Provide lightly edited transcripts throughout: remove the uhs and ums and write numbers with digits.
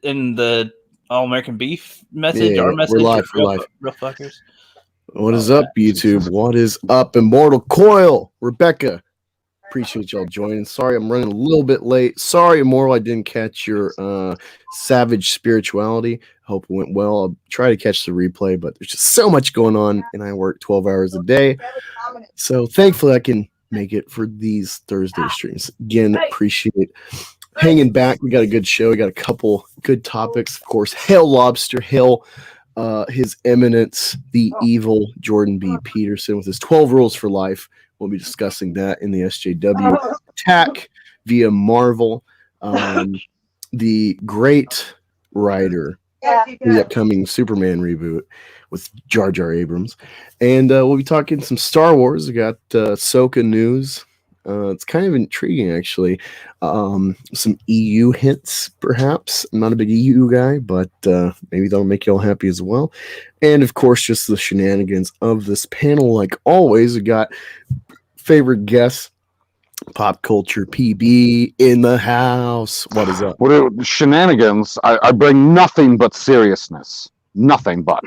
in the All American Beef message, Yeah, our we're message, live, we're live. real fuckers. What is up, YouTube? What is up, Immortal Coil? Rebecca, appreciate y'all joining. Sorry, I'm running a little bit late. Sorry, Immortal, I didn't catch your Savage Spirituality. Hope it went well. I'll try to catch the replay, but there's just so much going on, and I work 12 hours a day. So thankfully, I can make it for these Thursday streams. Again, appreciate hanging back. We got a good show. We got a couple good topics. Of course, Hail Lobster, Hail His Eminence, the evil Jordan B. Peterson with his 12 rules for life. We'll be discussing that in the SJW. Attack via Marvel. The great writer, the upcoming Superman reboot with Jar Jar Abrams. And we'll be talking some Star Wars. We got Ahsoka news. It's kind of intriguing, actually. Some EU hints, perhaps. I'm not a big EU guy, but maybe that'll make you all happy as well. And, of course, just the shenanigans of this panel. Like always, we got favorite guests, Pop Culture PB in the house. What is up? What are shenanigans? I bring nothing but seriousness. Nothing but.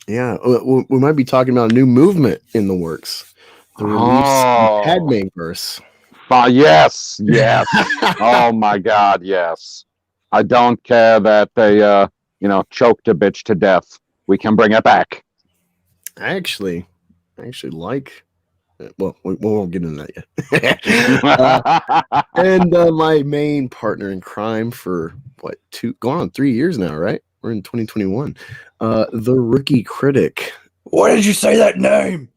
Yeah, we might be talking about a new movement in the works. The release of Padmeverse. Yes. Oh my God, yes. I don't care that they, choked a bitch to death. We can bring it back. I actually like. Well, we won't get into that yet. And my main partner in crime for going on 3 years now, right? We're in 2021. The Rookie Critic. Why did you say that name?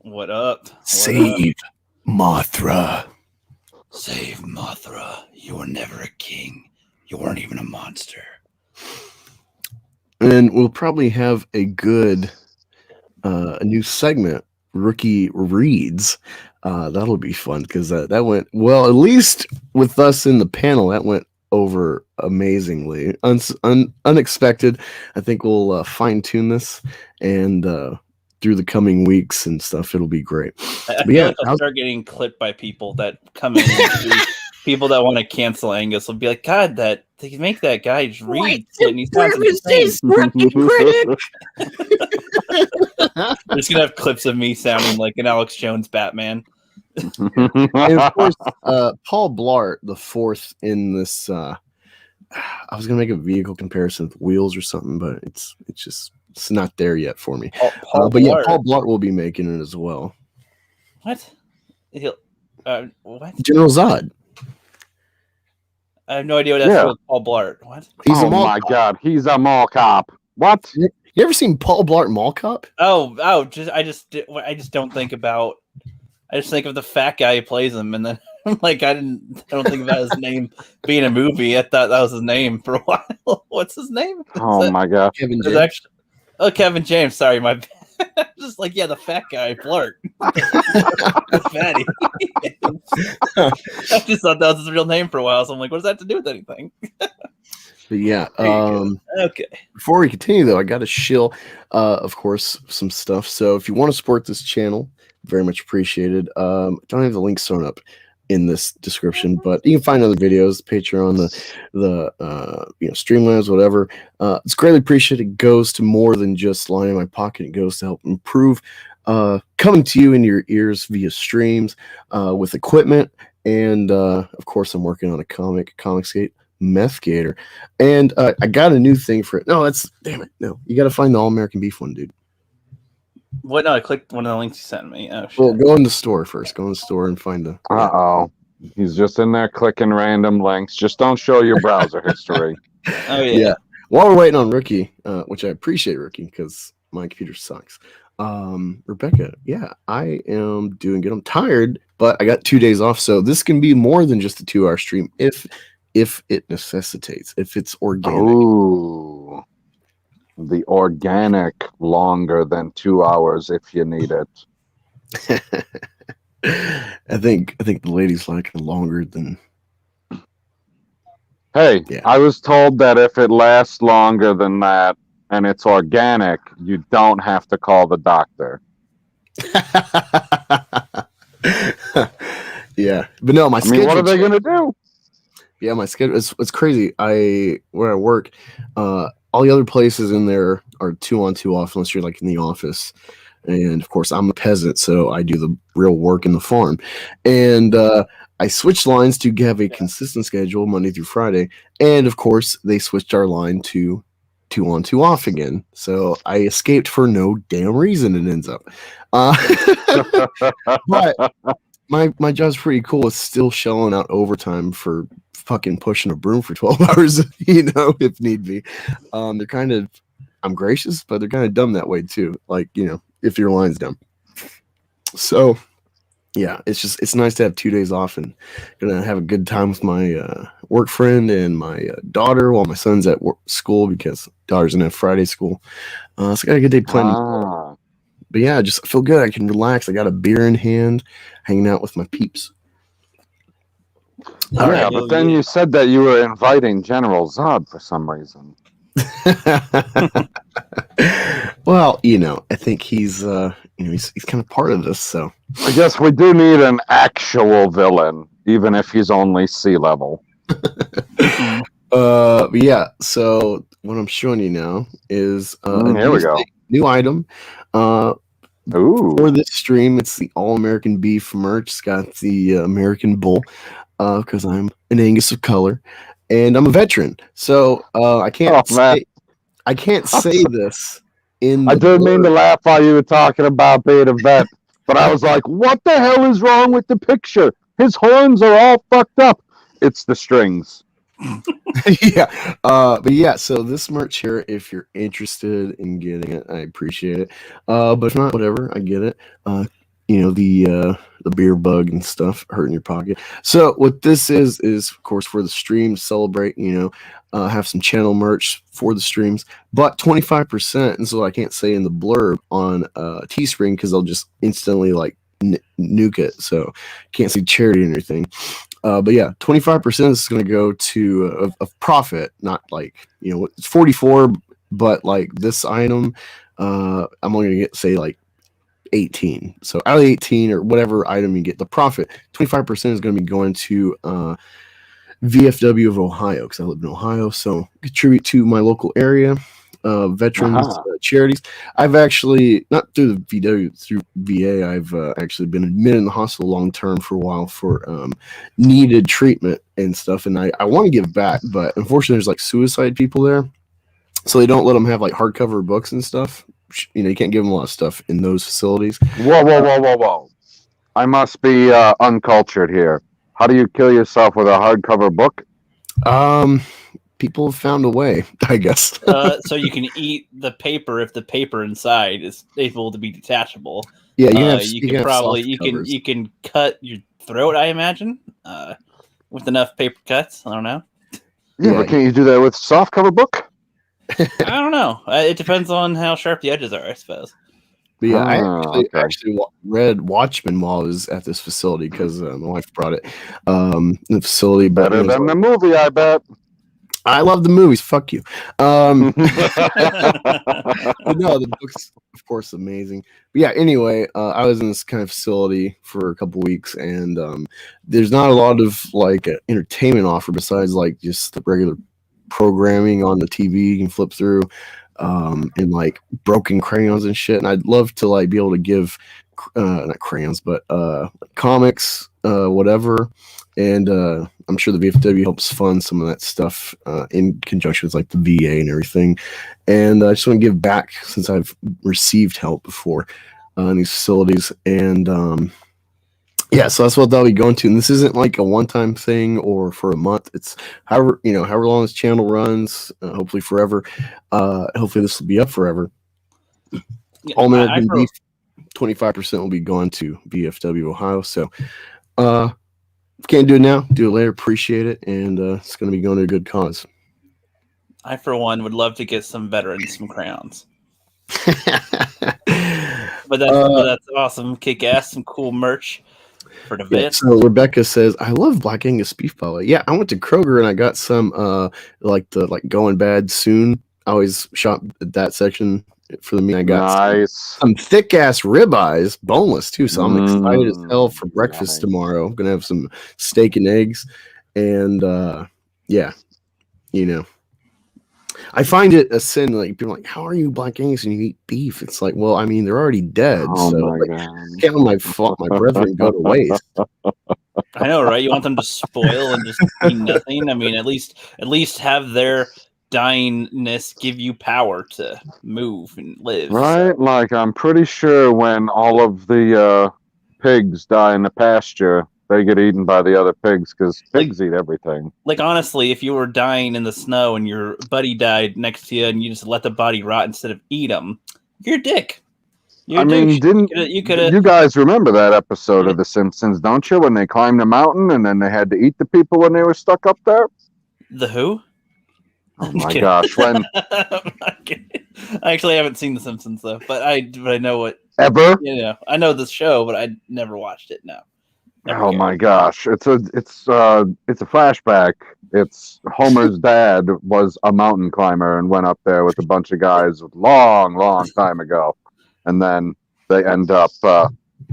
What up? Save Mothra. Save Mothra. You were never a king. You weren't even a monster. And we'll probably have a good a new segment, Rookie Reads. That'll be fun because that went well, at least with us in the panel, that went over amazingly. Unexpected. I think we'll fine-tune this and through the coming weeks and stuff, it'll be great. I feel like I'll start getting clipped by people that come in people that want to cancel Angus will be like, God, they make that guy just read it and he sounds insane. They're just gonna have clips of me sounding like an Alex Jones Batman. And of course, Paul Blart, the fourth in this. I was gonna make a vehicle comparison with wheels or something, but it's not there yet for me. But yeah, Paul Blart will be making it as well. What? What? General Zod. I have no idea what that's with Paul Blart. What? He's a mall cop. God, he's a mall cop. What? You ever seen Paul Blart Mall Cop? I just don't think about. I just think of the fat guy who plays him, and then I'm like, I don't think about his name being a movie. I thought that was his name for a while. What's his name? My God, Kevin James. Kevin James. Sorry, my. Just like the fat guy Blart. Fatty. I just thought that was his real name for a while, so I'm like, what does that have to do with anything? But yeah, okay. Before we continue, though, I got to shill, of course, some stuff. So if you want to support this channel, very much appreciated. Don't have the links thrown up in this description, but you can find other videos, Patreon, the Streamlabs, whatever. It's greatly appreciated. It goes to more than just line in my pocket. It goes to help improve coming to you in your ears via streams with equipment. And of course, I'm working on a Comicsgate Meth Gator. And I got a new thing for it. No, damn it. No, you got to find the All American Beef one, dude. What? No, I clicked one of the links you sent me. Oh, shit. Well, go in the store first. Go in the store and find the. He's just in there clicking random links. Just don't show your browser history. Oh yeah. While we're waiting on Rookie, which I appreciate Rookie because my computer sucks. Rebecca, yeah, I am doing good. I'm tired, but I got 2 days off, so this can be more than just a 2-hour stream if it necessitates, if it's organic. Ooh. The organic longer than 2 hours if you need it. I think the ladies like it longer than. Hey, yeah. I was told that if it lasts longer than that and it's organic, you don't have to call the doctor. Yeah, but no, my I mean, what are they schedule. going to do? Yeah, my schedule. It's crazy. Where I work, all the other places in there are 2-on-2 off unless you're like in the office. And of course, I'm a peasant, so I do the real work in the farm. And I switched lines to have a consistent schedule Monday through Friday. And of course, they switched our line to 2-on-2 off again. So I escaped for no damn reason. It ends up, but my job's pretty cool. It's still shelling out overtime for fucking pushing a broom for 12 hours, if need be. They're kind of, I'm gracious, but they're kind of dumb that way too. Like, if your line's dumb. So yeah, it's nice to have 2 days off and gonna have a good time with my work friend and my daughter while my son's at school because daughter's in a Friday school. So I got a good day planned. But yeah, I just feel good. I can relax. I got a beer in hand, hanging out with my peeps. Yeah, but then you said that you were inviting General Zod for some reason. Well, I think he's he's kind of part of this. So I guess we do need an actual villain, even if he's only sea level. But yeah. So what I'm showing you now is here we go. New item. Ooh. For this stream, it's the All American Beef merch. It's got the American Bull, because I'm an Angus of color, and I'm a veteran. So I can't say this. I didn't mean to laugh while you were talking about being a vet, but I was like, "What the hell is wrong with the picture? His horns are all fucked up." It's the strings. Yeah, but yeah, so this merch here, if you're interested in getting it, I appreciate it. But if not, whatever, I get it. The beer bug and stuff hurting your pocket. So what this is of course for the stream, celebrate, have some channel merch for the streams, but 25%, and so I can't say in the blurb on Teespring because they'll just instantly like nuke it, so can't see charity or anything. But yeah, 25% is going to go to a profit, not like, it's 44, but like this item, I'm only going to get, say, like 18. So out of 18 or whatever item you get, the profit, 25% is going to be going to VFW of Ohio, because I live in Ohio. So contribute to my local area, veterans charities. I've actually, not through the VW, through VA, I've actually been admitted in the hospital long term for a while for needed treatment and stuff. And I want to give back, but unfortunately there's like suicide people there. So they don't let them have like hardcover books and stuff. You can't give them a lot of stuff in those facilities. Whoa. I must be uncultured here. How do you kill yourself with a hardcover book? People have found a way, I guess. So you can eat the paper if the paper inside is able to be detachable. Yeah, you can cut your throat, I imagine, with enough paper cuts. I don't know. Yeah, but can't you do that with softcover book? I don't know. It depends on how sharp the edges are, I suppose. But yeah, I actually read Watchmen while I was at this facility because my wife brought it. The facility, better than the movie, I bet. I love the movies. Fuck you. But no, the book's of course amazing. But yeah, anyway, I was in this kind of facility for a couple weeks, and there's not a lot of like entertainment offer besides like just the regular programming on the TV you can flip through, and like broken crayons and shit. And I'd love to like be able to give not crayons, but comics, whatever. And I'm sure the VFW helps fund some of that stuff in conjunction with like the VA and everything. And I just want to give back since I've received help before in these facilities. And yeah, so that's what they'll be going to. And this isn't like a one-time thing or for a month. It's however long this channel runs, hopefully forever. Hopefully this will be up forever. All American Beef, 25% will be going to VFW Ohio. So can't do it now, do it later. Appreciate it, and it's going to be going to a good cause. I, for one, would love to get some veterans some crayons. but that's awesome. Kick ass, some cool merch for the vets. So Rebecca says, "I love Black Angus beef belly." Yeah, I went to Kroger and I got some like going bad soon. I always shop at that section for the meal. I got Nice. some thick ass ribeyes, boneless too. So I'm excited as hell for breakfast nice. tomorrow. I'm gonna have some steak and eggs, and yeah, you know. I find it a sin. Like people are like, how are you Black Angus and you eat beef? It's like, well, I mean, they're already dead, Oh so my like, God. can't let my brethren go to waste. I know, right? You want them to spoil and just be nothing. I mean, at least have their dyingness give you power to move and live. Right? Like, I'm pretty sure when all of the pigs die in the pasture, they get eaten by the other pigs because pigs eat everything. Like, honestly, if you were dying in the snow and your buddy died next to you and you just let the body rot instead of eat him, you're a dick. I mean, you guys remember that episode of The Simpsons, don't you? When they climbed the mountain and then they had to eat the people when they were stuck up there? The who? Oh my gosh, when I actually haven't seen The Simpsons though, but I know what ever? I know the show, but I never watched it. No. Oh my gosh, it's a flashback. It's Homer's dad was a mountain climber and went up there with a bunch of guys long time ago, and then they end up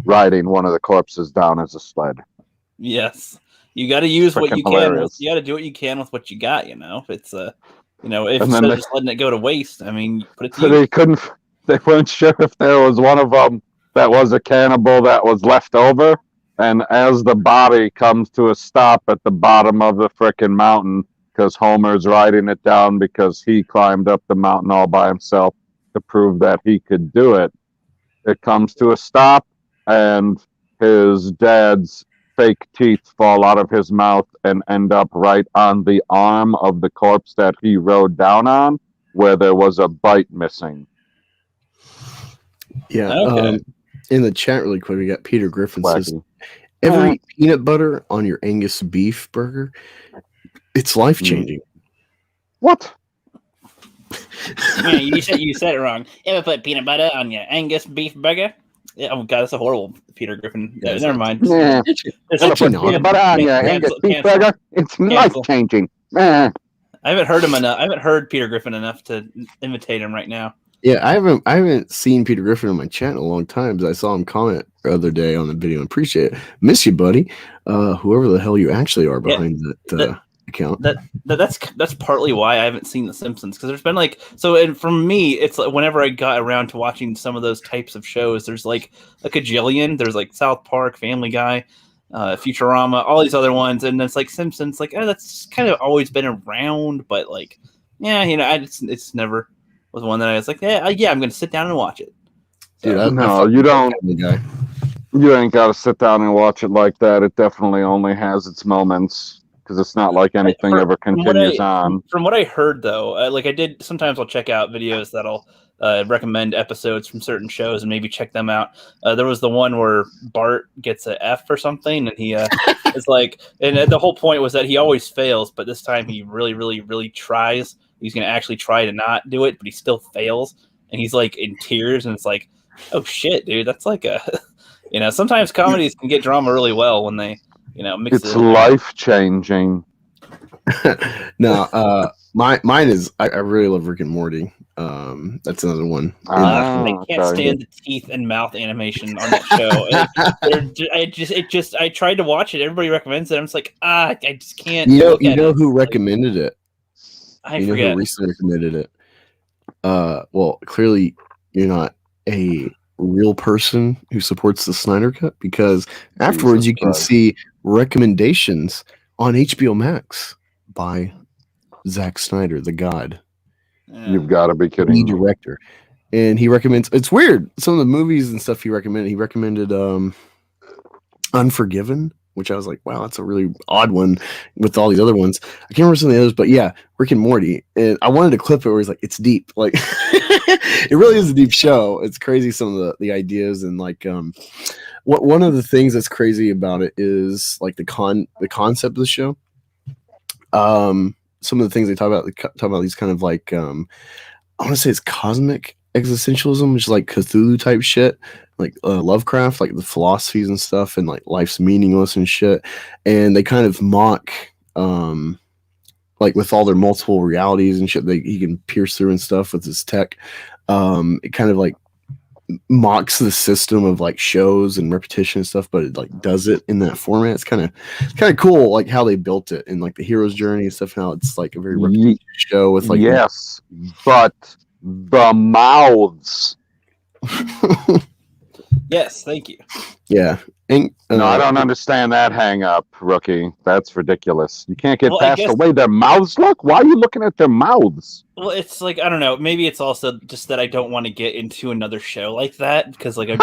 riding one of the corpses down as a sled. Yes, you got to use what you hilarious. can. You got to do what you can with what you got. If it's if instead of just letting it go to waste, I mean, put it to use. They weren't sure if there was one of them that was a cannibal that was left over. And as the body comes to a stop at the bottom of the frickin' mountain, because Homer's riding it down because he climbed up the mountain all by himself to prove that he could do it, it comes to a stop, and his dad's fake teeth fall out of his mouth and end up right on the arm of the corpse that he rode down on, where there was a bite missing. Yeah. Okay. In the chat really quick, we got Peter Griffin Wacky. says, ever eat peanut butter on your Angus beef burger? It's life-changing. What? Yeah, you said it wrong. Ever put peanut butter on your Angus beef burger? Yeah, oh god, that's a horrible Peter Griffin. Yeah, never mind. Yeah. It's Peanut butter on your Angus beef burger? It's life-changing. I haven't heard him enough. I haven't heard Peter Griffin enough to imitate him right now. Yeah, I haven't seen Peter Griffin on my chat in a long time, but I saw him comment the other day on the video and appreciate it. Miss you, buddy. Whoever the hell you actually are behind that account. That's partly why I haven't seen The Simpsons, because there's been and for me, it's like whenever I got around to watching some of those types of shows, there's like a cajillion. There's like South Park, Family Guy, Futurama, all these other ones, and it's like Simpsons. Like, that's kind of always been around, but like, it's never was one that I was like, yeah, I'm going to sit down and watch it. So, no, you don't. You ain't got to sit down and watch it like that. It definitely only has its moments, because it's not like anything ever continues on. From what I heard, though, sometimes I'll check out videos that'll recommend episodes from certain shows and maybe check them out. There was the one where Bart gets an F or something, and he is like, and the whole point was that he always fails, but this time he really, really, really tries. He's going to actually try to not do it, but he still fails. And he's like in tears, and it's like, oh shit, dude. That's like sometimes comedies can get drama really well when they, mix it. It's life-changing. No, mine is, I really love Rick and Morty. That's another one. I can't stand the teeth and mouth animation on that show. I tried to watch it. Everybody recommends it. I'm just like, I just can't. You know who recommended it? I forget. Who recently recommended it? Well, clearly you're not a real person who supports the Snyder Cut, because afterwards you can see recommendations on HBO Max by Zack Snyder, the God. You've got to be kidding. The director. And he recommends, it's weird, some of the movies and stuff he recommended Unforgiven, which I was like, wow, that's a really odd one with all these other ones. I can't remember some of the others, but yeah, Rick and Morty. And I wanted to clip it where he's like, it's deep. Like, it really is a deep show. It's crazy, some of the ideas, and like one of the things that's crazy about it is like the concept of the show. Some of the things they talk about these kind of like I want to say it's cosmic existentialism, which is like Cthulhu type shit, like Lovecraft, like the philosophies and stuff, and like life's meaningless and shit. And they kind of mock like with all their multiple realities and shit he can pierce through and stuff with his tech. It kind of like mocks the system of like shows and repetition and stuff, but it like does it in that format. It's kind of cool, like how they built it and like the hero's journey and stuff. How it's like a very repetitive show with like yes, but the mouths. Yes, thank you. Yeah. And, No, I don't understand that hang up, Rookie. That's ridiculous. You can't get Well, I past guess- the way their mouths look. Why are you looking at their mouths? Well, it's like, I don't know. Maybe it's also just that I don't want to get into another show like that because, like, I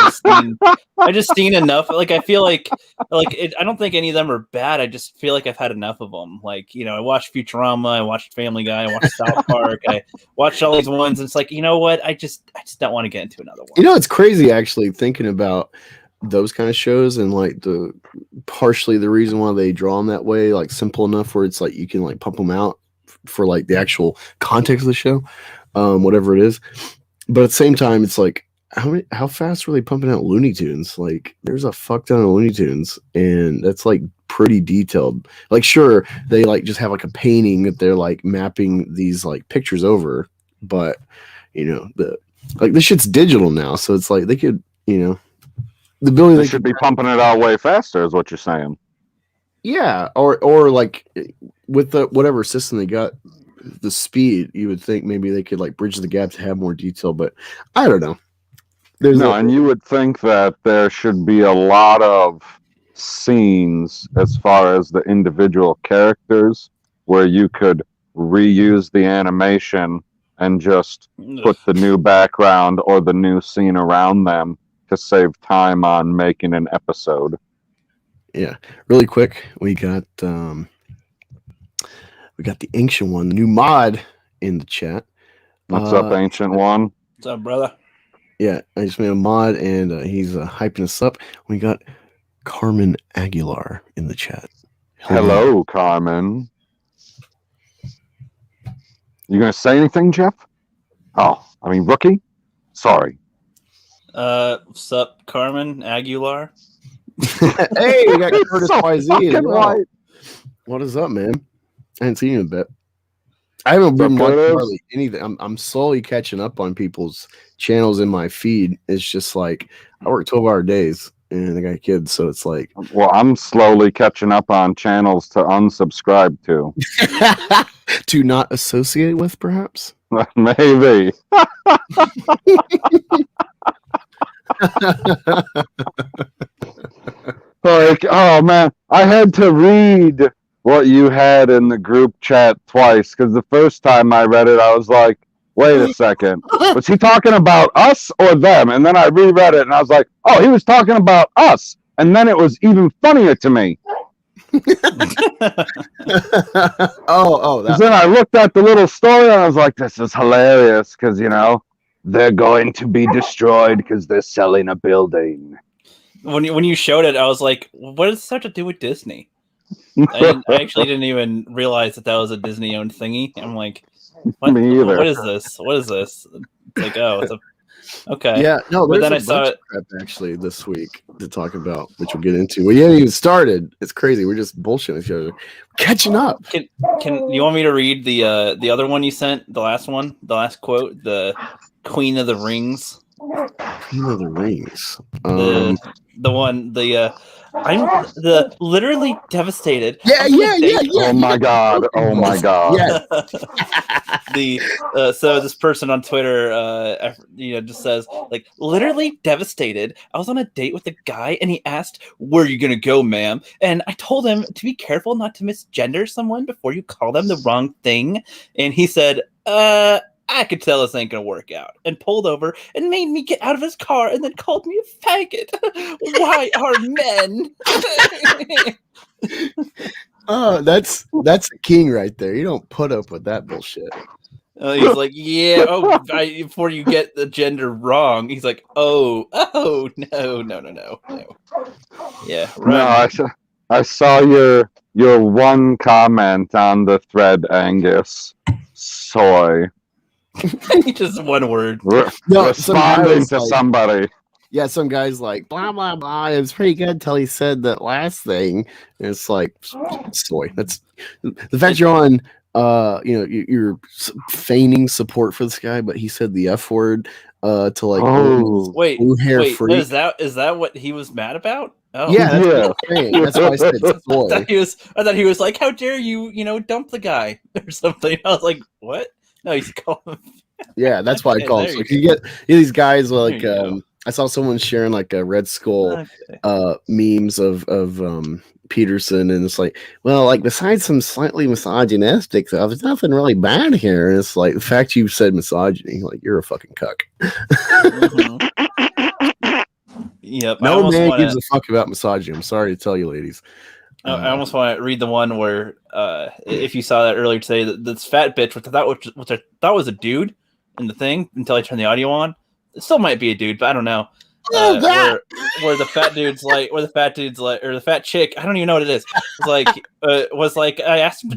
just seen enough. Like, I feel like I don't think any of them are bad. I just feel like I've had enough of them. Like, you know, I watched Futurama, I watched Family Guy, I watched South Park, I watched all these ones, and it's like, you know what? I just don't want to get into another one. You know, it's crazy actually thinking about those kind of shows and like the partially the reason why they draw them that way, like simple enough where it's like you can like pump them out for like the actual context of the show, whatever it is. But at the same time, it's like how fast were they pumping out Looney Tunes? Like there's a fuck ton of Looney Tunes, and that's like pretty detailed. Like sure, they like just have like a painting that they're like mapping these like pictures over, but you know this shit's digital now, so it's like they could, you know, the ability They should be pumping it out way faster, is what you're saying. yeah, or like with the whatever system they got, the speed, you would think maybe they could like bridge the gap to have more detail, but I don't know. And you would think that there should be a lot of scenes as far as the individual characters where you could reuse the animation and just put the new background or the new scene around them to save time on making an episode. Yeah, really quick, we got the Ancient One, the new mod in the chat. What's up, Ancient One? What's up, brother? Yeah, I just made a mod and he's hyping us up. We got Carmen Aguilar in the chat. Hello, Carmen. You gonna say anything, Jeff? Oh, I mean, Rookie? Sorry. What's up, Carmen Aguilar? Hey, we got Curtis So YZ as fucking well. white. What is up, man? I haven't seen you in a bit. I haven't been watching Curtis? hardly anything. I'm slowly catching up on people's channels in my feed. It's just like I work 12-hour days and I got kids, so it's like Well, I'm slowly catching up on channels to unsubscribe to. to not associate with, perhaps. Maybe. Like, oh man, I had to read what you had in the group chat twice because the first time I read it, I was like, wait a second, was he talking about us or them? And then I reread it and I was like, oh, he was talking about us. And then it was even funnier to me. That Then I looked at the little story and I was like, this is hilarious because, you know, they're going to be destroyed because they're selling a building. When you showed it, I was like, what does this have to do with Disney? I actually didn't even realize that was a Disney-owned thingy. I'm like, what? Me either. What is this? What is this? It's like, oh, it's a okay. Yeah, no, But there's then a I saw bunch it. of crap actually this week to talk about, which we'll get into. We haven't even started. It's crazy. We're just bullshitting each other. Catching up. Can you want me to read the other one you sent? The last one, the last quote, the Queen of the Rings. Queen of the Rings. I'm literally devastated. Yeah. Oh my god. Oh my god. Yeah. So this person on Twitter, just says like literally devastated. I was on a date with a guy and he asked, "Where are you gonna go, ma'am?" And I told him to be careful not to misgender someone before you call them the wrong thing. And he said, I could tell this ain't gonna work out, and pulled over and made me get out of his car and then called me a faggot. Why are men? Oh, that's a king right there. You don't put up with that bullshit. He's like, yeah. Oh, before you get the gender wrong, he's like, no. Yeah, right. No, I saw your one comment on the thread, Angus. Soy. Just one word. Responding to somebody. Yeah, some guy's like, blah, blah, blah. It was pretty good until he said that last thing. And it's like, soy. That's the fact you're on you're feigning support for this guy, but he said the F word to like wait, blue hair freak. is that what he was mad about? Oh. Yeah, that's what I'm saying. That's why I said soy. I thought he was like, how dare you, dump the guy or something. I was like, what? No, he's calling. Yeah, that's why I call it. So you get these guys like I saw someone sharing like a Red Skull memes of Peterson, and it's like, well, like besides some slightly misogynistic stuff, there's nothing really bad here. And it's like the fact you said misogyny, like you're a fucking cuck. Yep. No man gives a fuck about misogyny. I'm sorry to tell you, ladies. I almost want to read the one where, if you saw that earlier today, this fat bitch, which I thought was a dude in the thing until I turned the audio on. It still might be a dude, but I don't know. Where the fat dude's like, or the fat chick, I don't even know what it is. Was like, I asked him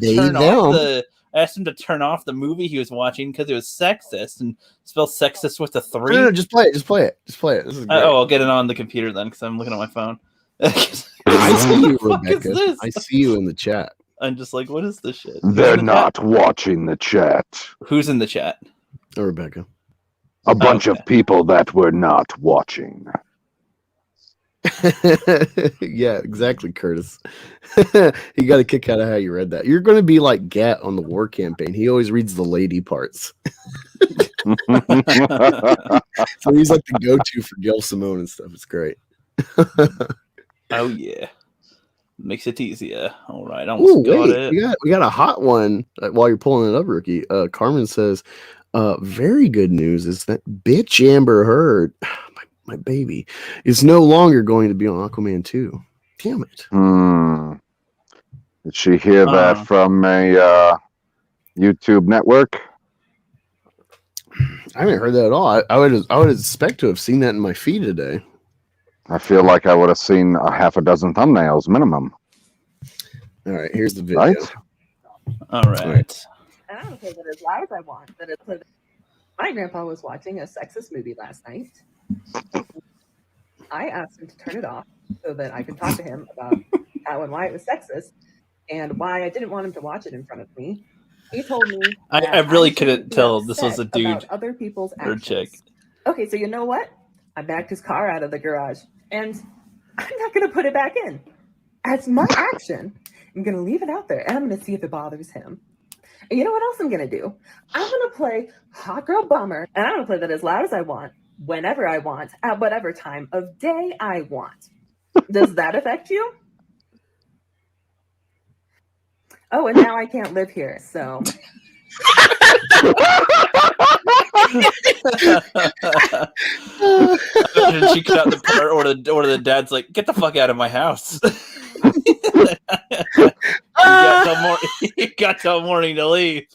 to turn off the movie he was watching because it was sexist and spelled sexist with a 3. No, just play it. This is great. I'll get it on the computer then because I'm looking at my phone. I see you, Rebecca. I see you in the chat. I'm just like, what is this shit? They're not watching the chat. Who's in the chat? Oh, Rebecca. A bunch of people that were not watching. Yeah, exactly, Curtis. You got a kick out of how you read that. You're going to be like Gat on the war campaign. He always reads the lady parts. So he's like the go-to for Gail Simone and stuff. It's great. Oh yeah, makes it easier. All right, I almost got it. We got a hot one while you're pulling it up, Rookie. Carmen says, very good news is that bitch Amber Heard, my baby, is no longer going to be on Aquaman 2. Damn it. Did she hear that from a YouTube network? I haven't heard that at all. I would expect to have seen that in my feed today. I feel like I would have seen a half a dozen thumbnails minimum. All right, here's the video. Right? All right. And I don't play that as loud as I want. My grandpa was watching a sexist movie last night. I asked him to turn it off so that I could talk to him about how and why it was sexist and why I didn't want him to watch it in front of me. He told me I really couldn't tell this was a dude about other people's actions. or chick. Okay, so you know what? I backed his car out of the garage, and I'm not going to put it back in. As my action, I'm going to leave it out there, and I'm going to see if it bothers him. And you know what else I'm going to do? I'm going to play Hot Girl Bummer, and I'm going to play that as loud as I want, whenever I want, at whatever time of day I want. Does that affect you? Oh, and now I can't live here, so... She cut out the part or the dad's like, get the fuck out of my house. You got till morning to leave.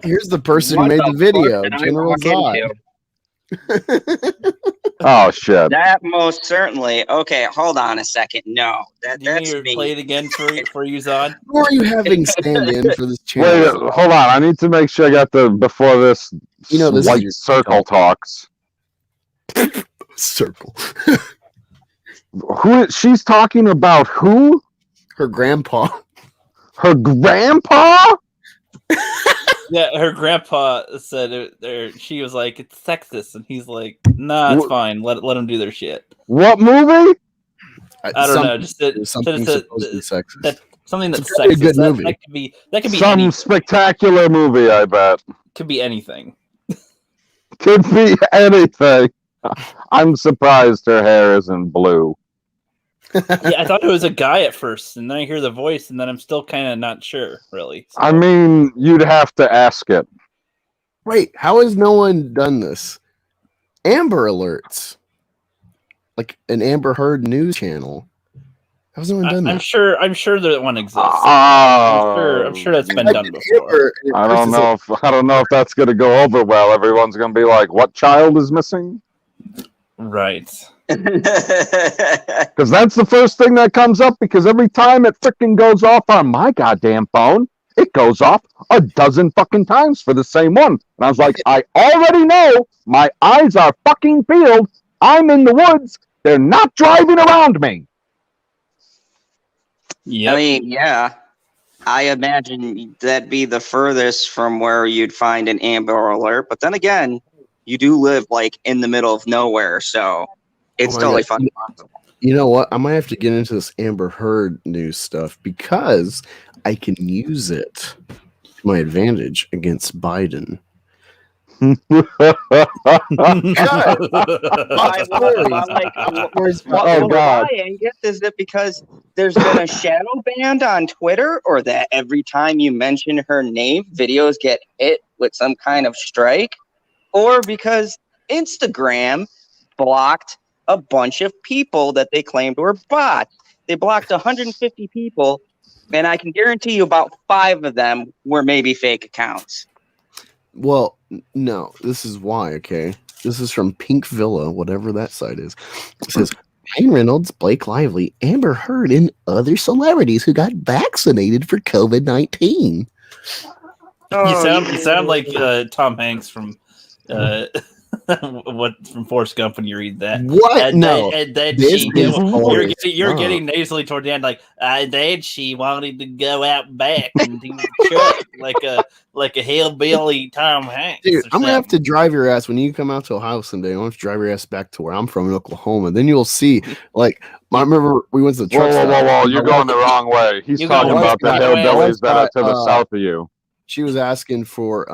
Here's the person who made the video, General Zod. Oh shit! That most certainly. Okay, hold on a second. No, that's me. Play it again for you, Zod. Who are you having stand in for this channel? Wait, hold on. I need to make sure I got before this. This white circle talks. Circle. She's talking about who? Her grandpa. Her grandpa? Yeah, her grandpa said she was like, it's sexist, and he's like, nah, it's fine. Let them do their shit. What movie? I don't know. Just something supposedly sexist. Something that's sexist. A good movie. That could be some anything. Spectacular movie. I bet. Could be anything. Could be anything. I'm surprised her hair isn't blue. Yeah, I thought it was a guy at first, and then I hear the voice, and then I'm still kind of not sure, really. So. I mean, you'd have to ask it. Wait, how has no one done this? Amber Alerts, like an Amber Heard news channel. How's no one done that? I'm sure that one exists. I'm sure that's been done before. I don't know if that's gonna go over well. Everyone's gonna be like, "What child is missing?" Right. Because that's the first thing that comes up, because every time it freaking goes off on my goddamn phone, it goes off a dozen fucking times for the same one. And I was like, I already know my eyes are fucking peeled. I'm in the woods. They're not driving around me. Yep. I mean, yeah. I imagine that'd be the furthest from where you'd find an Amber Alert. But then again, you do live like in the middle of nowhere, so it's totally fucking possible. You know what? I might have to get into this Amber Heard news stuff because I can use it to my advantage against Biden. What I ain't get is it because there's been a shadow banned on Twitter, or that every time you mention her name, videos get hit with some kind of strike, or because Instagram blocked a bunch of people that they claimed were bots. They blocked 150 people, and I can guarantee you about 5 of them were maybe fake accounts. Well, no, this is why, okay? This is from Pink Villa, whatever that site is. It says, Ryan Reynolds, Blake Lively, Amber Heard, and other celebrities who got vaccinated for COVID-19. You sound like Tom Hanks from from Forrest Gump when you read that. What? No. You're getting nasally toward the end, like then she wanted to go out back and do the truck like a hillbilly Tom Hanks. Dude, I'm gonna have to drive your ass when you come out to Ohio someday. I'm gonna have to drive your ass back to where I'm from in Oklahoma. Then you'll see. Like, I remember we went to the truck. Whoa! You're going the wrong way. He's talking about the hillbillies that are to the south of you. She was asking for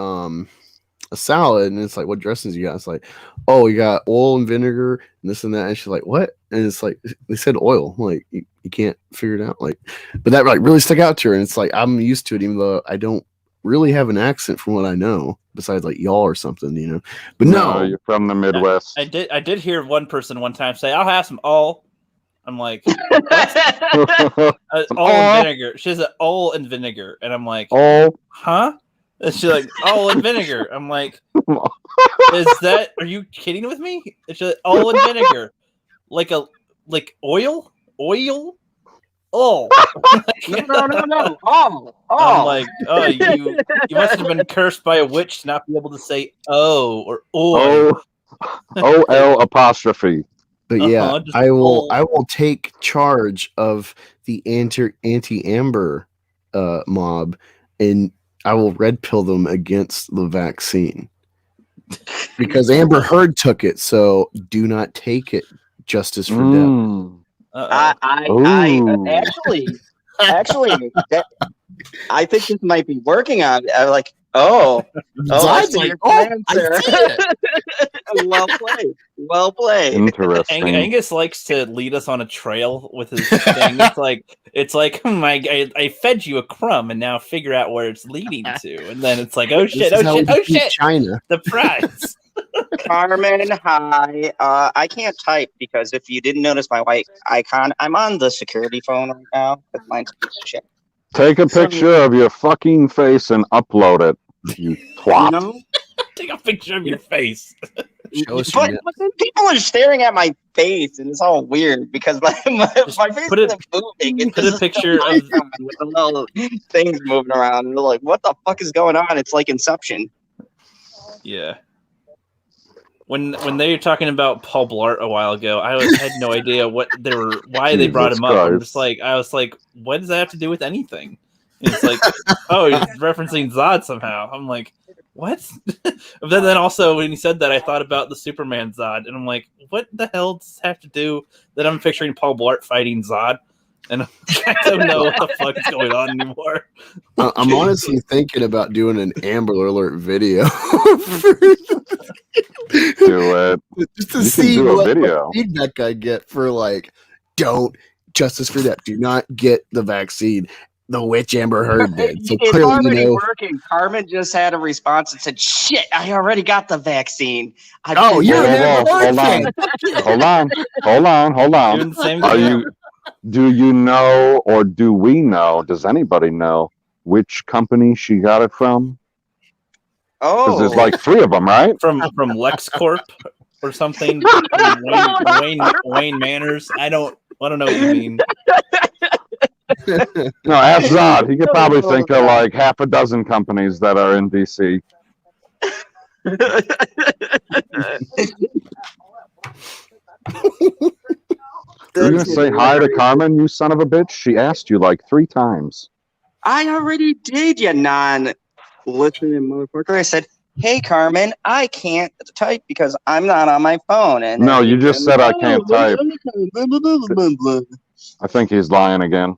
a salad, and it's like, what dressings you got? It's like, oh, you got oil and vinegar and this and that. And she's like, what? And it's like, they said oil. I'm like, you can't figure it out. Like, but that like really stuck out to her. And it's like, I'm used to it, even though I don't really have an accent from what I know, besides like y'all or something, you know. But no, you're from the Midwest. I did hear one person one time say, I'll have some oil. I'm like, oil and vinegar. She said oil and vinegar, and I'm like, huh? And she's like, oil and vinegar. I'm like, are you kidding with me? It's just oil and vinegar. Like oil? Oh. No. Oh. I'm like, oh, you must have been cursed by a witch to not be able to say or oil. O-L apostrophe. But yeah, I will take charge of the anti-Amber mob, and I will red pill them against the vaccine because Amber Heard took it. So do not take it. Justice for them. Actually, I think this might be working on. I'm like, I see your plan, sir. Well played. Interesting. Angus likes to lead us on a trail with his thing. It's like I fed you a crumb and now figure out where it's leading to, and then it's like, oh shit, China, the prize. Carmen, hi. I can't type because if you didn't notice my white icon, I'm on the security phone right now. But mine's a piece of shit. Take a picture of your fucking face and upload it, you twat. No? Take a picture of your face. But then people are staring at my face, and it's all weird because my face isn't moving. Put a picture of with the little things moving around, and they're like, "What the fuck is going on?" It's like Inception. Yeah. When they were talking about Paul Blart a while ago, I had no idea why they brought him up. I'm just like, I was like, what does that have to do with anything? And it's like, oh, he's referencing Zod somehow. I'm like, what? But then also when he said that, I thought about the Superman Zod, and I'm like, what the hell does this have to do that I'm picturing Paul Blart fighting Zod? And I don't know what the fuck is going on anymore. I'm honestly thinking about doing an Amber Alert video. Do it. Just to see what feedback I get for like, don't justice for that. Do not get the vaccine. The witch Amber Heard did. So it's already working. Carmen just had a response and said, "Shit, I already got the vaccine." Hold on. Do you know, or do we know? Does anybody know which company she got it from? Oh, because there's like 3 of them, right? From LexCorp or something. Wayne Manners. I don't know what you mean. No, ask Zod. He could probably think of like half a dozen companies that are in DC. You're gonna say hi to Carmen, you son of a bitch? She asked you like 3 times. I already did, you non-listening motherfucker. I said, hey, Carmen, I can't type because I'm not on my phone. And No, then you just said I can't type. I think he's lying again.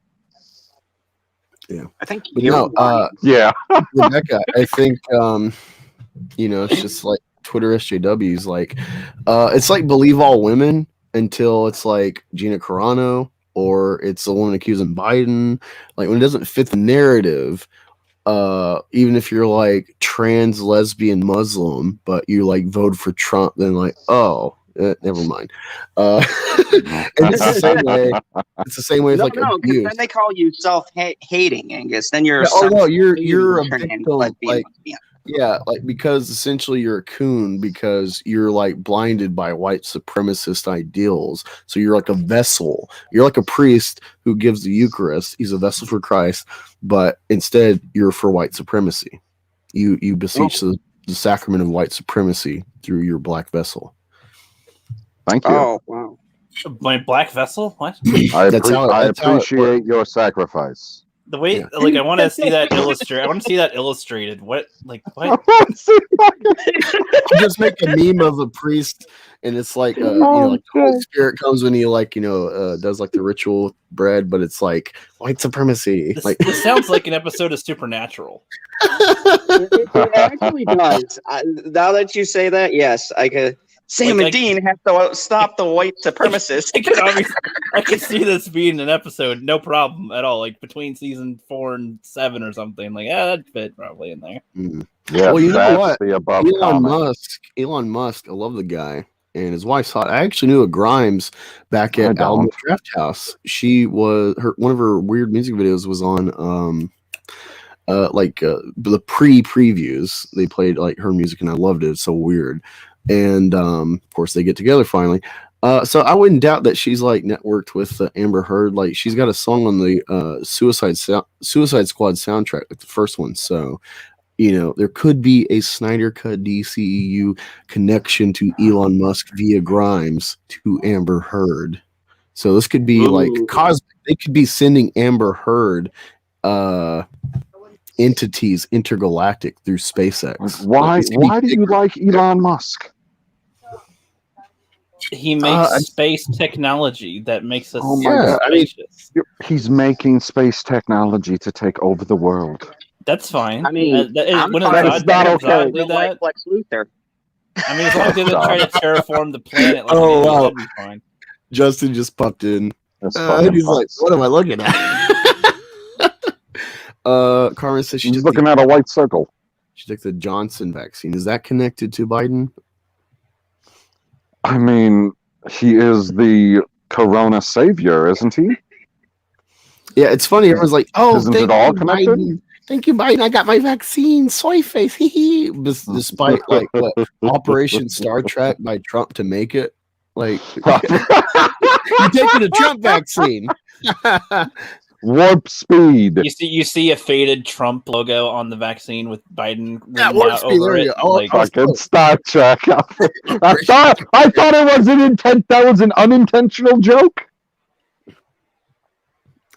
Yeah. I think But you're lying. Yeah. Rebecca, I think it's just like Twitter SJWs. Like, it's like believe all women until it's like Gina Carano or it's the woman accusing Biden. Like when it doesn't fit the narrative. Even if you're like trans, lesbian, Muslim, but you like vote for Trump, then like, never mind. And it's the same way. It's the same way with No, because abuse. then they call you self-hating, Angus. Then you're you're a victim. lesbian. Yeah, like because essentially you're a coon because you're like blinded by white supremacist ideals. So you're like a vessel. You're like a priest who gives the Eucharist. He's a vessel for Christ, but instead you're for white supremacy. You beseech the sacrament of white supremacy through your black vessel. Thank you. Oh, wow. My black vessel? What? I how it appreciate your sacrifice. The way, I want to see that illustrated. I want to see that illustrated. What? Just make a meme of a priest, and it's like, like the Holy Spirit comes when he does like the ritual with bread, but it's like white supremacy. This sounds like an episode of Supernatural. It actually does. Now that you say that, yes, I could. Sam and Dean have to stop the white supremacists. I could see this being an episode, no problem at all. Like between season 4 and 7 or something. Like, that'd fit probably in there. Mm. Yeah, well, you know what? Elon Musk, I love the guy, and his wife's hot. I actually knew a Grimes back at Alamo Draft House. She was one of her weird music videos was on the previews. They played like her music, and I loved it. It's so weird. And of course, they get together finally. So I wouldn't doubt that she's like networked with Amber Heard. Like she's got a song on the Suicide Squad soundtrack, like the first one. So there could be a Snyder Cut DCEU connection to Elon Musk via Grimes to Amber Heard. So this could be like cosmic. They could be sending Amber Heard entities intergalactic through SpaceX. Why do you like Elon Musk? He makes space technology that makes us spacious. He's making space technology to take over the world. That's fine. I mean, that's not okay. Like Lex Luthor. I mean, as long as they didn't try to terraform the planet, that'd be fine. Justin just popped in. He's like, "What am I looking at?" Carmen says she's looking at a white circle. She took the Johnson vaccine. Is that connected to Biden? I mean, he is the corona savior, isn't he? Yeah, it's funny. Everyone's like, "Oh, isn't it all connected?" Biden. Thank you, Biden. I got my vaccine. Soy face. Hee. Despite like what Operation Star Trek by Trump to make it, like you're taking a Trump vaccine. Warp speed. You see a faded Trump logo on the vaccine with Biden warp speed, over it. Fucking Star Trek. I thought it was that was an unintentional joke.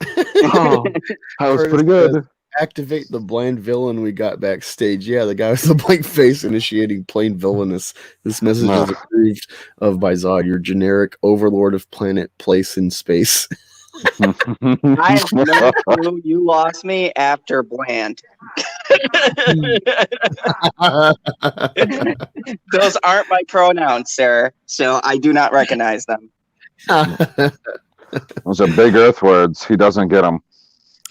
That was pretty good. Activate the bland villain we got backstage. Yeah, the guy with the blank face initiating plain villainous. This message is approved of by Zod, your generic overlord of planet, place, and space. I have no clue. You lost me after bland. Those aren't my pronouns, sir, so I do not recognize them. Those are big Earth words. He doesn't get them.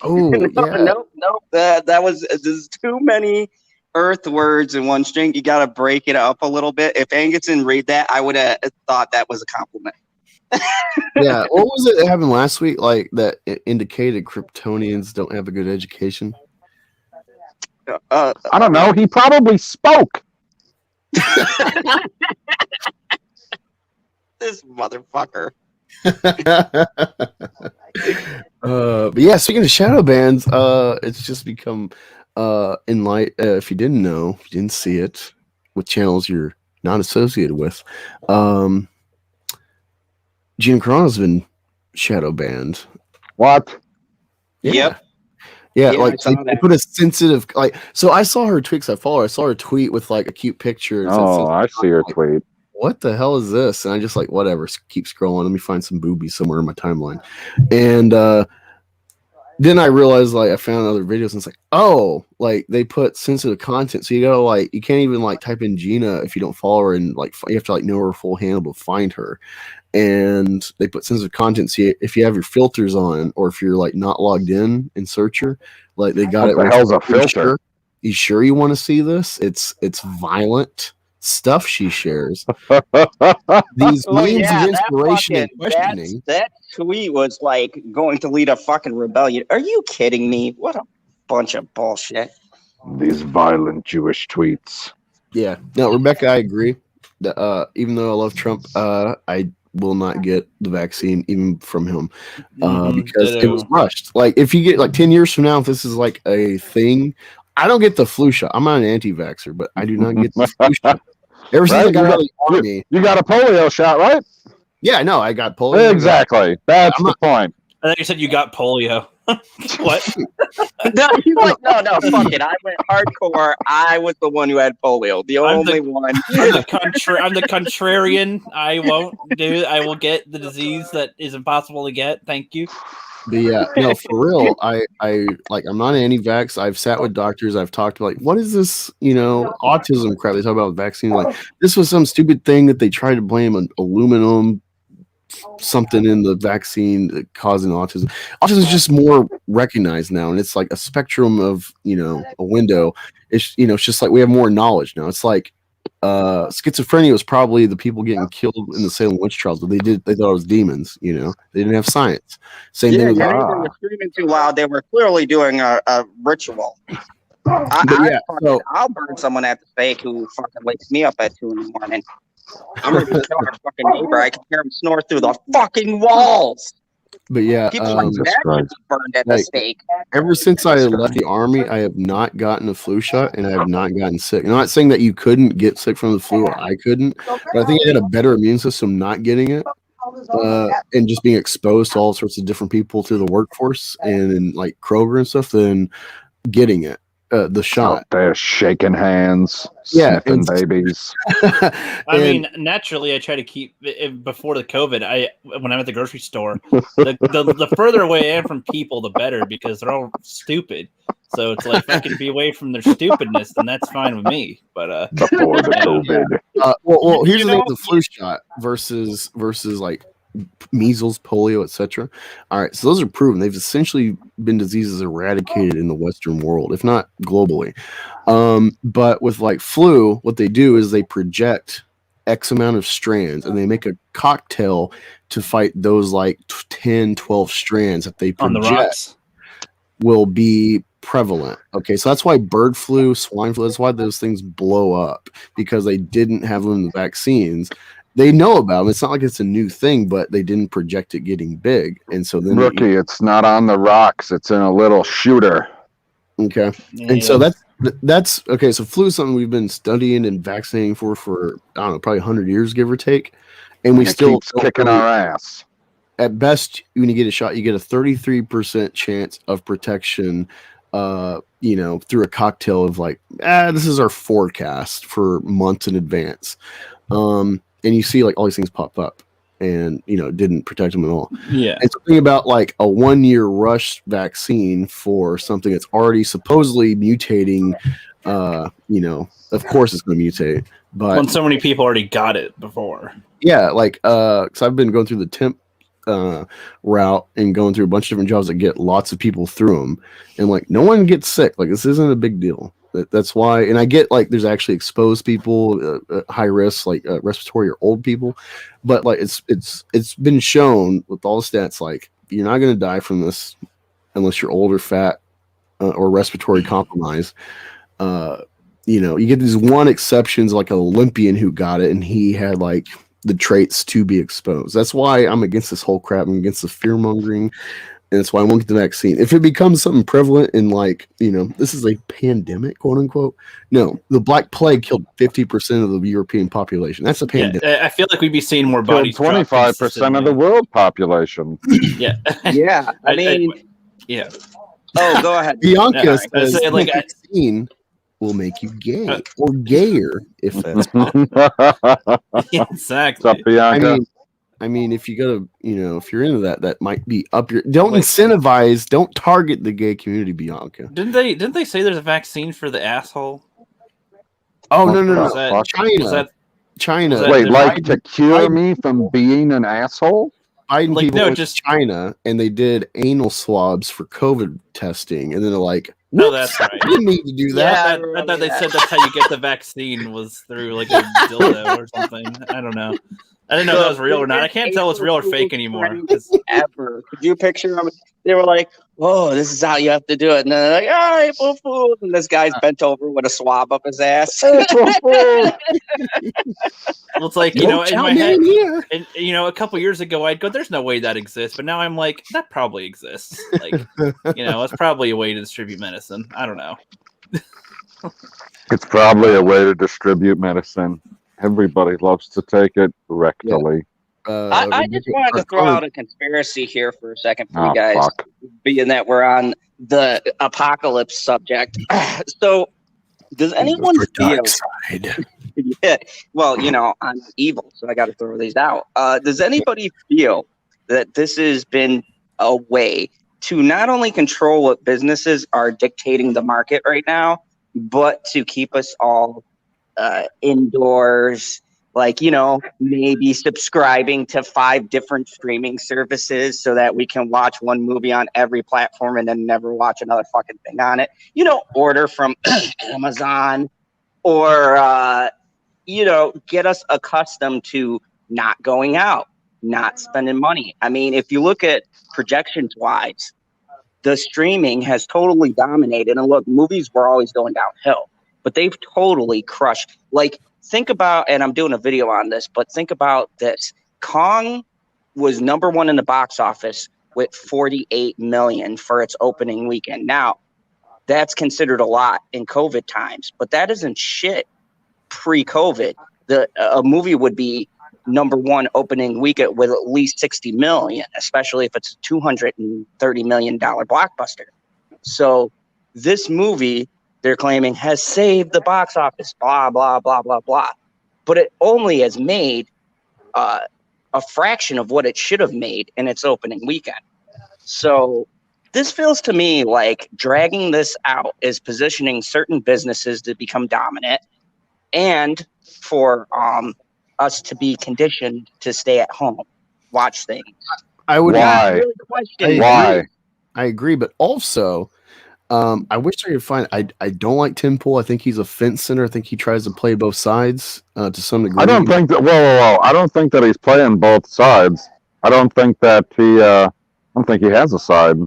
Oh, Nope. There's too many Earth words in one string. You got to break it up a little bit. If Angus didn't read that, I would have thought that was a compliment. Yeah, what was it that happened last week? Like that it indicated Kryptonians don't have a good education. I don't know. He probably spoke. This motherfucker. But yeah, speaking of shadow bans, it's just become in light. If you didn't know, if you didn't see it, with channels you're not associated with, Gina Carano's been shadow banned. What? Yeah. Yep. Yeah, Yeah, like I saw they that. put a sensitive like. So I saw her tweets. I follow her. I saw her tweet with like a cute picture. And Oh, I see her like, tweet. what the hell is this? And I just like whatever. Keep scrolling. Let me find some boobies somewhere in my timeline. And then I realized like I found other videos and it's like, oh, like they put sensitive content. So you gotta like you can't even like type in Gina if you don't follow her, and like you have to like know her full handle to find her. And they put sensitive content. So if you have your filters on, or if you're like not logged in Searcher, like they got What it. the where hell's a you filter? you sure you want to see this? It's violent stuff she shares. These Oh memes yeah, of that inspiration fucking and questioning. that tweet was like going to lead a fucking rebellion. Are you kidding me? What a bunch of bullshit. These violent Jewish tweets. Yeah. No, Rebecca, I agree. Even though I love Trump, I will not get the vaccine even from him because it was rushed. Like if you get like 10 years from now, if this is like a thing, I don't get the flu shot. I'm not an anti-vaxxer, but I do not get the flu shot. Ever since I got out of the army, you got a polio shot, right? Yeah, no, I got polio. Exactly. That's the point. I thought you said you got polio. What? No, he's like, no, fuck it. I went hardcore. I was the one who had polio. The only one. I'm the contrarian. I will get the disease that is impossible to get. Thank you. But yeah, no, for real. I like I'm not anti-vax. I've sat with doctors. I've talked like, what is this? Autism crap. They talk about vaccine. Like this was some stupid thing that they tried to blame on aluminum. Something in the vaccine causing autism. Autism is just more recognized now, and it's like a spectrum of a window. It's it's just like we have more knowledge now. It's like schizophrenia was probably the people getting killed in the Salem witch trials, but they thought it was demons. They didn't have science. Same thing with they were screaming too loud. They were clearly doing a ritual. I'll burn someone at the stake who fucking wakes me up at 2 a.m. I'm gonna kill our fucking neighbor. I can hear him snore through the fucking walls. But yeah, people like that burned at the stake. Ever since I left the army, I have not gotten a flu shot, and I have not gotten sick. I'm not saying that you couldn't get sick from the flu, or I couldn't, but I think I had a better immune system not getting it, and just being exposed to all sorts of different people through the workforce and in like Kroger and stuff than getting it. The shot. They're shaking hands, sniffing babies. I mean, naturally, I try to keep before the COVID. When I'm at the grocery store, the further away I am from people, the better, because they're all stupid. So it's like if I can be away from their stupidness, then that's fine with me. But before the COVID. Well, here's the thing: the flu shot versus like measles, polio, etc. All right, so those are proven. They've essentially been diseases eradicated in the Western world, if not globally. But with like flu, what they do is they project X amount of strands, and they make a cocktail to fight those like 10, 12 strands that they project will be prevalent. Okay, so that's why bird flu, swine flu, that's why those things blow up, because they didn't have them in the vaccines. They know about them. It's not like it's a new thing, but they didn't project it getting big. And so then Rookie, it's not on the rocks. It's in a little shooter. Okay. Yeah. And so that's okay. So flu is something we've been studying and vaccinating for I don't know, probably 100 years, give or take. And we still keeps kicking our ass. At best, when you get a shot, you get a 33% chance of protection, through a cocktail of like, this is our forecast for months in advance. And you see like all these things pop up, and it didn't protect them at all. Yeah. And something about like a 1-year rush vaccine for something that's already supposedly mutating. Of course it's going to mutate, but when so many people already got it before. Yeah, like because I've been going through the temp route and going through a bunch of different jobs that get lots of people through them, and like no one gets sick. Like this isn't a big deal. That's why, and I get like there's actually exposed people, high risk, like respiratory or old people, but like it's been shown with all the stats, like you're not going to die from this unless you're old or fat or respiratory compromise. You get these one exceptions, like an Olympian who got it and he had like the traits to be exposed. That's why I'm against this whole crap. I'm against the fear mongering. And that's why I won't get the vaccine. If it becomes something prevalent in like, this is a pandemic, quote unquote. No, the Black Plague killed 50% of the European population. That's a pandemic. Yeah, I feel like we'd be seeing more bodies. 25% of the world population. Yeah. Yeah. I mean, yeah. Oh, go ahead. Bianca Yeah, I says say, like, the vaccine will make you gay or gayer if that's possible. Exactly. What's up, Bianca? I mean, if you gotta, if you're into that, that might be up your. Don't incentivize. Don't target the gay community, Bianca. Didn't they say there's a vaccine for the asshole? Oh What no! the fuck? China. that- Wait, there's like to cure Biden- me from being an asshole? Biden Like, people no, went just- to China and they did anal swabs for COVID testing, and then they're like, No, "Whoops, that's right. I didn't need to do that." I thought they said that's how you get the vaccine was through like a dildo or something. I don't know. I didn't know if that was real or not. I can't tell it's real or fake anymore. Ever. Could you picture them? They were like, "Oh, this is how you have to do it," and then they're like, "All right, April Fool," and this guy's bent over with a swab up his ass. Well, it's like, in my head, Here. and a couple years ago I'd go, "There's no way that exists," but now I'm like, that probably exists. Like, it's probably a way to distribute medicine. I don't know. It's probably a way to distribute medicine. Everybody loves to take it rectally. I just wanted to throw out a conspiracy here for a second for you guys, Fuck. being that we're on the apocalypse subject. So, does anyone feel? Yeah, well, I'm evil, so I got to throw these out. Does anybody feel that this has been a way to not only control what businesses are dictating the market right now, but to keep us all indoors, like, maybe subscribing to 5 different streaming services so that we can watch one movie on every platform and then never watch another fucking thing on it? Order from Amazon or, get us accustomed to not going out, not spending money. I mean, if you look at projections wise, the streaming has totally dominated. And look, movies were always going downhill, but they've totally crushed. Like, think about, and I'm doing a video on this, but think about this. Kong was number 1 in the box office with 48 million for its opening weekend. Now, that's considered a lot in COVID times, but that isn't shit pre-COVID. A movie would be number 1 opening weekend with at least 60 million, especially if it's a $230 million blockbuster. So this movie, they're claiming, has saved the box office, blah, blah, blah, blah, blah. But it only has made a fraction of what it should have made in its opening weekend. So this feels to me like dragging this out is positioning certain businesses to become dominant and for us to be conditioned to stay at home, watch things. I would Why? Really question Why? I agree, but also, I wish I could find. I don't like Tim Pool. I think he's a fence sitter. I think he tries to play both sides to some degree. I don't think that. Whoa! I don't think that he's playing both sides. I don't think that he. I don't think he has a side.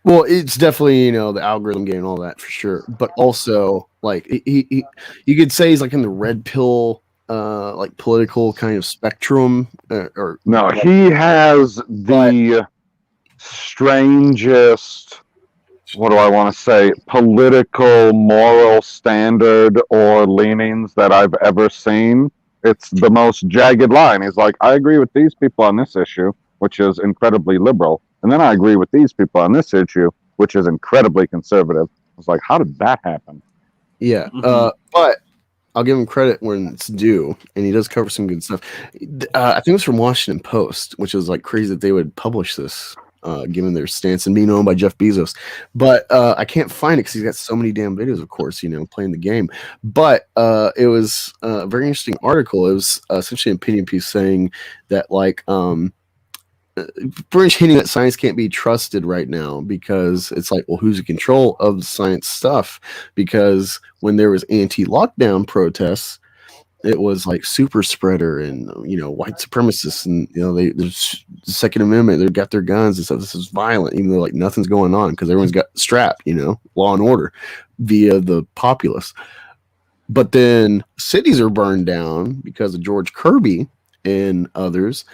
Well, it's definitely the algorithm game and all that for sure. But also, like he you could say he's like in the red pill, like political kind of spectrum. Or No, he has the strangest. What do I want to say? Political, moral standard or leanings that I've ever seen. It's the most jagged line. He's like, I agree with these people on this issue, which is incredibly liberal. And then I agree with these people on this issue, which is incredibly conservative. I was like, how did that happen? Yeah. But I'll give him credit when it's due, and he does cover some good stuff. I think it was from Washington Post, which is like crazy that they would publish this, given their stance and being owned by Jeff Bezos. But I can't find it because he's got so many damn videos, of course, playing the game. But it was a very interesting article. It was essentially an opinion piece saying that, like, pretty much hinting that science can't be trusted right now because it's like, well, who's in control of the science stuff? Because when there was anti-lockdown protests, it was like super spreader and white supremacists, and there's the Second Amendment. They've got their guns and stuff. This is violent, even though like nothing's going on because everyone's got strapped, law and order via the populace. But then cities are burned down because of George Kirby and others.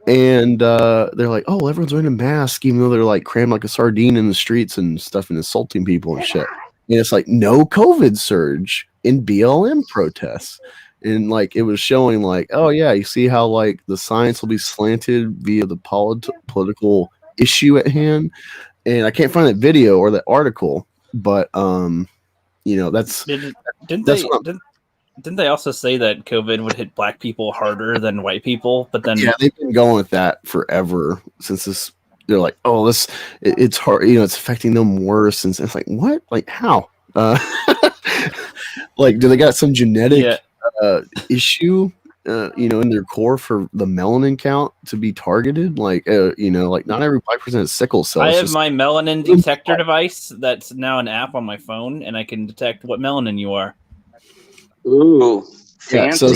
And they're like, oh, everyone's wearing a mask, even though they're like crammed like a sardine in the streets and stuff and insulting people and shit. And it's like no COVID surge in BLM protests. And like it was showing like, oh yeah, you see how like the science will be slanted via the political issue at hand. and I can't find that video or that article, but that's Didn't that's they what didn't they also say that COVID would hit black people harder than white people? But then they've been going with that forever since this. They're like, oh, it's hard, it's affecting them worse, and it's like, what, like how? Like, do they got some genetic issue? In their core for the melanin count to be targeted, like not every black person has sickle cell. I have my melanin detector device that's now an app on my phone, and I can detect what melanin you are. Ooh, fancy.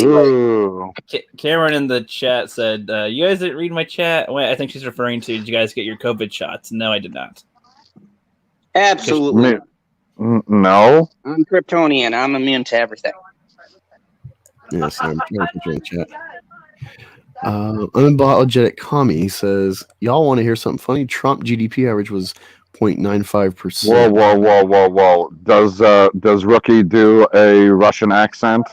Cameron in the chat said, "You guys didn't read my chat." Wait, I think she's referring to, "Did you guys get your COVID shots?" No, I did not. Absolutely. No. I'm Kryptonian. I'm immune to everything. Yes, I'm trying to put you in the chat. Unapologetic Kami says, y'all want to hear something funny? Trump GDP average was 0.95%. Whoa. Does Rookie do a Russian accent?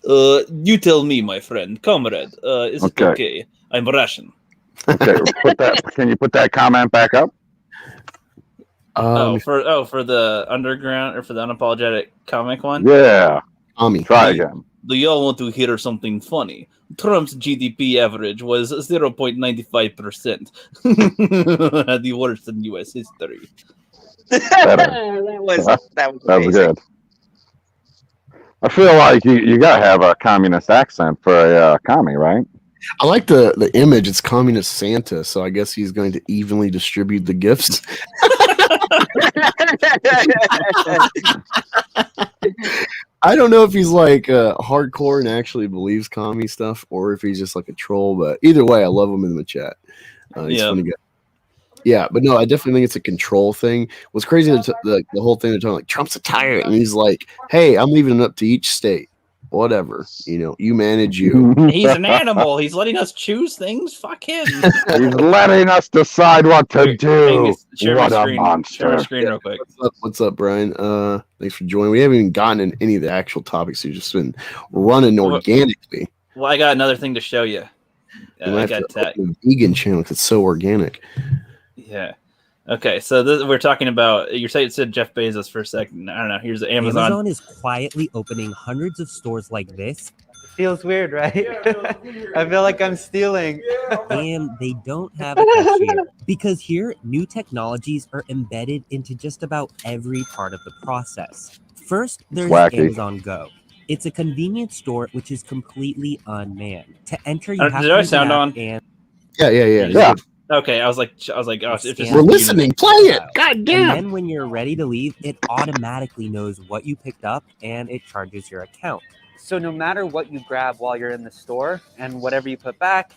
You tell me, my friend. Comrade, is it okay? I'm Russian. Okay, can you put that comment back up? For the underground or for the unapologetic comic one? Yeah. Kami. Try again. Do y'all want to hear something funny? Trump's GDP average was 0.95%. The worst in U.S. history. that was good. I feel like you gotta have a communist accent for a commie, right? I like the image. It's communist Santa, so I guess he's going to evenly distribute the gifts. I don't know if he's like hardcore and actually believes commie stuff, or if he's just like a troll. But either way, I love him in the chat. He's funny guy. Yeah, but no, I definitely think it's a control thing. What's crazy, the whole thing they're talking like Trump's a tyrant, and he's like, "Hey, I'm leaving it up to each state. Whatever, you manage you." He's an animal. He's letting us choose things. Fuck him. He's letting us decide what to do. What a monster! Share my screen real quick. What's up, Brian? Thanks for joining. We haven't even gotten in any of the actual topics. We've just been running organically. Well, I got another thing to show you. I got a vegan channel because it's so organic. Yeah. Okay, so we're talking about. Your site said Jeff Bezos for a second. I don't know. Here's Amazon. Amazon is quietly opening hundreds of stores like this. Feels weird, right? I feel like I'm stealing. And they don't have a cashier because here new technologies are embedded into just about every part of the process. First, there's Amazon Go. It's a convenience store which is completely unmanned. To enter, you have to use sound on. Yeah. Okay, I was like, oh, if we're listening. Play it. God damn. And then when you're ready to leave, it automatically knows what you picked up and it charges your account. So no matter what you grab while you're in the store and whatever you put back,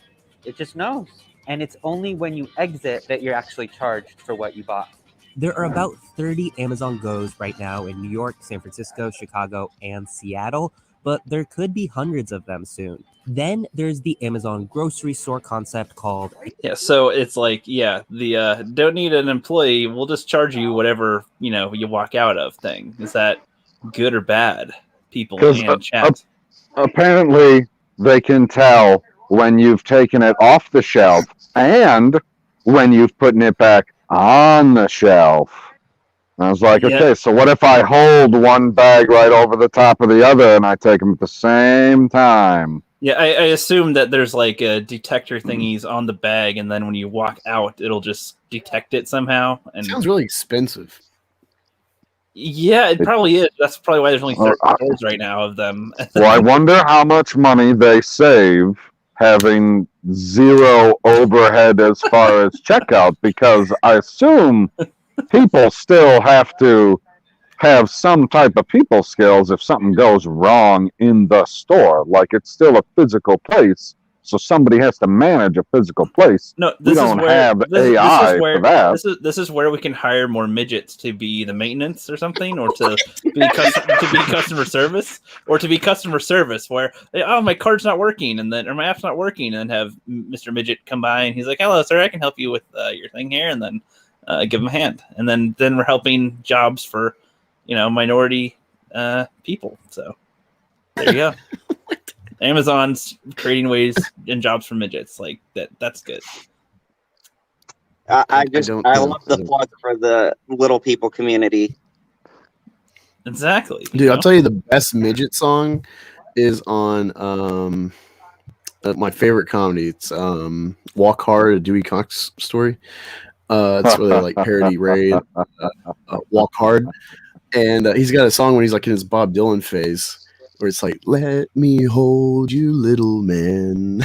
it just knows. And it's only when you exit that you're actually charged for what you bought. There are about 30 Amazon Go's right now in New York, San Francisco, Chicago, and Seattle, but there could be hundreds of them soon. Then there's the Amazon grocery store concept called... Yeah, so it's like, the don't need an employee, we'll just charge you whatever, you walk out of thing. Is that good or bad? People in chat. Apparently, they can tell when you've taken it off the shelf and when you've put it back on the shelf. And I was like, okay, so what if I hold one bag right over the top of the other and I take them at the same time? Yeah, I assume that there's like a detector thingies on the bag, and then when you walk out, it'll just detect it somehow. And sounds really expensive. Yeah, it probably is. That's probably why there's only 30 stores right now of them. Well, I wonder how much money they save having zero overhead as far as checkout, because I assume people still have to have some type of people skills if something goes wrong in the store. Like, it's still a physical place, so somebody has to manage a physical place. No, we don't have AI for that. This is where we can hire more midgets to be the maintenance or something, or to be customer service, or to be customer service where my card's not working, and then or my app's not working, and then have Mr. Midget come by and he's like, "Hello, sir, I can help you with your thing here," and then give him a hand, and then we're helping jobs for minority people. So there you go. Amazon's creating ways and jobs for midgets like that. That's good. I love the plug for the little people community. Exactly. Dude, I'll tell you the best midget song is on my favorite comedy. It's Walk Hard, a Dewey Cox story. It's where they like parody Ray and Walk Hard. And he's got a song when he's like in his Bob Dylan phase where it's like, let me hold you, little man.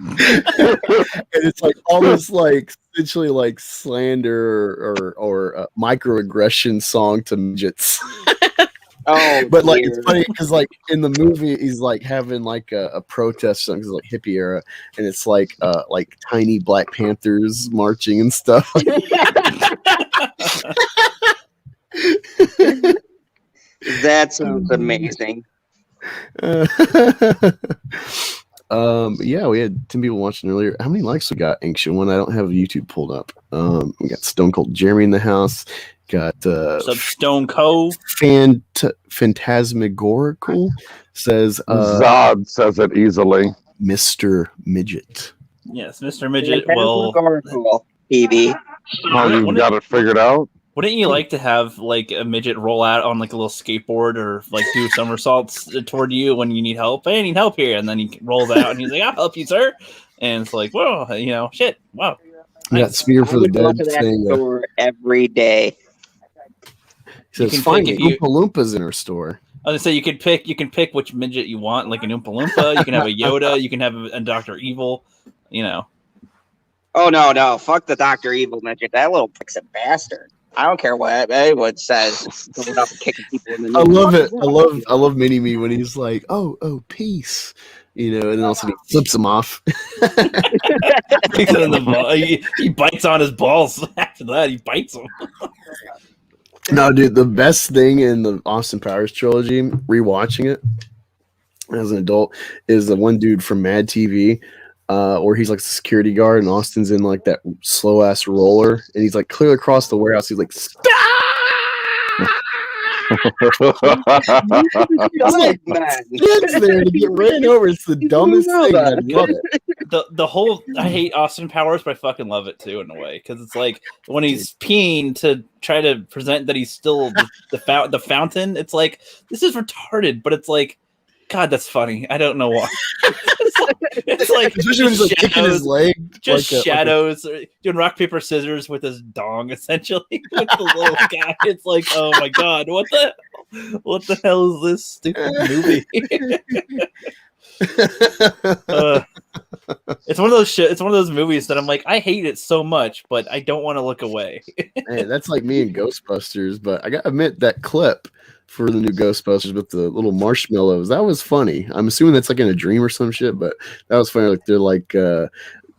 And it's like all this like essentially like slander or microaggression song to midgets. Oh, but like it's funny because like in the movie he's like having like a protest something like hippie era, and it's like tiny Black Panthers marching and stuff. That sounds amazing. Yeah, we had 10 people watching earlier. How many likes we got? Ancient one. I don't have YouTube pulled up. We got Stone Cold Jeremy in the house. Got Stone Cold Phantasmagorical says Zod says it easily. Mr. Midget. Yes, Mr. Midget. Well, TV. Oh, you've got it figured out. Wouldn't you like to have like a midget roll out on like a little skateboard or like do somersaults toward you when you need help? Hey, I need help here, and then he rolls out and he's like, "I'll help you, sir." And it's like, whoa, shit, wow. We got Spear for the Dead saying every day. He says, finding Oompa Loompas in her store. I was gonna say you can pick which midget you want, like an Oompa Loompa. You can have a Yoda. You can have a Dr. Evil. Oh no! Fuck the Dr. Evil midget. That little prick's a bastard. I don't care what anyone says. Going up and kicking people in the I love it. I love Mini Me when he's like, oh, peace. And then also he flips him off. He bites on his balls. After that, he bites him. No, dude, the best thing in the Austin Powers trilogy, rewatching it as an adult, is the one dude from Mad TV, where he's like the security guard and Austin's in like that slow ass roller, and he's like clearly across the warehouse. He's like, stop! Kids there to get ran over. It's the dumbest thing. I love it. I hate Austin Powers, but I fucking love it too in a way, because it's like when he's peeing to try to present that he's still the fountain. It's like, this is retarded, but it's like, God, that's funny. I don't know why. It's like especially when he's like kicking his leg, just like shadows, doing rock paper scissors with his dong, essentially with the little guy. It's like, oh my God, what the hell is this stupid movie? It's one of those It's one of those movies that I'm like, I hate it so much, but I don't want to look away. Hey, that's like me and Ghostbusters, but I gotta admit that clip for the new Ghostbusters with the little marshmallows, that was funny. I'm assuming that's like in a dream or some shit, but that was funny. Like they're like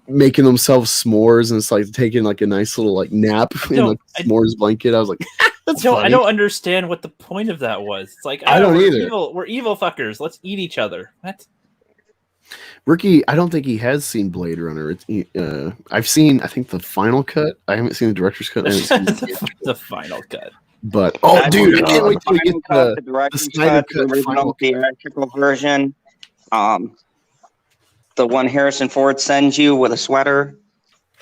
making themselves s'mores, and it's like taking like a nice little like nap in a s'mores blanket. I was like, that's funny. I don't understand what the point of that was. It's like, I don't either. We're evil fuckers. Let's eat each other. What? Ricky, I don't think he has seen Blade Runner. I've seen, I think, the final cut. I haven't seen the director's cut. The final cut. But dude, I can't wait till we get the Snyder cut, the original theatrical version. The one Harrison Ford sends you with a sweater.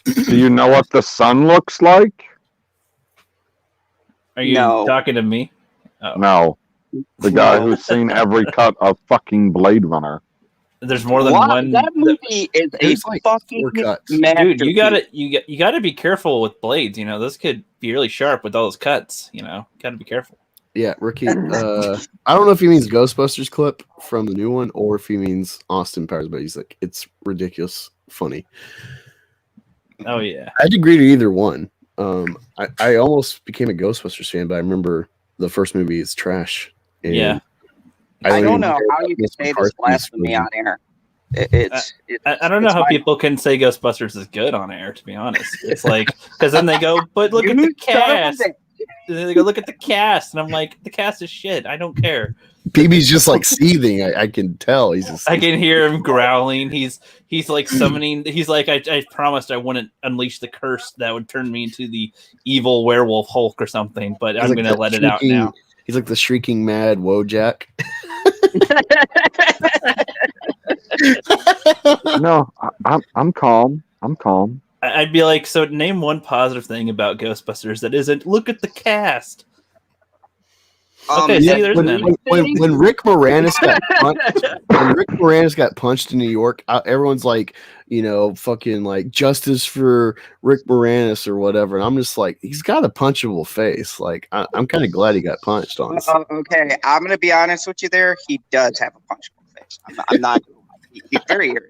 Do you know what the sun looks like? Are you talking to me? Oh. No, the guy who's seen every cut of fucking Blade Runner. There's more than one. That movie is a fucking dude. You gotta be careful with blades. This could be really sharp with all those cuts. Gotta be careful. Yeah, Ricky. I don't know if he means Ghostbusters clip from the new one or if he means Austin Powers, but he's like, it's ridiculous, funny. Oh yeah, I'd agree to either one. I almost became a Ghostbusters fan, but I remember the first movie is trash. Yeah. I don't know how you can say this blasphemy on air. I don't know how people can say Ghostbusters is good on air, to be honest. It's like, because then they go, but look at the cast. And then they go, look at the cast. And I'm like, the cast is shit. I don't care. PB's just like seething. I can tell. I can hear him growling. He's like summoning. He's like, I promised I wouldn't unleash the curse that would turn me into the evil werewolf Hulk or something, but I'm going to let it out now. He's like the shrieking mad Wojak. No, I'm calm. I'm calm. I'd be like, so name one positive thing about Ghostbusters that isn't look at the cast. Okay, Yeah, see, there's when Rick Moranis got punched in New York, everyone's like, fucking like justice for Rick Moranis or whatever, and I'm just like, he's got a punchable face. Like, I'm kind of glad he got punched. Honestly, okay, I'm gonna be honest with you. There, he does have a punchable face. I'm not. He's very irritating.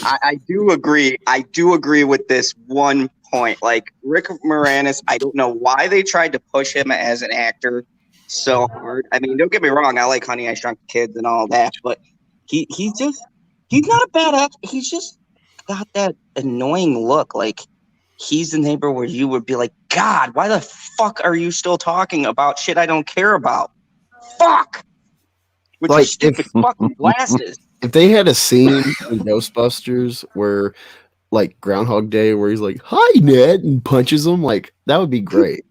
I do agree. I do agree with this one point. Like Rick Moranis, I don't know why they tried to push him as an actor so hard. I mean, don't get me wrong. I like Honey, I Shrunk the Kids and all that, but he's not a bad actor. He's just got that annoying look. Like he's the neighbor where you would be like, God, why the fuck are you still talking about shit I don't care about? Fuck. With your stupid fucking glasses. If they had a scene in Ghostbusters where, like Groundhog Day, where he's like, "Hi, Ned," and punches him, like that would be great.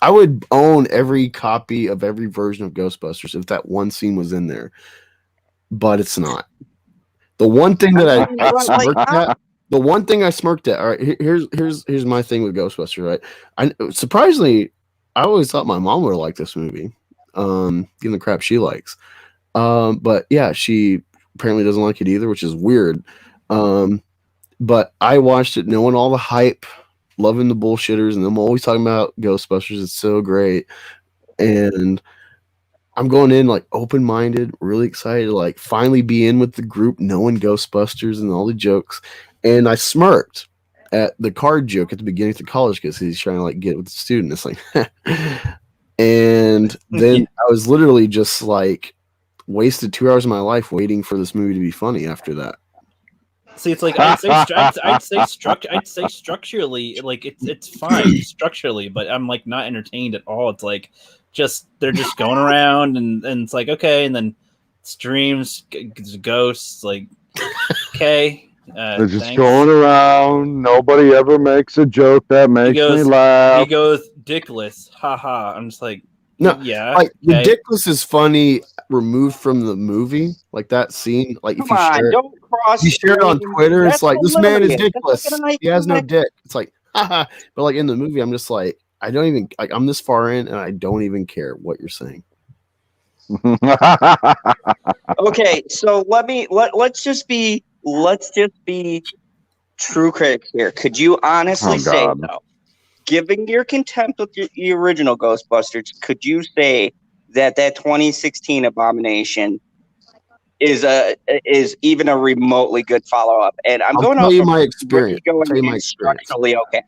I would own every copy of every version of Ghostbusters if that one scene was in there, but it's not. The one thing that I smirked at. All right, here's my thing with Ghostbusters. Right, surprisingly, I always thought my mom would have liked this movie, given the crap she likes. But yeah, she apparently doesn't like it either, which is weird. But I watched it knowing all the hype, loving the bullshitters, and I'm always talking about Ghostbusters. It's so great. And I'm going in like open-minded, really excited to like finally be in with the group, knowing Ghostbusters and all the jokes. And I smirked at the card joke at the beginning of the college because he's trying to like get with the student. It's like, and then I was literally just like, wasted 2 hours of my life waiting for this movie to be funny after that. See, it's like I'd say structurally, like it's fine structurally, but I'm like not entertained at all. It's like they're just going around and it's like okay, and then streams, ghosts, like okay. They're just going around. Nobody ever makes a joke that makes me laugh. He goes dickless, haha. I'm just like. No, yeah, like the Dickless is funny removed from the movie, like that scene. Like if you share it on Twitter, it's like this man is dickless. He has no dick. It's like, haha. But like in the movie, I'm just like, I don't even like. I'm this far in, and I don't even care what you're saying. Okay, so let's just be true critics here. Could you honestly say though? Given your contempt of the original Ghostbusters, could you say that 2016 Abomination is even a remotely good follow up? And I'm going to tell you my experience. Structurally okay.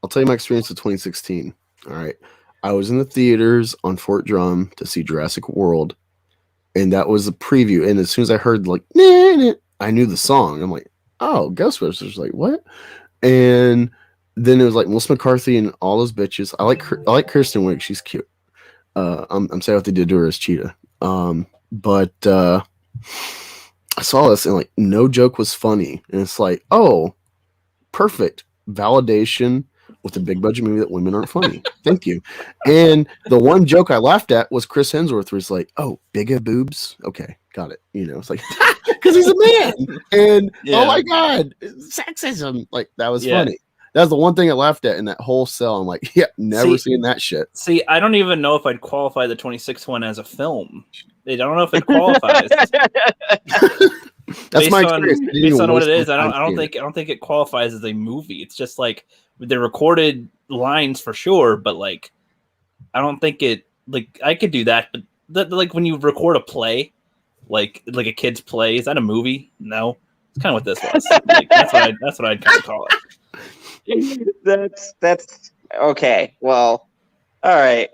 I'll tell you my experience of 2016. All right, I was in the theaters on Fort Drum to see Jurassic World, and that was the preview. And as soon as I heard like, I knew the song. I'm like, oh, Ghostbusters! Like what? And then it was like Melissa McCarthy and all those bitches. I like Kristen Wiig. She's cute. I'm sad what they did to her as Cheetah. But I saw this and like no joke was funny. And it's like, oh, perfect validation with a big budget movie that women aren't funny. Thank you. And the one joke I laughed at was Chris Hemsworth, where he's like, oh, bigger boobs. Okay, got it. It's like because he's a man. And oh my god, sexism. Like that was funny. That's the one thing I laughed at in that whole cell. I'm like, never seen that shit. See, I don't even know if I'd qualify the 26th one as a film. I don't know if it qualifies. That's my experience. Based on what it is, I don't think it qualifies as a movie. It's just like the recorded lines for sure, but like I don't think it like I could do that. But like when you record a play, like a kid's play, is that a movie? No, it's kind of what this was. Like, that's what I'd kind of call it. That's okay. Well, all right.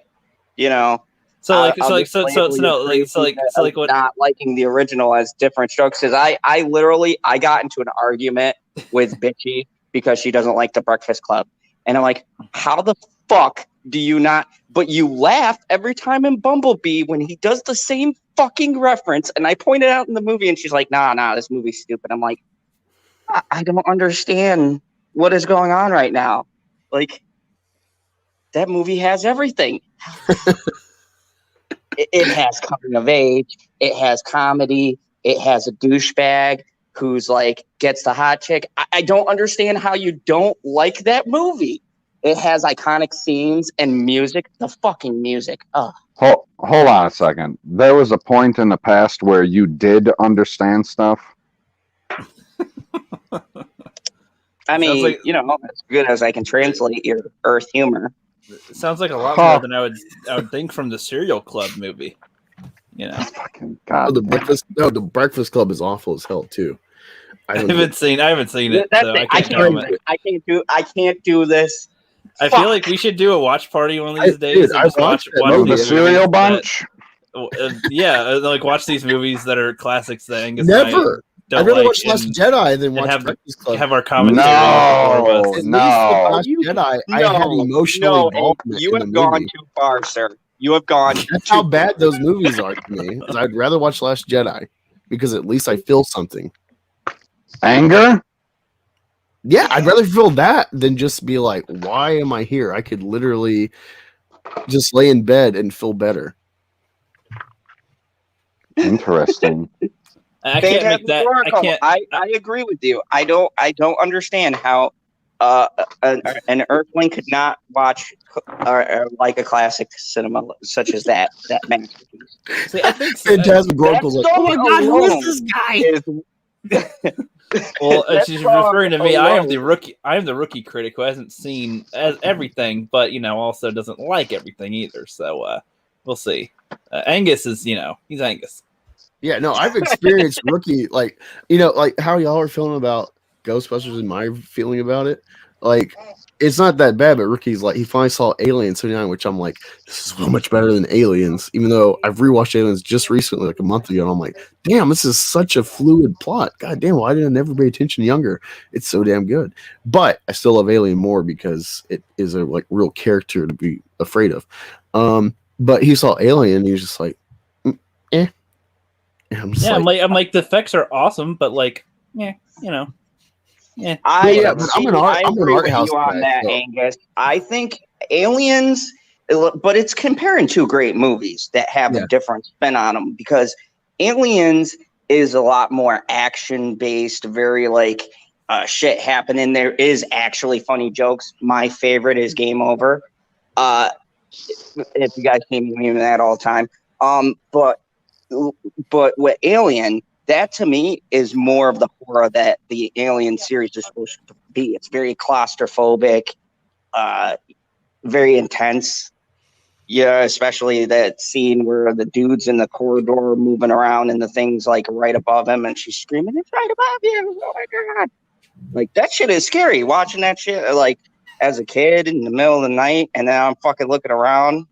What not liking the original as different strokes because I literally got into an argument with Bitchy because she doesn't like the Breakfast Club, and I'm like, how the fuck do you not? But you laugh every time in Bumblebee when he does the same fucking reference, and I pointed out in the movie, and she's like, nah, this movie's stupid. I'm like, I don't understand what is going on right now. Like, that movie has everything. it has coming of age. It has comedy. It has a douchebag. who's like gets the hot chick. I don't understand how you don't like that movie. It has iconic scenes and music. The fucking music. Ugh. Hold on a second. There was a point in the past where you did understand stuff. I mean, like, you know, as good as I can translate your Earth humor. It sounds like a lot more than I would think from the Serial Club movie. You know, fucking God. Oh, the Breakfast Club is awful as hell too. I haven't seen it. So I can't do this. I feel like we should do a watch party one of these days. I watch the Cereal Bunch. Like watch these movies that are classics that Angus never. I'd rather watch Last Jedi than watch Breakfast Club. Have our commentary. Last Jedi, I had emotional involvement. You have gone too far, sir. You have gone. That's how bad those movies are to me. I'd rather watch Last Jedi because at least I feel something. Anger? Yeah, I'd rather feel that than just be like, why am I here? I could literally just lay in bed and feel beter. Interesting. I can't make that. I agree with you. I don't understand how an Earthling could not watch like a classic cinema such as that masterpiece. See, I think Phantasmagorical's like, oh my God, who is this guy? Well, she's referring to me. I am the rookie critic who hasn't seen everything, but also doesn't like everything either. So we'll see. Angus is, he's Angus. Yeah, no, I've experienced Rookie, like how y'all are feeling about Ghostbusters and my feeling about it. Like, it's not that bad, but Rookie's like, he finally saw Alien 79, which I'm like, this is so much better than Aliens, even though I've rewatched Aliens just recently, like a month ago, and I'm like, damn, this is such a fluid plot. God damn, why did I never pay attention younger? It's so damn good. But I still love Alien more because it is a real character to be afraid of. But he saw Alien, and he was just like, eh. I'm like, the effects are awesome, but yeah. I'm an art house on that, Angus. I think Aliens, but it's comparing two great movies that have a different spin on them, because Aliens is a lot more action based, very shit happening. There is actually funny jokes. My favorite is Game Over. If you guys see me memeing that all the time. But with Alien, that to me is more of the horror that the Alien series is supposed to be. It's very claustrophobic, very intense. Yeah, especially that scene where the dude's in the corridor moving around and the thing's right above him and she's screaming, "It's right above you!" Oh my God! That shit is scary. Watching that shit as a kid in the middle of the night, and then I'm fucking looking around.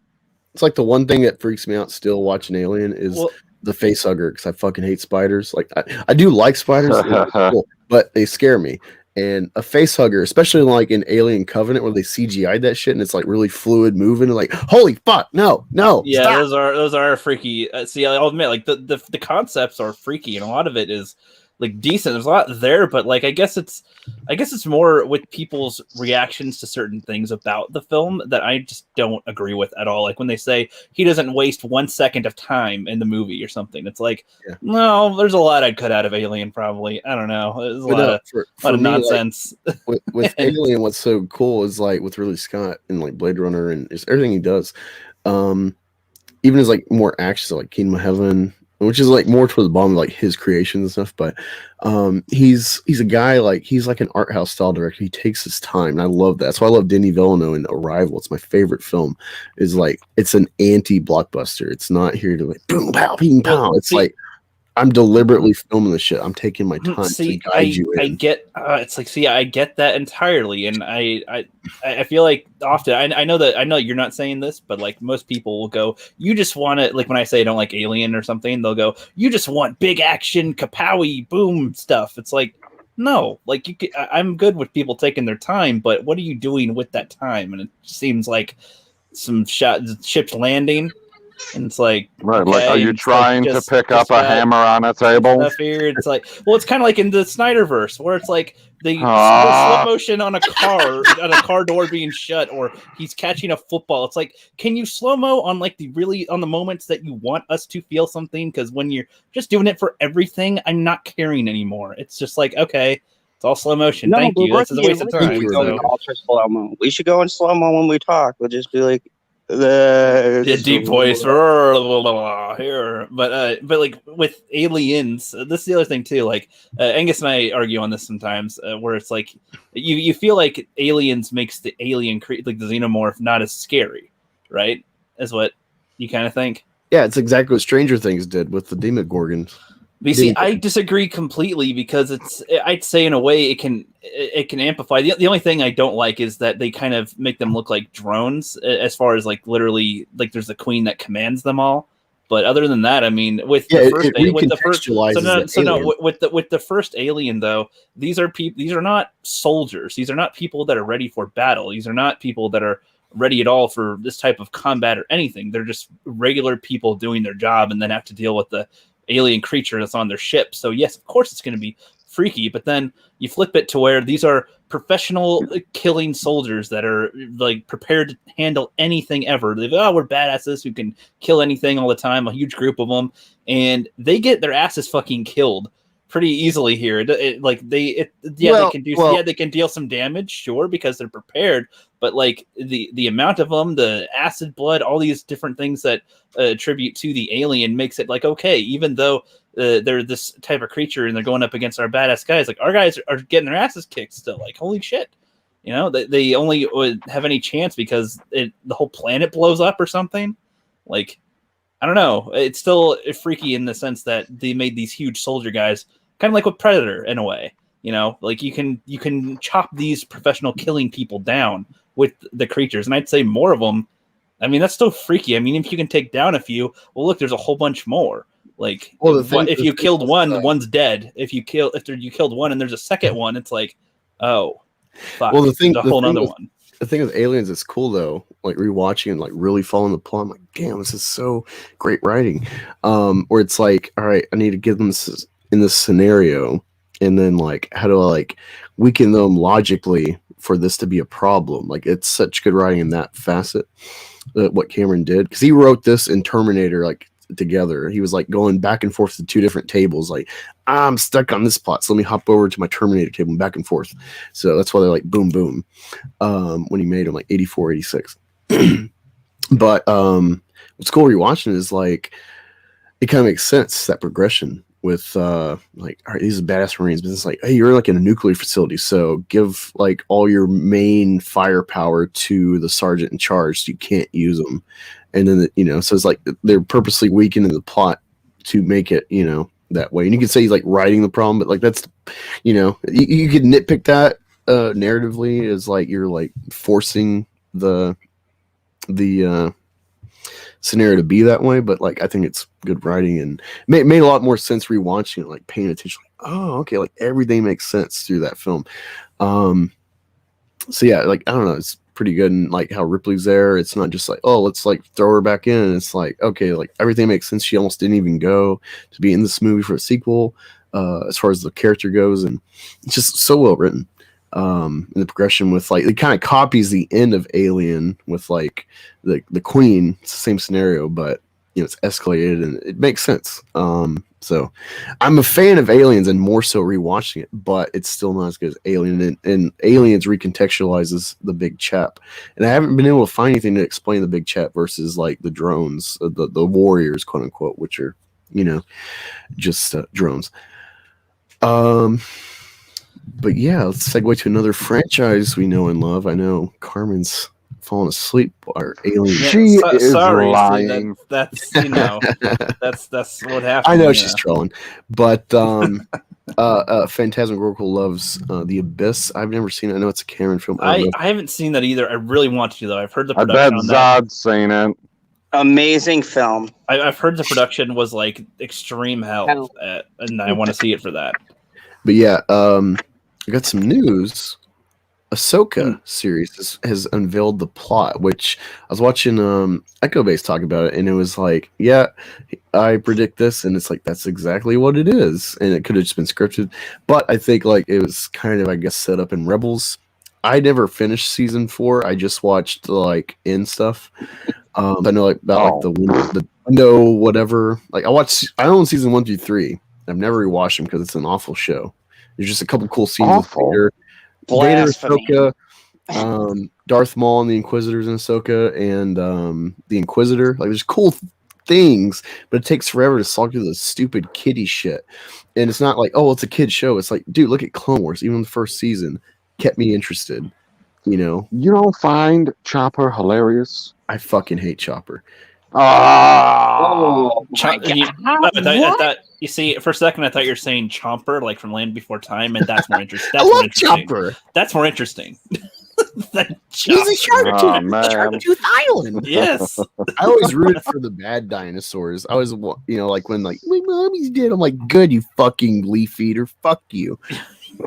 It's the one thing that freaks me out still watching Alien is the face hugger, because I fucking hate spiders. I do like spiders, cool, but they scare me. And a face hugger, especially in Alien Covenant, where they CGI'd that shit and it's really fluid moving, and holy fuck, no, yeah, stop. those are freaky. See, I'll admit, the concepts are freaky, and a lot of it is decent. There's a lot there, but I guess it's more with people's reactions to certain things about the film that I just don't agree with at all. When they say he doesn't waste 1 second of time in the movie or something, it's no, there's a lot I'd cut out of Alien probably. I don't know. There's a lot of nonsense. With Alien, what's so cool is with Ridley Scott and Blade Runner and just everything he does. Even as more action, Kingdom of Heaven, which is more towards the bottom of his creations and stuff, but he's a guy he's an art house style director. He takes his time, and I love that. That's why I love Denis Villeneuve in Arrival. It's my favorite film. Is it's an anti-blockbuster. It's not here to boom pow ping pow. It's I'm deliberately filming the shit. I'm taking my time to guide you in. I get I get that entirely, and I feel often I know you're not saying this, but most people will go, you just want to when I say I don't like Alien or something, they'll go, you just want big action kapowie boom stuff. It's no, I'm good with people taking their time, but what are you doing with that time? And it seems some ships landing. And it's like, Right, okay, like, are you it's trying like to pick up a hammer on a table? Stuff here. It's like, well, it's kind of like in the Snyderverse, where it's like the slow motion on a car door being shut, or he's catching a football. It's like, can you slow mo on like on the moments that you want us to feel something? Because when you're just doing it for everything, I'm not caring anymore. It's just like, okay, it's all slow motion. No, Thank you. This is a waste of time. We go in ultra slow mo. We should go in slow mo when we talk. We'll just be like, the deep voice here, but like with aliens, this is the other thing too. Like Angus and I argue on this sometimes, where it's like you feel like aliens makes the alien like the xenomorph not as scary, right? Is what you kind of think. Yeah, it's exactly what Stranger Things did with the Demogorgons. But see, I disagree completely because I'd say in a way it can amplify. The only thing I don't like is that they kind of make them look like drones as far as like literally like there's a queen that commands them all. But other than that, I mean, with the first alien though, these are not soldiers. These are not people that are ready for battle. These are not people that are ready at all for this type of combat or anything. They're just regular people doing their job and then have to deal with the alien creature that's on their ship. So yes, of course it's going to be freaky, but then you flip it to where these are professional killing soldiers that are like prepared to handle anything ever. We're badasses who can kill anything all the time, a huge group of them, and they get their asses fucking killed pretty easily here. They can deal some damage, sure, because they're prepared, but like the amount of them, the acid blood, all these different things that attribute to the alien makes it like, okay, even though they're this type of creature and they're going up against our badass guys, like our guys are getting their asses kicked still. Like, holy shit, you know, they only would have any chance because the whole planet blows up or something. Like, I don't know, it's still freaky in the sense that they made these huge soldier guys, kind of like with Predator in a way. You know, like you can chop these professional killing people down with the creatures, and I'd say more of them. I mean, that's still freaky. I mean, if you can take down a few, well, look, there's a whole bunch more. Like, if you killed one, one's dead. If you killed one and there's a second one, it's like, oh, fuck. Well, there's a whole other one. The thing with aliens is cool though. Like rewatching and like really following the plot. I'm like, damn, this is so great writing. Where it's like, all right, I need to give them this in this scenario, and then like, how do I like weaken them logically for this to be a problem? Like, it's such good writing in that facet. What Cameron did, because he wrote this in Terminator like together. He was like going back and forth to two different tables. Like, I'm stuck on this plot, so let me hop over to my Terminator table and back and forth. So that's why they're like boom boom. When he made them like 84, 86. But what's cool rewatching is like it kind of makes sense, that progression with like, all right, these are badass Marines, but it's like, hey, you're like in a nuclear facility, so give like all your main firepower to the sergeant in charge, so you can't use them. And then so it's like they're purposely weakening the plot to make it that way. And you could say he's like writing the problem, but like that's you could nitpick that narratively as like you're like forcing the scenario to be that way, but like I think it's good writing and made a lot more sense rewatching it, like paying attention. Like, oh, okay, like everything makes sense through that film. So yeah, like I don't know, it's pretty good. And like how Ripley's there, it's not just like, oh, let's like throw her back in. And it's like, okay, like everything makes sense. She almost didn't even go to be in this movie for a sequel, as far as the character goes, and it's just so well written. And the progression with like it kind of copies the end of Alien with like the Queen. It's the same scenario, but it's escalated and it makes sense. So I'm a fan of Aliens and more so rewatching it, but it's still not as good as Alien. And Aliens recontextualizes the big chap, and I haven't been able to find anything to explain the big chap versus like the drones, the warriors, quote unquote, which are just drones. But yeah, let's segue to another franchise we know and love. I know Carmen's falling asleep. Our alien. Yeah, she is lying. That's that's what happened. I know she's trolling, but Phantasmagorical loves The Abyss. I've never seen it. I know it's a Cameron film. I haven't seen that either. I really want to though. I've heard the production. I bet Zod's seen it. Amazing film. I've heard the production was like extreme hell, and I want to see it for that. But yeah, I got some news Ahsoka series has unveiled the plot, which I was watching Echo Base talk about it, and it was like, yeah, I predict this, and it's like that's exactly what it is, and it could have just been scripted, but I think like it was kind of, I guess, set up in Rebels. I never finished season 4. I just watched the like end stuff. I know like about like the window whatever. Like I own season 1 through 3. I've never rewatched them because it's an awful show. There's just a couple cool scenes with Vader, Ahsoka, Darth Maul and the Inquisitors in Ahsoka, and the Inquisitor. Like there's cool things, but it takes forever to slog through the stupid kiddie shit. And it's not like, oh, it's a kid show. It's like, dude, look at Clone Wars. Even the first season kept me interested. You know, you don't find Chopper hilarious? I fucking hate Chopper. Oh, my God. I thought, you see, for a second, I thought you were saying Chomper, like from Land Before Time, and that's more interesting. I love Chopper. That's more interesting. He's a Shark-Tooth Island. Yes. I always rooted for the bad dinosaurs. I was, you know, like when like my mommy's dead, I'm like, good, you fucking leaf eater. Fuck you.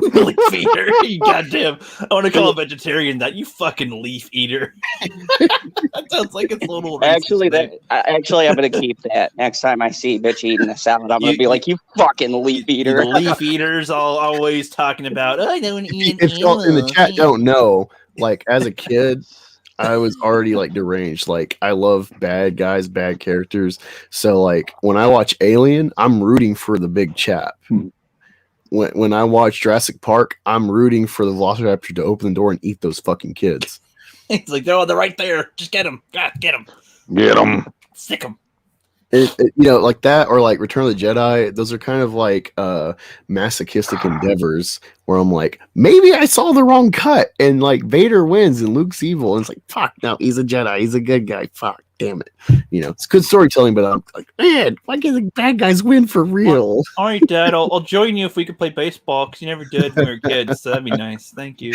Leaf eater. You goddamn. I want to call a vegetarian that, you fucking leaf eater. That sounds like it's a little racist. Actually, I'm going to keep that. Next time I see bitch eating a salad, I'm going to be like, you fucking leaf eater. The leaf eaters always talking about, I don't eat if y'all in the chat don't know, like as a kid, I was already like deranged. Like I love bad guys, bad characters. So like when I watch Alien, I'm rooting for the big chap. When I watch Jurassic Park, I'm rooting for the Velociraptor to open the door and eat those fucking kids. It's like, they're right there. Just get them. God, get them. Get them. Sick them. You know, like that, or like Return of the Jedi. Those are kind of like masochistic endeavors where I'm like, maybe I saw the wrong cut, and like Vader wins and Luke's evil, and it's like, fuck, no, he's a Jedi, he's a good guy. Fuck, damn it. You know, it's good storytelling, but I'm like, man, why can't the bad guys win for real? All right, Dad, I'll join you if we could play baseball, because you never did when we were kids. So that'd be nice. Thank you.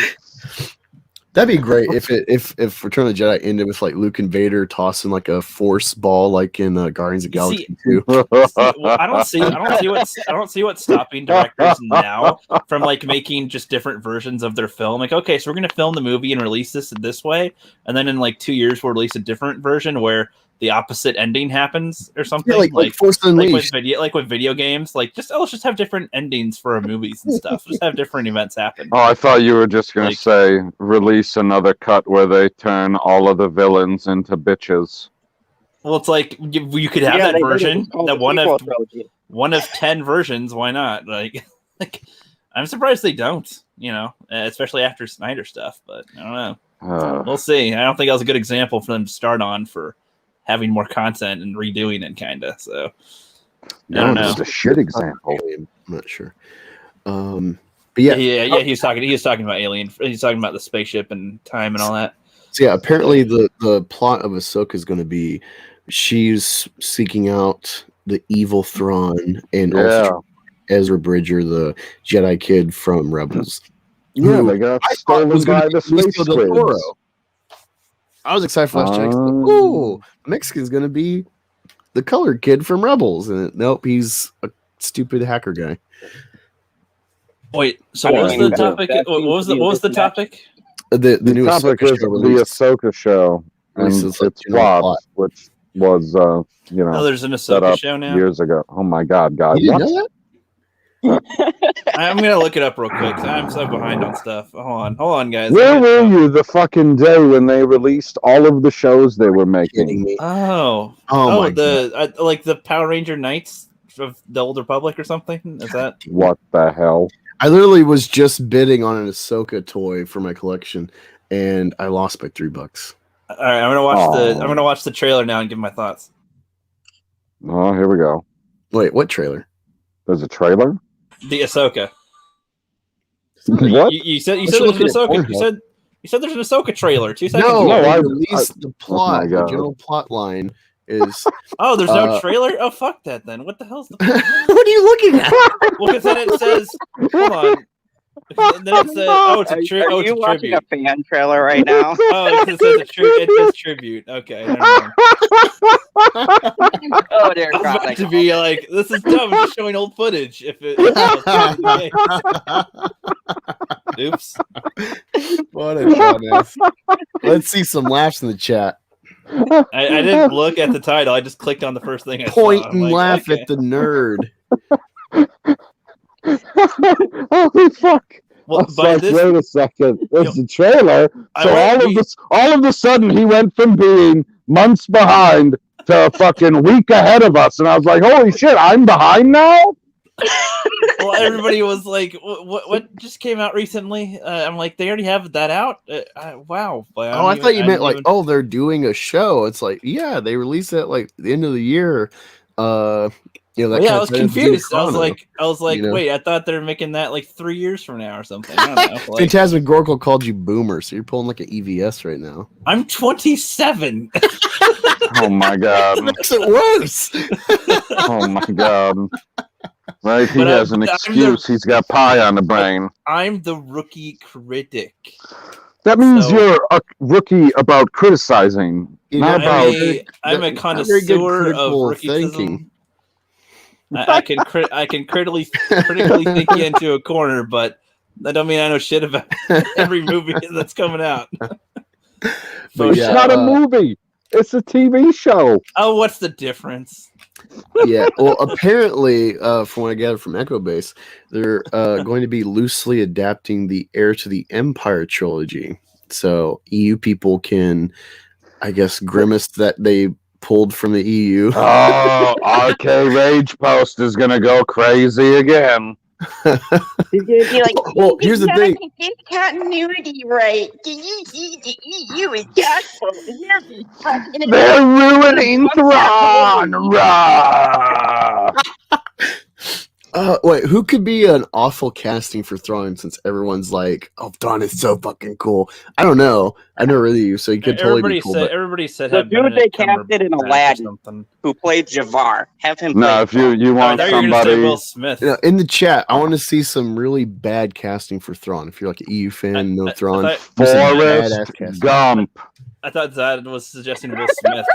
That'd be great if Return of the Jedi ended with like Luke and Vader tossing like a force ball like in Guardians of the Galaxy 2. I don't see what's stopping directors now from like making just different versions of their film. Like, okay, so we're gonna film the movie and release this way, and then in like 2 years we'll release a different version where the opposite ending happens or something. Yeah, like Force Unleashed. With video games, like let's just have different endings for our movies and stuff. Just have different events happen. Oh, I thought you were just gonna say release another cut where they turn all of the villains into bitches. Well, it's like you could have that version. That one of 10 versions. Why not? Like I'm surprised they don't. You know, especially after Snyder stuff. But I don't know. We'll see. I don't think that was a good example for them to start on for having more content and redoing it, kind of. So I don't know. It's a shit example. I'm not sure. But yeah. He was talking about Alien. He's talking about the spaceship and time and all that. So yeah, apparently the plot of Ahsoka is going to be she's seeking out the evil Thrawn and also Ezra Bridger, the Jedi kid from Rebels. Yeah, they got stolen by the space squids. I was excited for that check. Ooh, Mexican's going to be the colored kid from Rebels. And nope, he's a stupid hacker guy. Wait, so what was the topic? What was the topic? The new topic is the Ahsoka show. And it's flopped, which was, there's an Ahsoka show now? Years ago. Oh my God, guys. You didn't know that? I'm gonna look it up real quick. I'm so behind on stuff. Hold on, guys. Where were you the fucking day when they released all of the shows they were making? My God. Like the Power Ranger Knights of the Old Republic or something. Is that what the hell? I literally was just bidding on an Ahsoka toy for my collection, and I lost by $3. All right, I'm gonna watch the trailer now and give my thoughts. Oh, here we go. Wait, what trailer? There's a trailer? The Ahsoka. What? You said there's an Ahsoka. You said there's an Ahsoka trailer 2 seconds ago. No, I released the plot. The general plot line is. Oh, there's no trailer? Oh, fuck that then. What the hell's the. What are you looking at? Well, because then it says. Hold on. And then it says, it's a tribute. Are you watching a fan trailer right now? Oh, it says it says tribute. Okay. Never mind. Oh, dear God. I was about to be like, this is dumb. It's just showing old footage. If it Oops. What a dumbass. Let's see some laughs in the chat. I didn't look at the title. I just clicked on the first thing I Point saw. and laugh at the nerd. Holy fuck! Well, Wait a second. It's the trailer. So all of a sudden, he went from being months behind to a fucking week ahead of us, and I was like, "Holy shit, I'm behind now." Well, everybody was like, "What just came out recently?" I'm like, "They already have that out." Wow. I thought you meant like, oh, they're doing a show. It's like, yeah, they released it like the end of the year. You know, that I was confused. I was like, you know? wait, I thought they were making that like 3 years from now or something. I don't know. Like, Phantasmagorical called you boomer, so you're pulling like an EVS right now. I'm 27. Oh my god. That makes it worse. Oh my god. Right, he has an excuse. He's got pie on the brain. I'm the rookie critic. That means you're a rookie about criticizing, not about. I'm a connoisseur of rookie-tism. I can critically think you into a corner, but that don't mean I know shit about every movie that's coming out. It's not a movie. It's a TV show. Oh, what's the difference? Yeah, well, apparently, from what I gathered from Echo Base, they're going to be loosely adapting the Heir to the Empire trilogy. So EU people can, I guess, grimace that they pulled from the EU. Oh, RK Rage Post is gonna go crazy again. He's gonna be like, well, here's the thing. This continuity, right? The EU is gospel. They're ruining Thrawn. Wait, who could be an awful casting for Thrawn since everyone's like, oh, Thrawn is so fucking cool? I don't know. I never really used, so you could totally be cool. Everybody said the dude they casted in Aladdin who played Jafar. Have him play. No, if you want somebody. Will Smith. You know, in the chat, I want to see some really bad casting for Thrawn. If you're like an EU fan, no Thrawn. Forrest Gump. I thought Zad was suggesting Will Smith.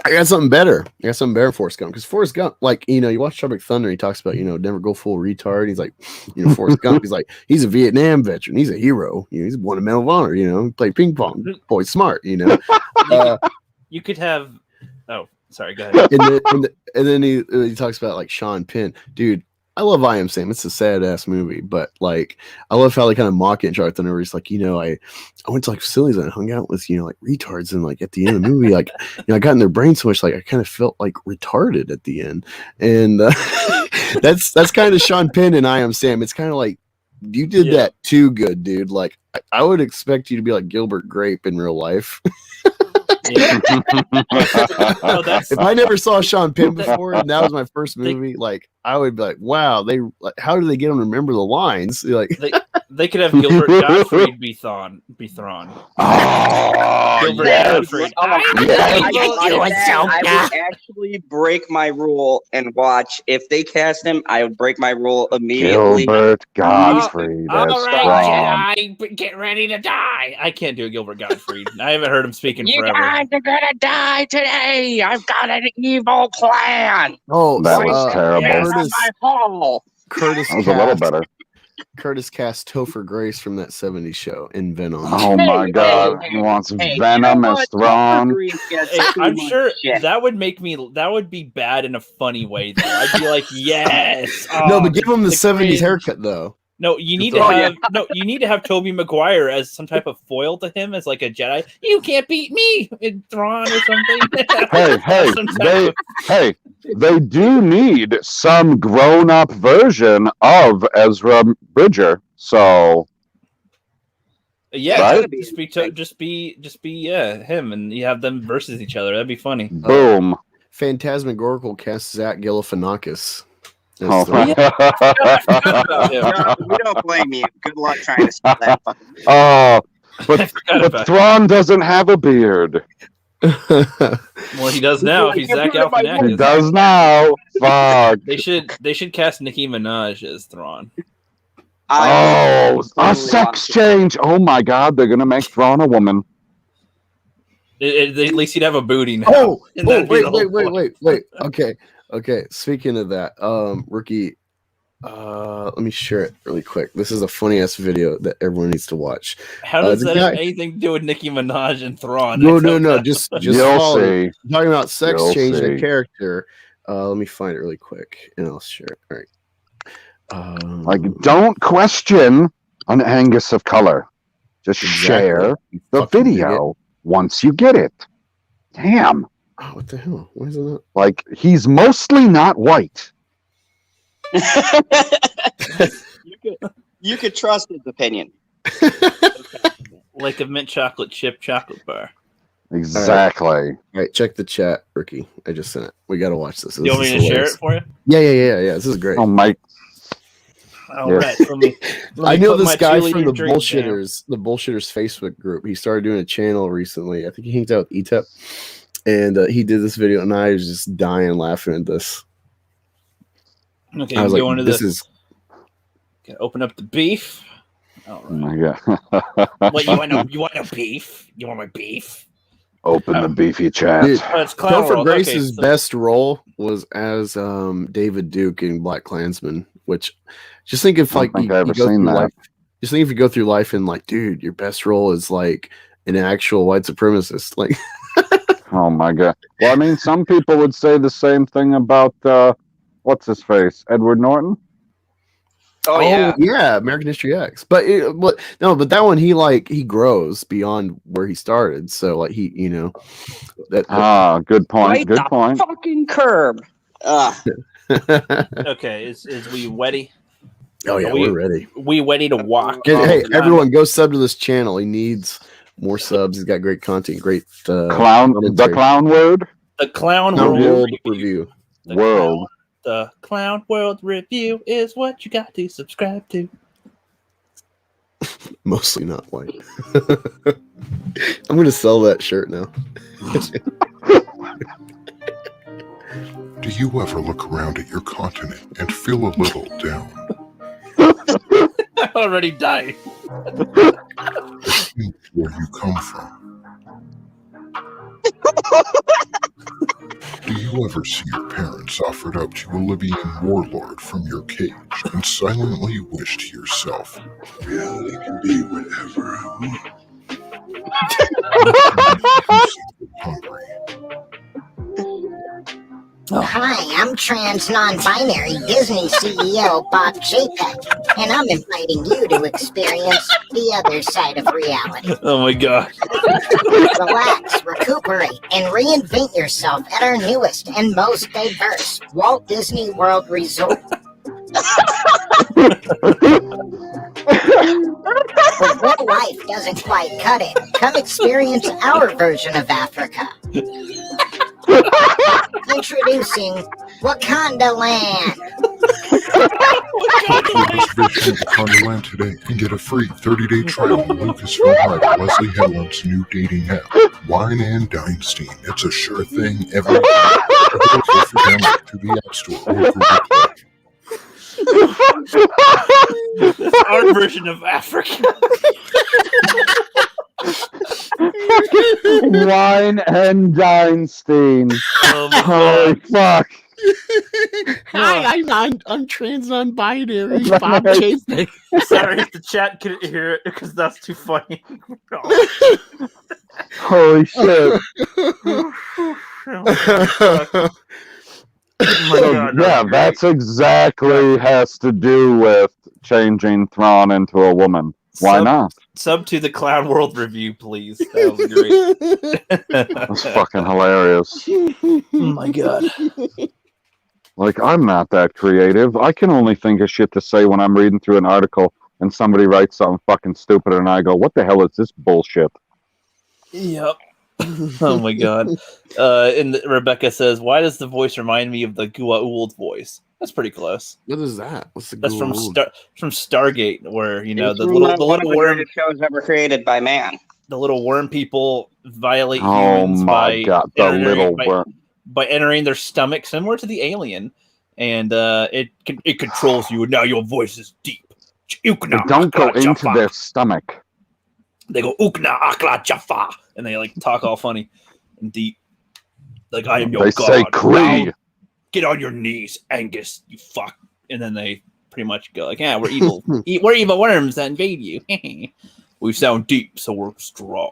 I got something better. For Forrest Gump. Because Forrest Gump, like, you know, you watch Tropic Thunder, he talks about, you know, never go full retard. He's like, you know, Forrest Gump, he's like, he's a Vietnam veteran. He's a hero. You know, he's won a Medal of Honor. You know, he played ping pong. Boy, smart, you know. You could have. Oh, sorry, go ahead. And then he talks about, like, Sean Penn. Dude, I love I Am Sam. It's a sad ass movie, but like I love how they kind of mock it in Tropic Thunder. Where he's like, you know, I went to like facilities and I hung out with, you know, like retards, and like at the end of the movie, like, you know, I got in their brain so much, like I kind of felt like retarded at the end, and that's kind of Sean Penn and I Am Sam. It's kind of like you did that too good, dude. Like I would expect you to be like Gilbert Grape in real life. If I never saw Sean Penn before and that was my first movie, like I would be like, wow, how do they get him to remember the lines? Like they could have Gilbert Gottfried be Thrawn. Oh, Gilbert Gottfried. I would actually break my rule and watch. If they cast him, I would break my rule immediately. Gilbert Gottfried. All right, Jedi, get ready to die. I can't do a Gilbert Gottfried. I haven't heard him speaking forever. You guys are gonna die today. I've got an evil plan. Oh, that was terrible. Curtis that was a little better. Curtis cast Topher Grace from that 70s show in Venom. Oh my god, he wants Venom as Thrawn. I'm sure that would be bad in a funny way though. I'd be like, yes. No, but give him the 70s haircut though. No, you need to have Tobey Maguire as some type of foil to him as like a Jedi. You can't beat me in Thrawn or something. They do need some grown-up version of Ezra Bridger. So yeah, right? just be him, and you have them versus each other. That'd be funny. Boom. Phantasmagorical casts Zach Galifianakis. Oh. We don't blame you. Good luck trying to spell that. But Thrawn doesn't have a beard. Well, he does now. If he's Zach Galifianakis. He does now. Fuck. They should cast Nicki Minaj as Thrawn. A sex change. Oh my god, they're gonna make Thrawn a woman. At least he'd have a booty now. Oh, wait. Okay. Speaking of that, Rookie, Let me share it really quick. This is a funny ass video that everyone needs to watch. How does that have anything to do with Nicki Minaj and Thrawn? No. Just You'll follow. see. I'm talking about sex You'll change in see. a character. Let me find it really quick and I'll share it. All right. Like, don't question an Angus of color. Just share the video once you get it. Damn. Oh, what the hell? Why is it not? Like, he's mostly not white. You could trust his opinion. Like a mint chocolate chip chocolate bar. Exactly. All right, check the chat, Rookie. I just sent it. We got to watch this. You want me to share it for you? Yeah. This is great. Oh, Mike. All right. Let me I know this guy from cheerleader the drink Bullshitters, the Bullshitters Facebook group. He started doing a channel recently. I think he hangs out with ETEP. And he did this video, and I was just dying laughing at this. Okay, I was go like, into this is... Okay, open up the beef. All Oh, right. my God. What, you want no beef? You want my beef? Open the beefy chat. Dude, Oh, it's Clown Topher World. Grace's Okay, so- best role was as David Duke in Black Klansman, which just think if like I don't think you I ever go seen through that. life, just think if you go through life and like, dude, your best role is like an actual white supremacist. Like, Oh, my God. Well, I mean, some people would say the same thing about, what's his face? Edward Norton? Oh, yeah. American History X. But but that one he grows beyond where he started. So like he, that Good point. Right Good the point. fucking curb. Okay, is we ready? Oh yeah, we're ready. We ready to walk? Hey, everyone, go sub to this channel. He needs more subs. He's got great content, great The commentary. clown word? The Clown Clown World World Review. Review. World. The Clown World Review is what you got to subscribe to. Mostly not white. I'm gonna sell that shirt now. Do you ever look around at your continent and feel a little down? I already died. Think where you come from. Do you ever see your parents offered up to a Libyan warlord from your cage and silently wish to yourself, reality can be whatever I want? Hungry. Hi, I'm trans non-binary Disney CEO Bob Chapek, and I'm inviting you to experience the other side of reality. Oh my god. Relax, recuperate, and reinvent yourself at our newest and most diverse Walt Disney World Resort. But real life doesn't quite cut it. Come experience our version of Africa. Introducing Wakanda Land. Book your reservation at Wakanda today and get a free 30-day trial on Lucasfilm Live, Leslie Headland's new dating app, Wine and Dynasty. It's a sure thing every day. Available for download through the App Store or Google Play. That's our version of Africa. Wine and Dynstein. Oh my Holy god. fuck. Hi, I'm trans non-binary Bob Chapek. Sorry if the chat couldn't hear it because that's too funny. Holy shit. Oh my So, god. yeah, that's exactly has to do with changing Thrawn into a woman. Why not? Sub to the Clown World Review, please. That was great. That's fucking hilarious. Oh my god. Like, I'm not that creative. I can only think of shit to say when I'm reading through an article and somebody writes something fucking stupid and I go, what the hell is this bullshit? Yep. Oh my god. And Rebecca says, "Why does the voice remind me of the Goa'uld voice?" That's pretty close. What is that? What's the That's from Goa'uld? from Stargate, where you know It's the one little of the worm, greatest shows ever created by man. the little worm people violate Oh humans my god, the little worm. by entering their stomach, similar to the alien, and it controls you. And now your voice is deep. They don't go into their stomach. They go Ukna Akla Jaffa, and they like talk all funny and deep. Like, I am your They god. say Kree. Now, get on your knees, Angus, you fuck. And then they pretty much go like, yeah, we're evil. We're evil worms that invade you. We sound deep, so we're strong.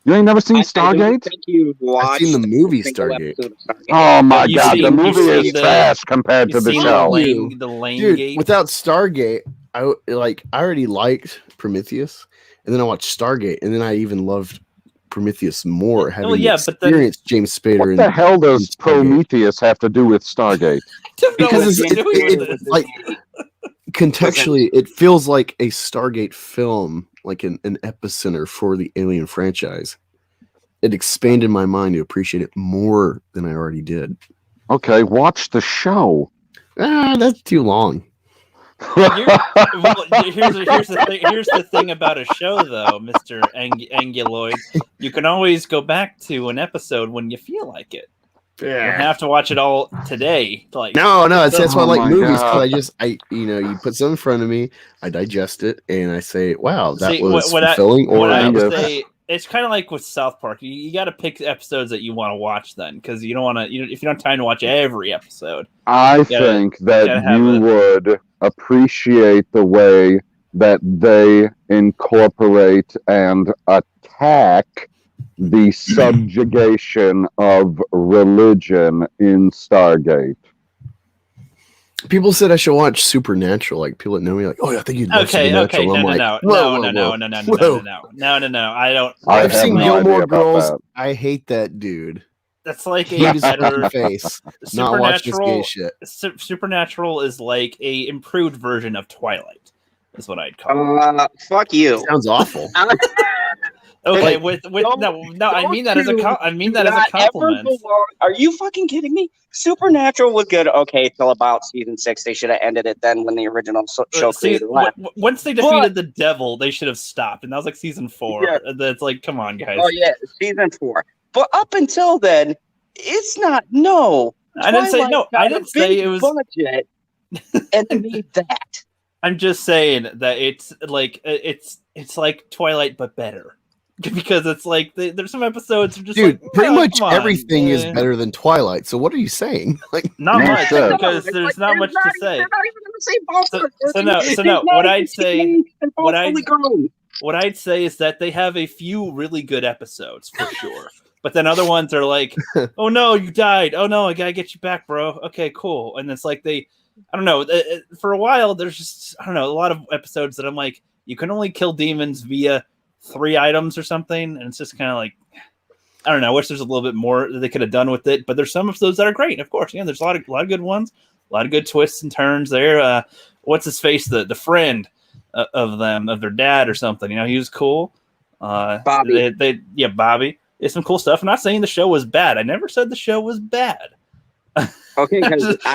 You ain't never seen Stargate? I've seen the movie Stargate. Oh my You've god, seen- the you've movie seen is the- trash compared to You've the seen show. the Lane Dude, Gate? without Stargate, I already liked Prometheus, and then I watched Stargate, and then I even loved Prometheus more, having yeah, but then- experienced James Spader. What the hell does Prometheus have to do with Stargate? Because it's like contextually, it feels like a Stargate film, like an epicenter for the Alien franchise. It expanded my mind to appreciate it more than I already did. Okay, watch the show. That's too long. Well, here's the thing about a show, though, Mr. Anguloid. You can always go back to an episode when you feel like it. You don't have to watch it all today. Like No, that's why I like my movies, God. because you put something in front of me, I digest it, and I say, wow, that See, was what fulfilling. I that would was say, it's kind of like with South Park. You got to pick episodes that you want to watch then, because you don't want to. If you don't have time to watch every episode, I think that you would appreciate the way that they incorporate and attack the subjugation of religion in Stargate. People said I should watch Supernatural. Like people that know me, like, oh, yeah, I think you'd love Supernatural. I'm like, no. I don't. I've seen Gilmore about Girls. that. I hate that dude. That's like Hate a his better fucking face. Not watch this gay shit. Supernatural is like a improved version of Twilight. Is what I'd call it. Fuck you. Sounds awful. Okay, Like, I mean that as a compliment. Are you fucking kidding me? Supernatural was good. Okay, till about season 6, they should have ended it then when the original show creator left. Once they defeated the devil, they should have stopped, and that was like season 4. Yeah. That's like, come on, guys. Oh yeah, season 4. But up until then, it's not. No, I didn't say no. I Twilight got didn't a say big it was budget, and they made that. I'm just saying that it's like Twilight but better. Because it's like there's some episodes just Dude, like, pretty much come on. everything is better than Twilight. So what are you saying? Like Not much, sure. because there's not much to say. They're not even in the same ballpark. So no. What I'd say, what I'd say is that they have a few really good episodes for sure. But then other ones are like, oh no, you died. Oh no, I gotta get you back, bro. Okay, cool. And it's like I don't know. For a while, there's just a lot of episodes that I'm like, you can only kill demons via 3 items or something, and it's just kind of like, I don't know. I wish there's a little bit more that they could have done with it, but there's some episodes that are great. Of course, there's a lot of good ones, a lot of good twists and turns there. What's his face? The friend of their dad or something. He was cool. Bobby. Bobby. There's some cool stuff. I'm not saying the show was bad. I never said the show was bad. Okay,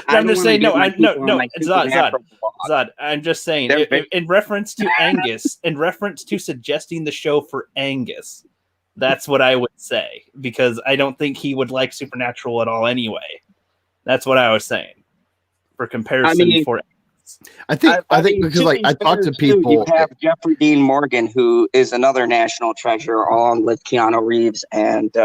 I'm just saying no. Zod. I'm just saying in reference to Angus, in reference to suggesting the show for Angus, that's what I would say, because I don't think he would like Supernatural at all anyway. That's what I was saying for comparison. I think because like I talked to people. You have Jeffrey Dean Morgan, who is another national treasure, along with Keanu Reeves and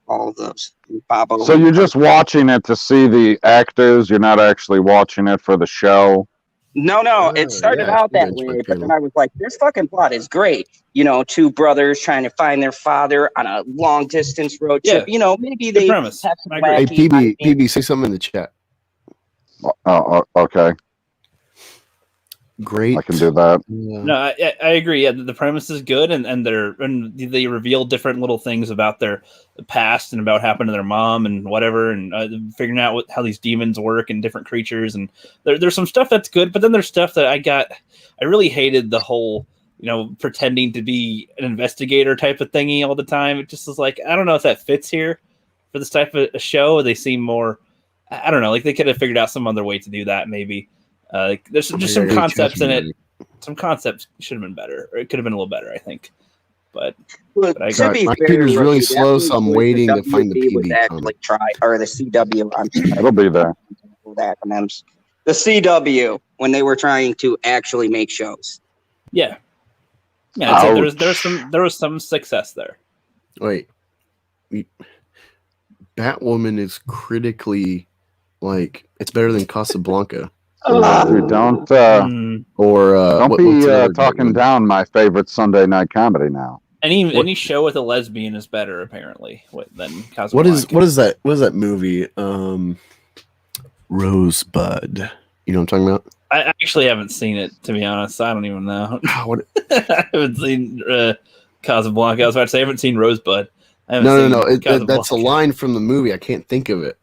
all of those. Bobo. So you're just watching it to see the actors. You're not actually watching it for the show. No. It started out that way, but then I was like, this fucking plot is great. 2 brothers trying to find their father on a long distance road trip. Maybe they have some Hey, PB, say something in the chat. Okay. Great. I can do that. Yeah. No, I agree. Yeah, the premise is good, and they reveal different little things about their past and about what happened to their mom and whatever, and figuring out how these demons work and different creatures. And there's some stuff that's good, but then there's stuff that I really hated the whole, pretending to be an investigator type of thingy all the time. It just was like, I don't know if that fits here for this type of a show. They seem more, I don't know, like they could have figured out some other way to do that maybe. There's just some concepts in it. Some concepts should have been better, or it could have been a little better, I think. But my computer's really slow, so I'm waiting to find the PB. Actually or the CW. I'm sorry. It'll be there. Acronyms. The CW, when they were trying to actually make shows. Yeah. So there was some success there. Wait, Batwoman is critically Like it's better than Casablanca. Dude, don't be talking down my favorite Sunday night comedy now. Any show with a lesbian is better apparently than Casablanca. What is that movie? Rosebud. You know what I'm talking about? I actually haven't seen it, to be honest. I don't even know. I haven't seen Casablanca. I was about to say I haven't seen Rosebud. No. That's a line from the movie. I can't think of it.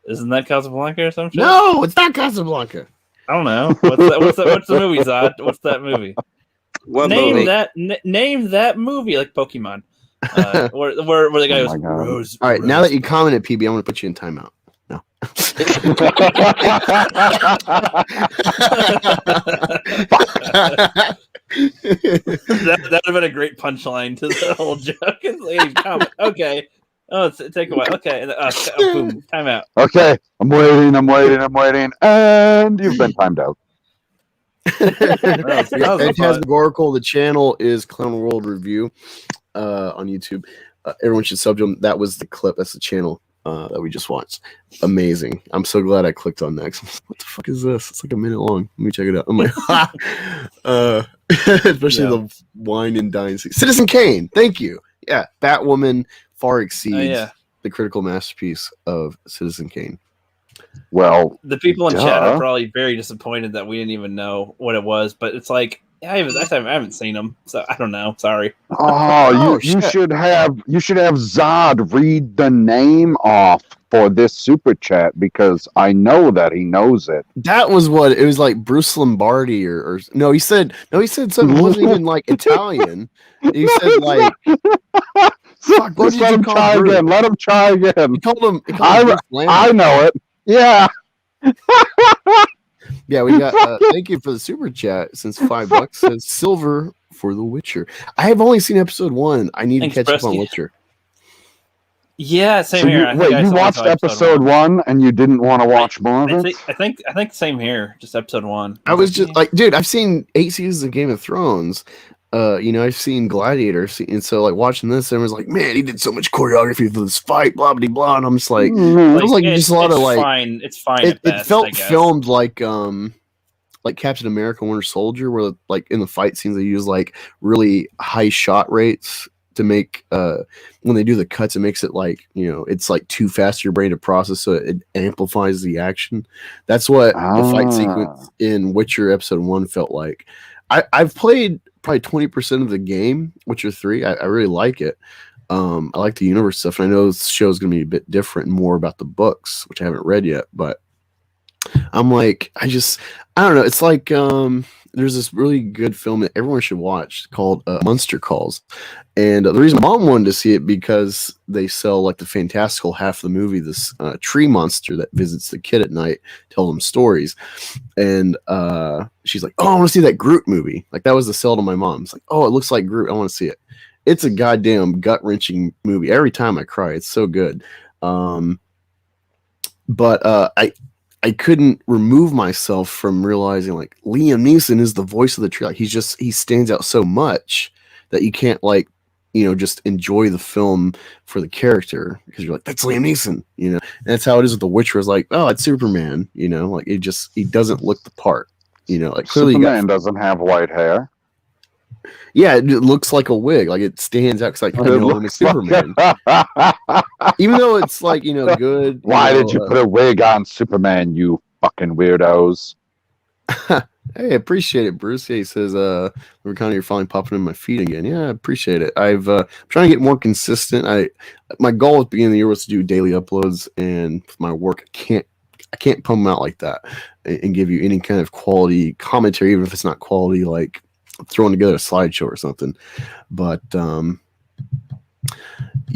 Isn't that Casablanca or something? No, it's not Casablanca. I don't know. What's the movie, Zod? What's that movie? Name that movie, like Pokemon. Where the guy goes, Rose. All right, now that you commented, PB, I'm going to put you in timeout. No. that would have been a great punchline to the whole joke. Okay. Oh, take a while. Okay. Boom. Time out. Okay. I'm waiting. And you've been timed out. Phantasmagorical. The channel is Clown World Review on YouTube. Everyone should sub to them. That was the clip. That's the channel that we just watched. Amazing. I'm so glad I clicked on next. What the fuck is this? It's like a minute long. Let me check it out. I'm like, especially the wine and dine scene. Citizen Kane. Thank you. Yeah, Batwoman far exceeds the critical masterpiece of Citizen Kane. Well, the people in chat are probably very disappointed that we didn't even know what it was, but it's like I haven't seen them, so I don't know. Sorry. Oh, you should have Zod read the name off for this super chat because I know that he knows it. That was what it was like. Bruce Lombardi or no? He said something. It wasn't even like Italian. He said like. Fuck, Let him try again. Let him try again. He called him I know it. Yeah. Yeah, we got. Thank you for the super chat. Since $5 says silver for The Witcher. I have only seen episode 1. I need to catch up on Witcher. Yeah, same here. You watched episode 1 and you didn't want to watch more of it? I think same here. Just episode 1. I was just like, dude, I've seen 8 seasons of Game of Thrones. I've seen Gladiator, and so like watching this, everyone's like, "Man, he did so much choreography for this fight, blah blah blah." And I'm just like, it was like just a lot of like, fine. It's fine. It felt filmed like Captain America: Winter Soldier, where like in the fight scenes they use like really high shot rates to make when they do the cuts, it makes it like it's like too fast for your brain to process, so it amplifies the action. That's what the fight sequence in Witcher episode 1 felt like. I've played probably 20% of the game, Witcher 3. I really like it. I like the universe stuff, and I know this show is going to be a bit different and more about the books, which I haven't read yet, but I'm like, I don't know. It's like there's this really good film that everyone should watch called Monster Calls. And the reason Mom wanted to see it because they sell like the fantastical half of the movie, this tree monster that visits the kid at night, tell them stories. And she's like, oh, I want to see that Groot movie. Like that was the sell to my mom. It's like, oh, it looks like Groot. I want to see it. It's a goddamn gut-wrenching movie. Every time I cry, it's so good. But I couldn't remove myself from realizing like Liam Neeson is the voice of the tree. Like he stands out so much that you can't like, just enjoy the film for the character because you're like, that's Liam Neeson, And that's how it is with The Witcher. Is like, oh, it's Superman, like he doesn't look the part, like clearly Superman doesn't have white hair. Yeah, it looks like a wig. Like it stands out. Cause like, I'm a Superman. Even though it's like, good. Why did you put a wig on Superman, you fucking weirdos? Hey, appreciate it, Bruce. Yeah, he says, you're finally popping in my feed again. Yeah, I appreciate it. I'm trying to get more consistent. My goal at the beginning of the year was to do daily uploads, and with my work, I can't pump them out like that and give you any kind of quality commentary, even if it's not quality, like throwing together a slideshow or something. But no,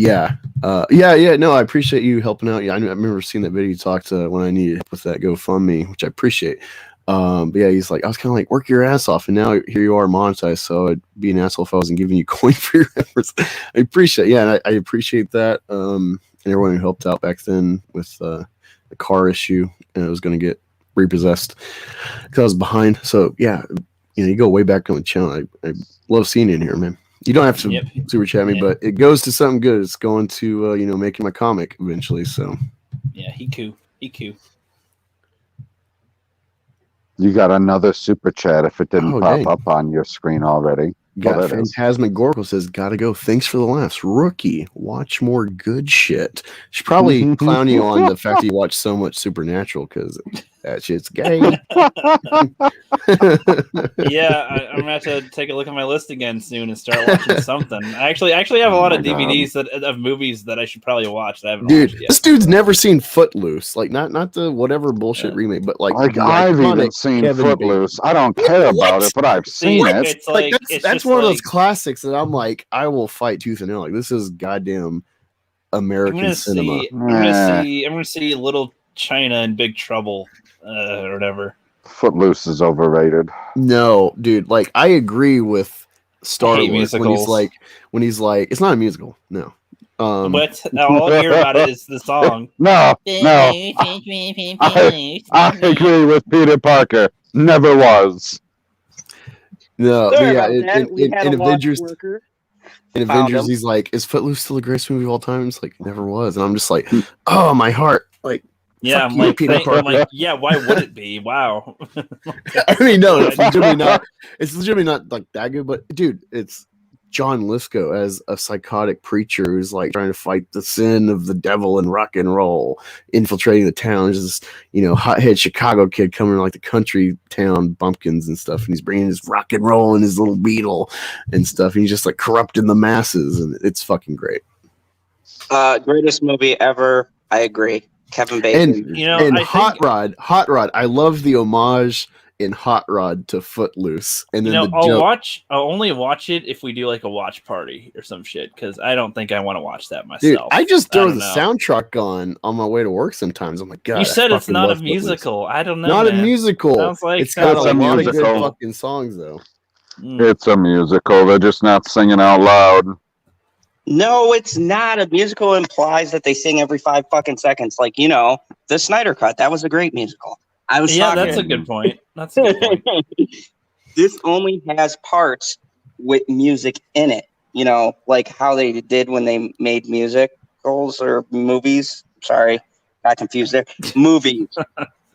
I appreciate you helping out. Yeah, I remember seeing that video you talked when I needed help with that GoFundMe, which I appreciate. But yeah, he's like, I was kind of like, work your ass off, and now here you are monetized. So I'd be an asshole if I wasn't giving you coin for your efforts. I appreciate, and I appreciate that. And everyone who helped out back then with the car issue, and it was going to get repossessed because I was behind. So yeah. You go way back on the channel. I love seeing you in here, man. You don't have to super chat me, but it goes to something good. It's going to, making my comic eventually. So, yeah, he cool. EQ. You got another super chat if it didn't pop dang. up on your screen already. Got Phantasmagorical says, gotta go. Thanks for the laughs. Rookie, watch more good shit. Should probably clown you on the fact that you watch so much Supernatural because that shit's gay. Yeah, I'm gonna have to take a look at my list again soon and start watching something. I actually have a lot of DVDs of movies that I should probably watch that I haven't watched yet. This dude's never seen Footloose. Like not the whatever bullshit remake, but like I've even seen Kevin Footloose. I don't care about it, but I've seen it. It's like that's one of those classics that I'm like, I will fight tooth and nail. Like this is goddamn American cinema. I'm gonna see Little China and Big Trouble, or whatever. Footloose is overrated. No, dude. Like I agree with Star Wars when he's like, it's not a musical. No. But all I hear about it is the song. No. I agree with Peter Parker. Never was. No, Sorry yeah, about that. We had in a watch Avengers, worker. in Found Avengers, him. he's like, "Is Footloose still the greatest movie of all time?" It's like, never was, and I'm just like, "Oh, my heart!" Like, yeah, fuck you, Peter Parker. I'm like, yeah, why would it be? Wow. I mean, no, it's legitimately not. It's legitimately not like that good, but dude, it's John Lithgow as a psychotic preacher who's like trying to fight the sin of the devil and rock and roll, infiltrating the town. There's this, hothead Chicago kid coming to like the country town bumpkins and stuff, and he's bringing his rock and roll and his little Beetle and stuff. And he's just like corrupting the masses, and it's fucking great. Greatest movie ever. I agree. Kevin Bacon. And Hot Rod. I love the homage in Hot Rod to Footloose, and then I'll only watch it if we do like a watch party or some shit, because I don't think I want to watch that myself. Dude, I just throw the soundtrack on my way to work sometimes. I'm like, God, you said it's not a musical. Footloose. I don't know. Not a musical. Sounds like it's got a lot of good musical. fucking songs though. It's a musical. They're just not singing out loud. No, it's not. A musical implies that they sing every 5 fucking seconds. Like, the Snyder Cut. That was a great musical. That's a good point. That's a good point. This only has parts with music in it. Like how they did when they made musicals or movies. Sorry, got confused there. Movies.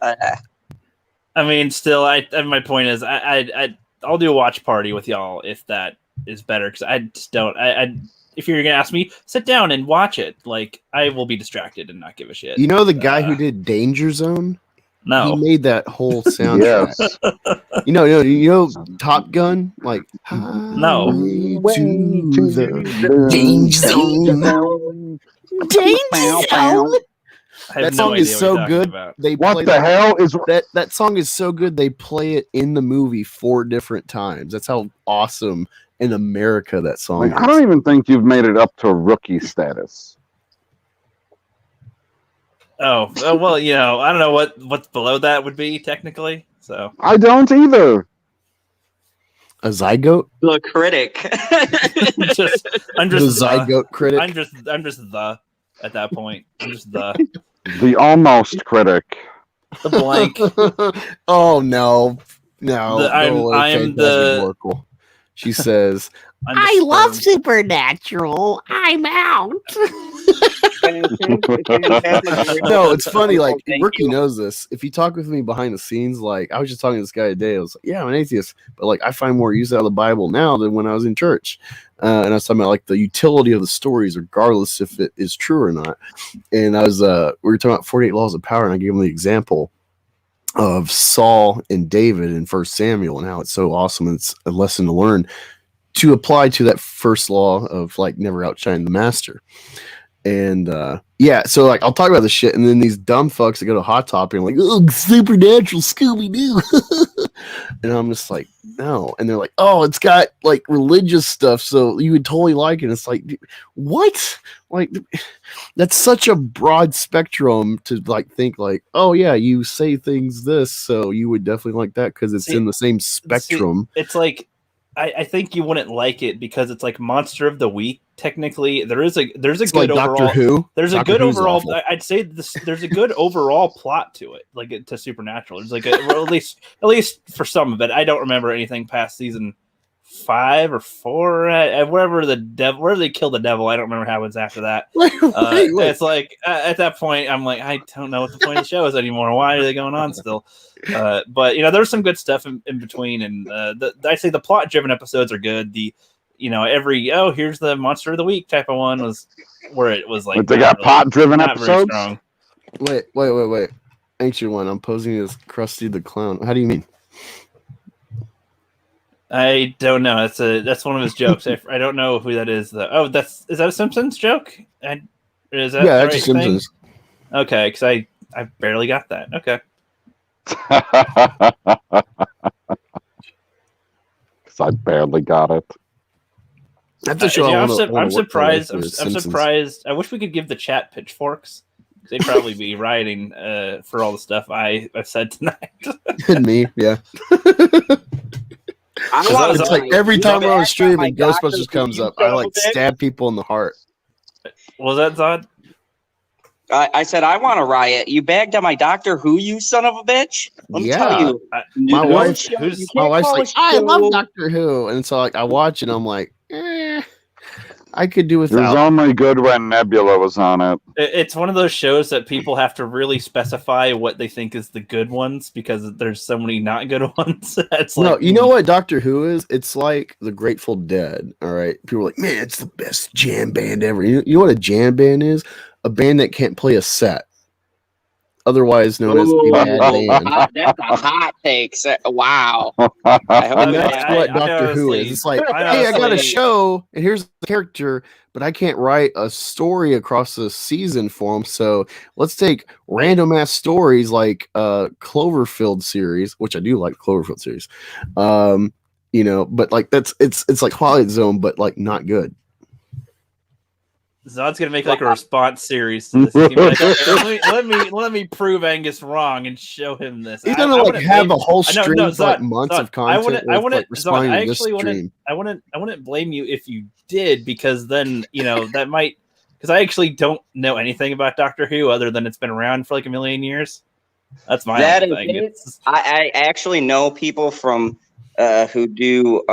I mean, still, my point is, I'll do a watch party with y'all if that is better, because I just don't. If you're gonna ask me, sit down and watch it. Like, I will be distracted and not give a shit. You know the guy who did Danger Zone? No, he made that whole soundtrack. Yes. You know Top Gun? Like, no. To the Danger Zone. Danger Zone. That song is so good. What the hell is that song is so good they play it in the movie 4 different times. That's how awesome in America that song is. I don't even think you've made it up to rookie status. Oh well, I don't know what's below that would be technically. So I don't either. A zygote? The critic. I'm just the zygote critic. I'm just the at that point. I'm just the almost critic. The blank. Oh no. I'm the Oracle. She says, I love Supernatural. I'm out. No, it's funny. Like, Rookie knows this. If you talk with me behind the scenes, like, I was just talking to this guy today. I was like, yeah, I'm an atheist, but like, I find more use out of the Bible now than when I was in church. And I was talking about like the utility of the stories, regardless if it is true or not. And we were talking about 48 Laws of Power, and I gave him the example of Saul and David in 1 Samuel and how it's so awesome. And it's a lesson to learn to apply to that first law of like never outshine the master. And so like I'll talk about this shit, and then these dumb fucks that go to Hot Topic and like, oh, Supernatural, Scooby-Doo. And I'm just like, no. And they're like, oh, it's got like religious stuff, so you would totally like it. And it's like, what? Like, that's such a broad spectrum to like think like, oh yeah, you say things this, so you would definitely like that because it's in the same spectrum. It's like, I think you wouldn't like it because it's like Monster of the Week. Technically, there's a good like overall. Doctor Who. There's Doctor a good Who's overall. awful. I'd say there's a good overall plot to it, like to Supernatural. There's like at least for some of it. I don't remember anything past season 5 or 4, wherever the devil, where they kill the devil. I don't remember how it was after that. Wait. It's like at that point, I'm like, I don't know what the point of the show is anymore. Why are they going on still? But there's some good stuff in between, and I say the plot-driven episodes are good. The here's the monster of the week type of one was where it was like they got plot-driven episodes. Wait. Ancient One, I'm posing as Krusty the Clown. How do you mean? I don't know. That's one of his jokes. I don't know who that is though. Oh, is that a Simpsons joke? Is that that's a Simpsons? Okay, because I barely got that. Okay. Because I barely got it. That's a show. I'm surprised. I'm surprised. I wish we could give the chat pitchforks. They'd probably be rioting for all the stuff I've said tonight. And me, yeah. It's like every time we're on stream and Ghostbusters comes up, I like stab people in the heart. Was that Zod? I said I want to riot. You bagged on my Doctor Who, you son of a bitch. Let me tell you. My wife's like, I love Doctor Who, and so like I watch it, and I'm like, I could do without. It was only good when Nebula was on it. It's one of those shows that people have to really specify what they think is the good ones because there's so many not good ones. It's like, no, you know what Doctor Who is? It's like the Grateful Dead. All right, people are like, man, it's the best jam band ever. You know what a jam band is? A band that can't play a set. Otherwise known as a bad band. That's a hot take. Wow. That's what Doctor Who is. It's like, hey, I got a show, and here's the character, but I can't write a story across the season for them. So let's take random ass stories like Cloverfield series, which I do like Cloverfield series. But like it's like Twilight Zone, but like not good. Zod's gonna make like a response series to this. Like, let me prove Angus wrong and show him this. He's gonna have a whole stream of like months of content. I wouldn't blame you if you did, because then that might, because I actually don't know anything about Doctor Who other than it's been around for like a million years. That's my thing. I actually know people from who do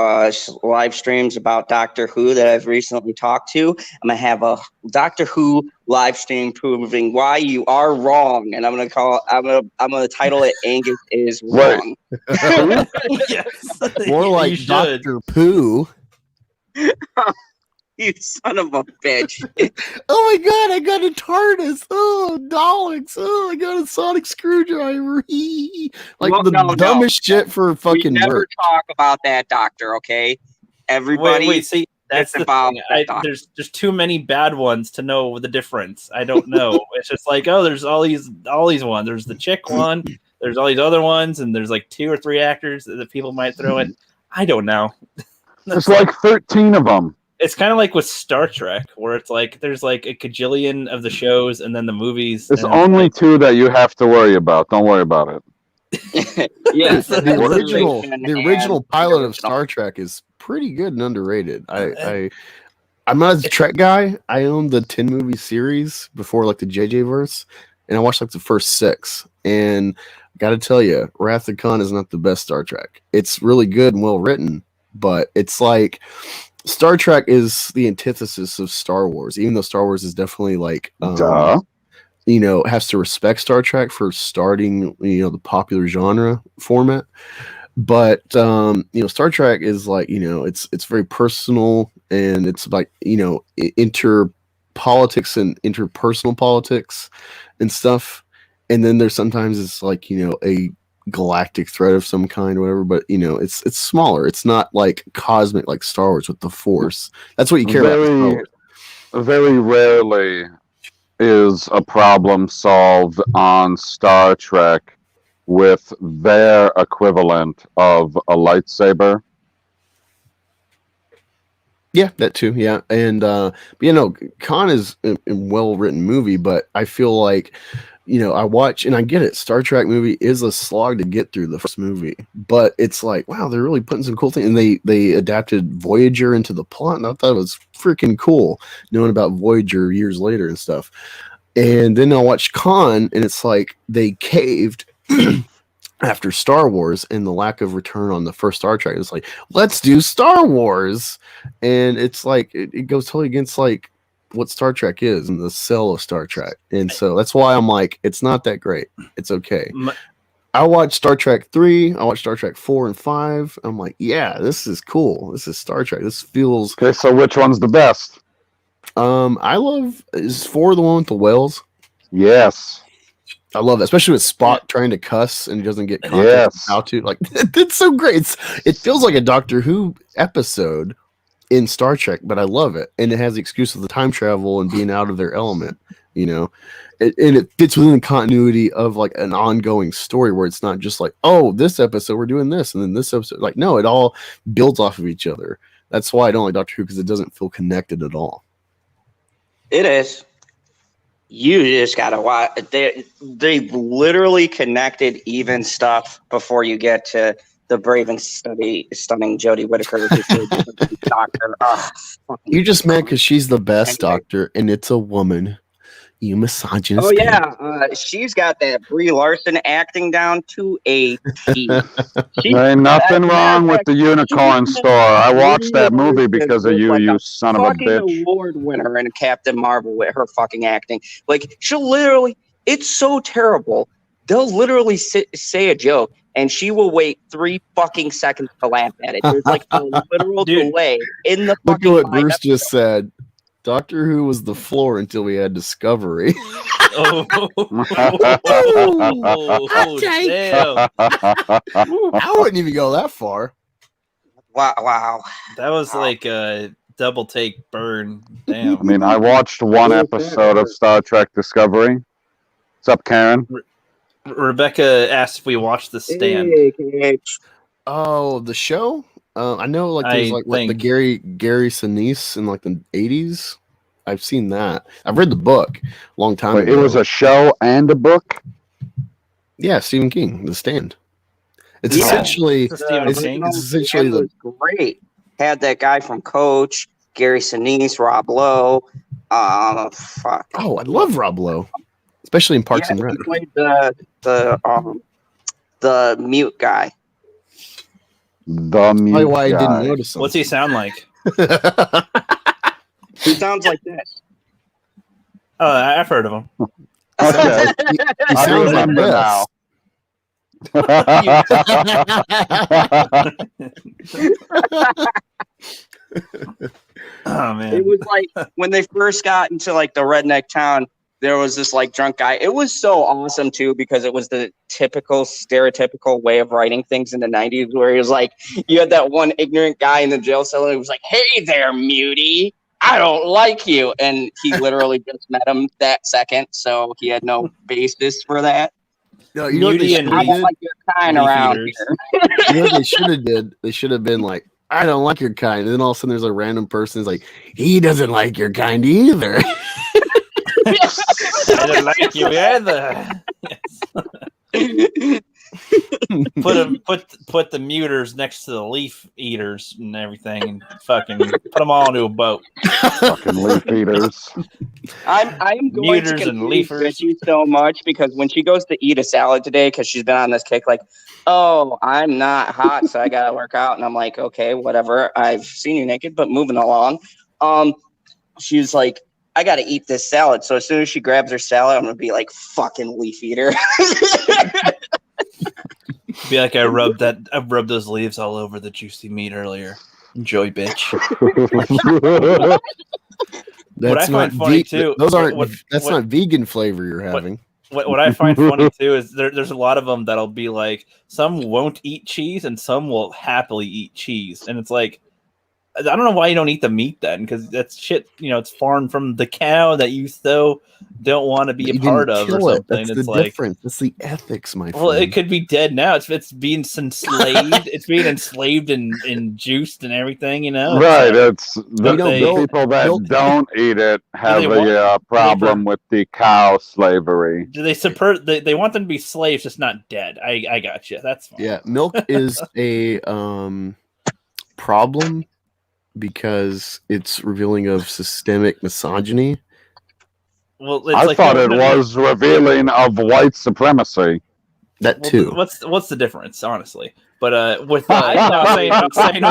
live streams about Doctor Who that I've recently talked to. I'm gonna have a Doctor Who live stream proving why you are wrong, and I'm gonna title it "Angus is Wrong." Yes. More like Dr. Pooh. You son of a bitch. Oh my god, I got a TARDIS. Oh, Daleks. Oh, I got a sonic screwdriver. Like dumbest shit for fucking we never work. talk about that doctor, okay? Everybody wait, see, that's the thing. There's too many bad ones to know the difference. I don't know. It's just like, oh, there's all these ones. There's the chick one, there's all these other ones, and there's like 2 or 3 actors that people might throw in. I don't know. There's like 13 of them. It's kind of like with Star Trek, where it's like there's like a cajillion of the shows and then the movies. There's only 2 that you have to worry about. Don't worry about it. Yes, the original pilot of Star Trek is pretty good and underrated. I'm not a Trek guy. I own the 10 movie series before like the JJ verse, and I watched like the first 6. And I got to tell you, Wrath of Khan is not the best Star Trek. It's really good and well written, but it's like Star Trek is the antithesis of Star Wars, even though Star Wars is definitely like, has to respect Star Trek for starting, the popular genre format. But, Star Trek is like, it's very personal, and it's like, politics and interpersonal politics and stuff. And then there's sometimes it's like, a galactic threat of some kind or whatever, but it's smaller. It's not like cosmic like Star Wars with the Force. That's what you care about. Very rarely is a problem solved on Star Trek with their equivalent of a lightsaber. Yeah, that too. Yeah, and Khan is a well-written movie, but I feel like I watch and I get it. Star Trek movie is a slog to get through the first movie, but it's like, wow, they're really putting some cool things. And they adapted Voyager into the plot, and I thought it was freaking cool knowing about Voyager years later and stuff. And then I watched Khan, and it's like they caved after Star Wars and the lack of return on the first Star Trek. It's like, let's do Star Wars. And it's like, it goes totally against like what Star Trek is and the sell of Star Trek. And so that's why I'm like, it's not that great. It's okay. I watched Star Trek 3. I watched Star Trek 4 and 5. I'm like, yeah, this is cool. This is Star Trek. This feels... Okay, so which one's the best? I love... Is 4 the one with the whales? Yes. I love it, especially with Spock trying to cuss and he doesn't get caught. Yes. How to. Like, it's so great. It feels like a Doctor Who episode in Star Trek, but I love it. And it has the excuse of the time travel and being out of their element, you know? And it fits within the continuity of like an ongoing story where it's not just like, oh, this episode we're doing this, and then this episode. Like, no, it all builds off of each other. That's why I don't like Doctor Who, because it doesn't feel connected at all. It is. You just gotta watch. They literally connected even stuff before you get to the brave and stunning Jodie Whittaker. Doctor. You're just mad because she's the best doctor, and it's a woman. You misogynist. Oh yeah, she's got that Brie Larson acting down to a T. There ain't nothing wrong with the unicorn store. I watched that movie because of you, you son of a bitch. Award winner in Captain Marvel with her fucking acting. Like, she'll literally, it's so terrible. They'll literally say a joke, and she will wait 3 fucking seconds to laugh at it. There's like a literal delay in the fucking. Look at what Bruce just said. Doctor Who was the floor until we had Discovery. Damn. I wouldn't even go that far. Wow. That was like a double take burn. Damn. I mean, I watched one episode of Star Trek Discovery. What's up, Karen? Rebecca asked if we watched The Stand. Oh, the show? I know, like there's like the Gary Sinise in like the 80s. I've seen that. I've read the book a long time ago. It was a show and a book? Yeah, Stephen King, The Stand. It's essentially it's essentially great. Had that guy from Coach, Gary Sinise, Rob Lowe. Fuck. Oh, I love Rob Lowe, especially in Parks and Rec. He played the mute guy. The mute why I guy. didn't notice him. What's he sound like? He sounds like this. Oh, I've heard of him. Okay. He I sounds like remember now. Oh man. It was like when they first got into like the redneck town, there was this like drunk guy. It was so awesome too, because it was the typical stereotypical way of writing things in the 90s, where he was like, you had that one ignorant guy in the jail cell and he was like, hey there, mutie, I don't like you. And he literally just met him that second, so he had no basis for that. No, you know what they I don't like your kind around here. You know what they should have did? They should have been like, I don't like your kind. And then all of a sudden there's a random person who's like, he doesn't like your kind either. I don't like you either. Yes. Put the muters next to the leaf eaters and everything, and fucking put them all into a boat. Fucking leaf eaters. I'm going Muters to and confuse leafers. Richie so much, because when she goes to eat a salad today, because she's been on this kick, like, oh, I'm not hot, so I gotta work out, and I'm like, okay, whatever. I've seen you naked, but moving along. She's like, I gotta eat this salad. So as soon as she grabs her salad, I'm gonna be like, fucking leaf eater. Be like I rubbed those leaves all over the juicy meat earlier. Enjoy, bitch. What I find funny too. Those aren't. That's not vegan flavor you're having. What I find funny too is there's a lot of them that'll be like, some won't eat cheese and some will happily eat cheese, and it's like, I don't know why you don't eat the meat then, because that's shit. You know, it's farmed from the cow that you so don't want to be a part of or something. That's it's the like difference. That's the ethics, my friend. Well, it could be dead now. It's being enslaved. It's being enslaved and juiced and everything. You know, right? It's the people that don't eat it have a problem with the cow slavery. Do they they want them to be slaves, just not dead? I got you. That's fine. Yeah. Milk is a problem because it's revealing of systemic misogyny. Well, I thought it was revealing of white supremacy. That too. What's the difference, honestly? But with I'm saying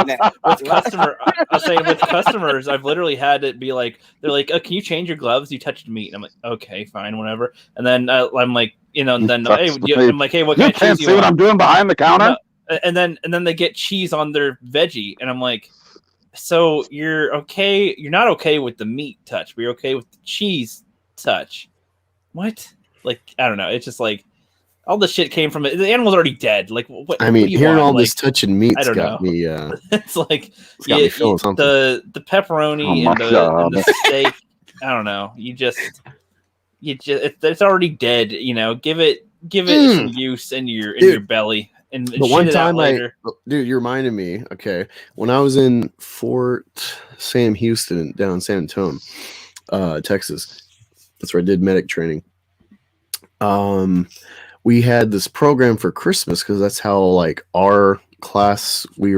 with customers, I've literally had it be like, they're like, "Oh, can you change your gloves? You touched meat." And I'm like, "Okay, fine, whatever." And then I'm like, and then hey, I'm like, "Hey, what kind of cheese can't you see want?" what I'm doing behind the counter. No. And then they get cheese on their veggie, and I'm like, "So you're okay? You're not okay with the meat touch, but you're okay with the cheese touch? What? Like, I don't know. It's just like." All the shit came from it. The animal's already dead. Like, what? I mean, what do you hearing want? all like, this touching meat's got me. It's like it's got me feeling something. The pepperoni and the steak. I don't know. It's already dead. Give it some use in your belly. And the one time dude, you reminded me. Okay, when I was in Fort Sam Houston down in San Antonio, Texas, that's where I did medic training. We had this program for Christmas because that's how like our class we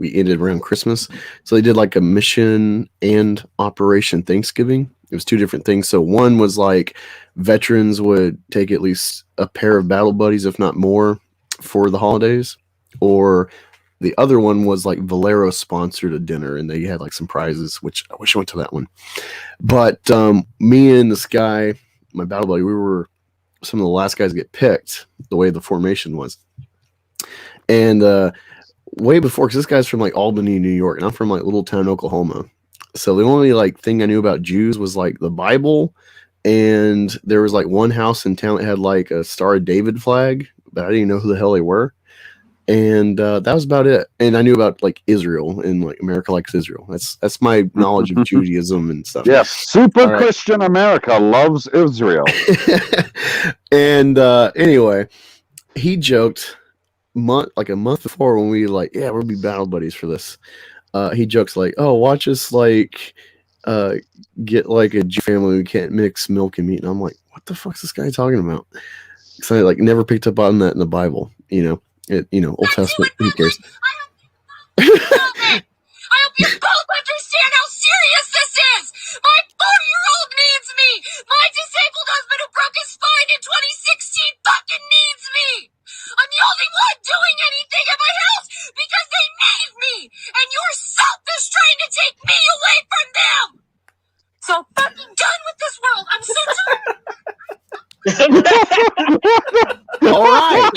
ended around Christmas. So they did like a mission and Operation Thanksgiving. It was two different things. So one was like veterans would take at least a pair of battle buddies, if not more, for the holidays. Or the other one was like Valero sponsored a dinner and they had like some prizes, which I wish I went to that one. But me and this guy, my battle buddy, we were some of the last guys to get picked the way the formation was. And way before, because this guy's from like Albany, New York, and I'm from like little town Oklahoma. So the only like thing I knew about Jews was like the Bible, and there was like one house in town that had like a Star of David flag, but I didn't know who the hell they were. And that was about it. And I knew about like Israel and like America likes Israel. That's my knowledge of Judaism and stuff. Yes, super Christian America loves Israel. And anyway, he joked like a month before when we like, yeah, we'll be battle buddies for this. He jokes like, oh, watch us like get like a Jew family who can't mix milk and meat. And I'm like, what the fuck's this guy talking about? Because I like never picked up on that in the Bible, Old Testament. Who cares? I hope you both understand how serious this is. My 4-year-old needs me. My disabled husband who broke his spine in 2016 fucking needs me. I'm the only one doing anything at my house because they need me. And you're selfish trying to take me away from them. So fucking done with this world. I'm so tired. All right.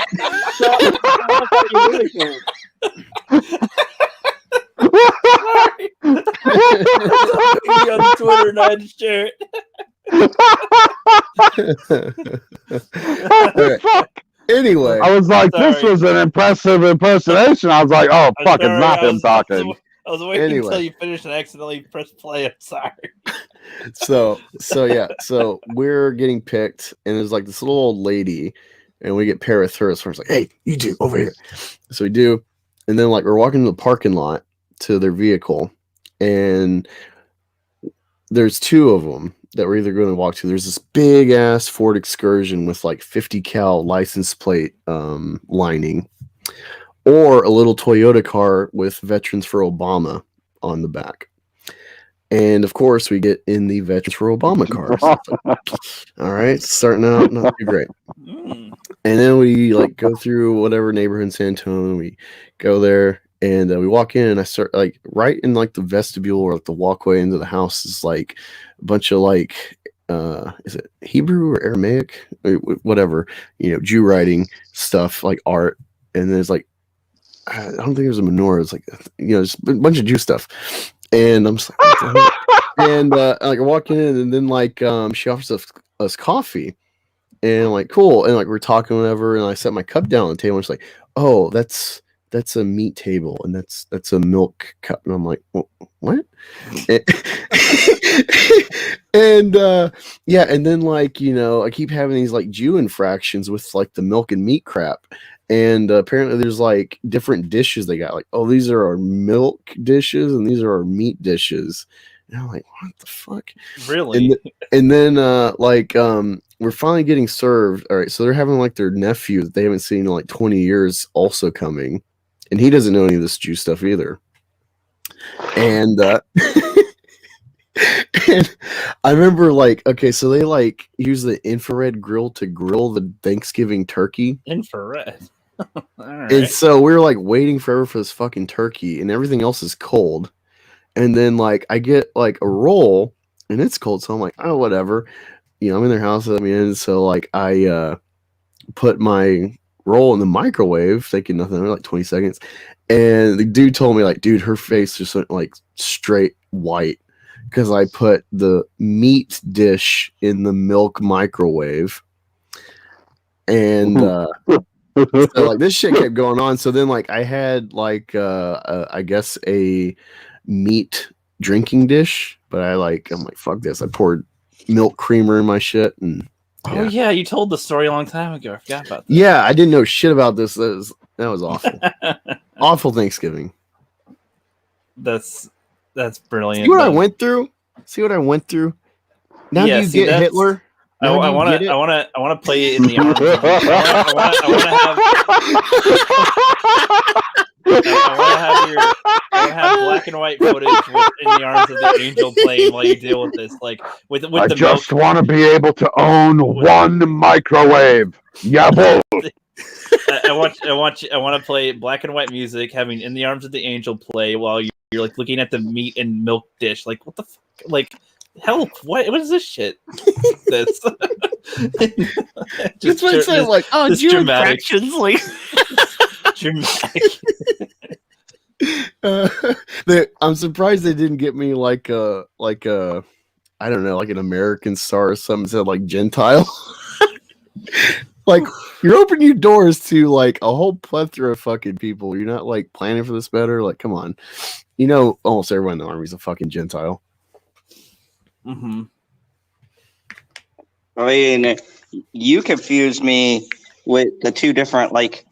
on Twitter and I just share it. Anyway, I was like, this was an impressive impersonation. I was like, oh, fuck, it's not him talking. I was waiting until you finished and accidentally pressed play. I'm sorry. So we're getting picked, and there's like this little old lady, and we get paired with her. So it's like, hey, you two over here. So we do, and then like we're walking to the parking lot to their vehicle, and there's two of them that we're either going to walk to. There's this big ass Ford Excursion with like 50 cal license plate lining, or a little Toyota car with Veterans for Obama on the back. And of course, we get in the Veterans for Obama cars. All right, starting out not too great. And then we like go through whatever neighborhood in San Antonio. We go there, and we walk in, and I start like right in like the vestibule or like the walkway into the house is like a bunch of like is it Hebrew or Aramaic, whatever, Jew writing stuff, like art. And there's like, I don't think there's a menorah. It's like, just a bunch of Jew stuff. And I'm just like, and like I walk in, and then like she offers us coffee, and like cool, and like we're talking whatever, and I set my cup down on the table, and she's like, oh, that's a meat table, and that's a milk cup, and I'm like, what? And yeah, and then like I keep having these like Jew infractions with like the milk and meat crap. And apparently there's like different dishes they got. Like, oh, these are our milk dishes and these are our meat dishes. And I'm like, what the fuck? Really? And then we're finally getting served. All right, so they're having like their nephew that they haven't seen in like 20 years also coming. And he doesn't know any of this Jew stuff either. And And I remember, like, okay, so they like use the infrared grill to grill the Thanksgiving turkey. Infrared. All right. And so we were like waiting forever for this fucking turkey, and everything else is cold. And then like I get like a roll, and it's cold, so I'm like, oh, whatever. You know, I'm in their house. Let me in. So like I put my roll in the microwave, thinking nothing, like 20 seconds. And the dude told me, like, dude, her face just went like straight white because I put the meat dish in the milk microwave. And so like this shit kept going on. So then like I had like I guess a meat drinking dish, but I'm like, fuck this. I poured milk creamer in my shit, and oh yeah, you told the story a long time ago. I forgot about that. Yeah, I didn't know shit about this. That was awful. Awful Thanksgiving. That's brilliant. See what I went through? Now Yeah, do you get Hitler? I want to play it in the arms. I want to have black and white footage in the arms of the angel playing while you deal with this. Like with I the just milk. want to be able to own one microwave. Yeah, boy. I want to play black and white music, having In the Arms of the Angel play while you're like looking at the meat and milk dish. Like what the fuck? Like help! What is this shit? This. Just what saying, like, oh, dramatic. Like Dramatic. I'm surprised they didn't get me like a I don't know, like an American Star or something that said like Gentile. Like you're opening your doors to like a whole plethora of fucking people. You're not like planning for this better. Like, come on, you know, almost everyone in the army is a fucking Gentile. Mm-hmm. I mean, you confused me with the two different like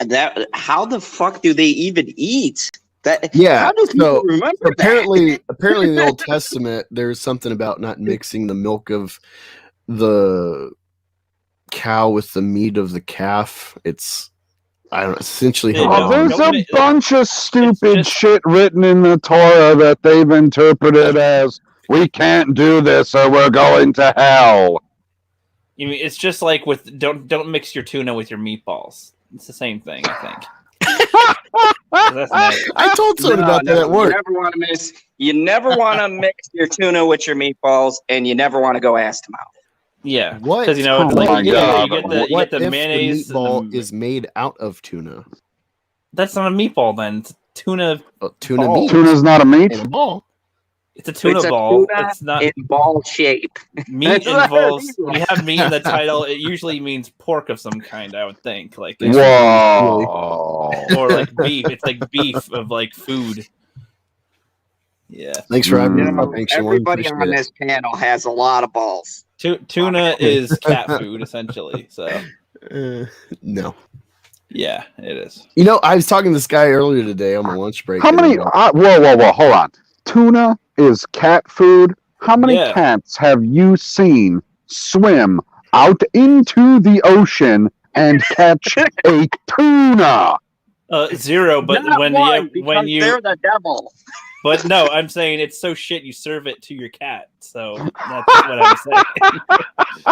that. How the fuck do they even eat? That how do people remember apparently that? In the Old Testament, there's something about not mixing the milk of the cow with the meat of the calf. It's essentially there's a bunch of stupid shit written in the Torah that they've interpreted as we can't do this or we're going to hell. You mean it's just like with don't mix your tuna with your meatballs. It's the same thing, I think. I told someone about that at work. You never want to mix your tuna with your meatballs, and you never want to go ass to mouth. Yeah, what? Because you know, it's like you get the mayonnaise. The meatball is made out of tuna. That's not a meatball, then. It's tuna. Tuna ball. meat. Tuna's not a meat. It's a ball. It's a tuna ball. Tuna it's not in ball shape. Meat involves. When you have meat in the title, it usually means pork of some kind. I would think, like whoa, or like beef. It's like beef of like food. Yeah. Thanks for having me. Everybody on this panel has a lot of balls. Tuna is cat food, essentially. So, no. Yeah, it is. You know, I was talking to this guy earlier today on my lunch break. How many? Whoa! Hold on. Tuna is cat food. How many cats have you seen swim out into the ocean and catch a tuna? Zero. But Not when you they're the devil. But no, I'm saying it's so shit you serve it to your cat. So that's what I'm saying.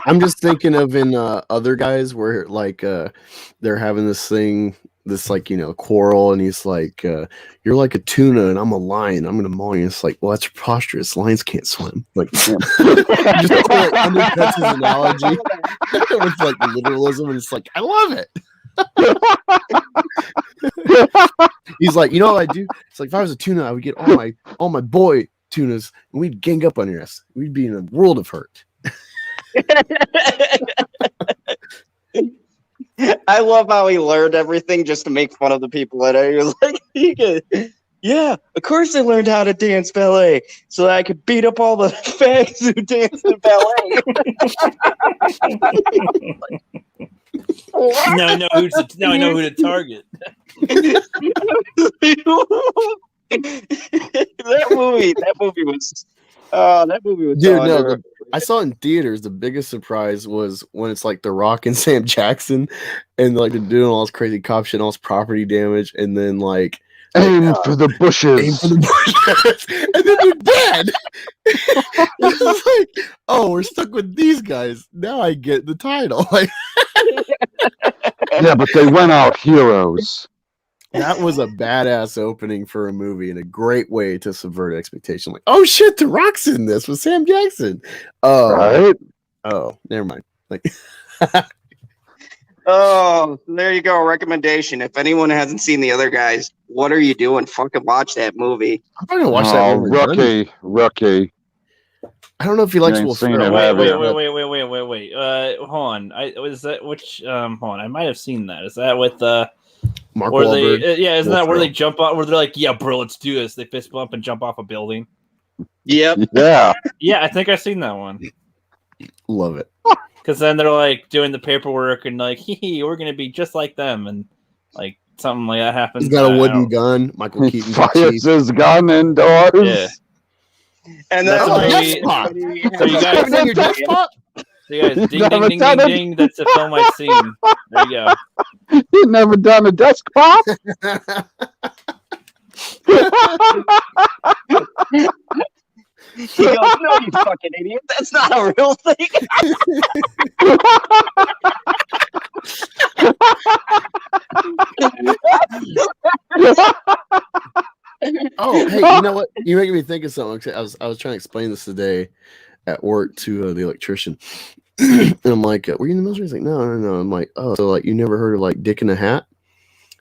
I'm just thinking of in other guys where like they're having this thing, this like, you know, quarrel, and he's like, you're like a tuna and I'm a lion. I'm gonna maul you. It's like, well, that's preposterous. Lions can't swim. Like just like undercuts his analogy with like literalism, and it's like, I love it. He's like, you know what I do? It's like if I was a tuna, I would get all my boy tunas and we'd gang up on your ass. We'd be in a world of hurt. I love how he learned everything just to make fun of the people that he was like, yeah, of course I learned how to dance ballet so that I could beat up all the fags who dance in ballet. Now I know who to target. that movie was dude. No, I saw it in theaters. The biggest surprise was when it's like The Rock and Sam Jackson, and like they're doing all this crazy cop shit, all this property damage, and then like Aim for the bushes. Aim for the bushes. And then they're dead. It's just like, oh, we're stuck with these guys. Now I get the title. Like, yeah, but they went out heroes. that was a badass opening for a movie and a great way to subvert expectation. Like, oh shit, The Rock's in this with Sam Jackson. Right? Oh, never mind. Like, oh, there you go. Recommendation. If anyone hasn't seen the other guys, what are you doing? Fucking watch that movie. I'm gonna watch that movie. Rookie. I don't know if he likes Will Ferrell. Wait. Hold on. Was that which? Hold on. I might have seen that. Is that with Mark where Wahlberg? isn't that where they jump out? Where they're like, yeah, bro, let's do this. They fist bump and jump off a building. Yep. Yeah. Yeah, I think I've seen that one. Love it. Because then they're like doing the paperwork and like, we're gonna be just like them, and like something like that happens. He's got a wooden gun. Michael Keaton fires his gun indoors. Yeah. And then so you guys, your desk pop? So you guys, ding. That's a film I've seen. There you go. You never done a desk pop? He goes, no, you fucking idiot. That's not a real thing. Oh, hey, you know what? You're making me think of something. I was trying to explain this today at work to the electrician. And I'm like, were you in the military? He's like, no. I'm like, oh, so like you never heard of like dick in a hat?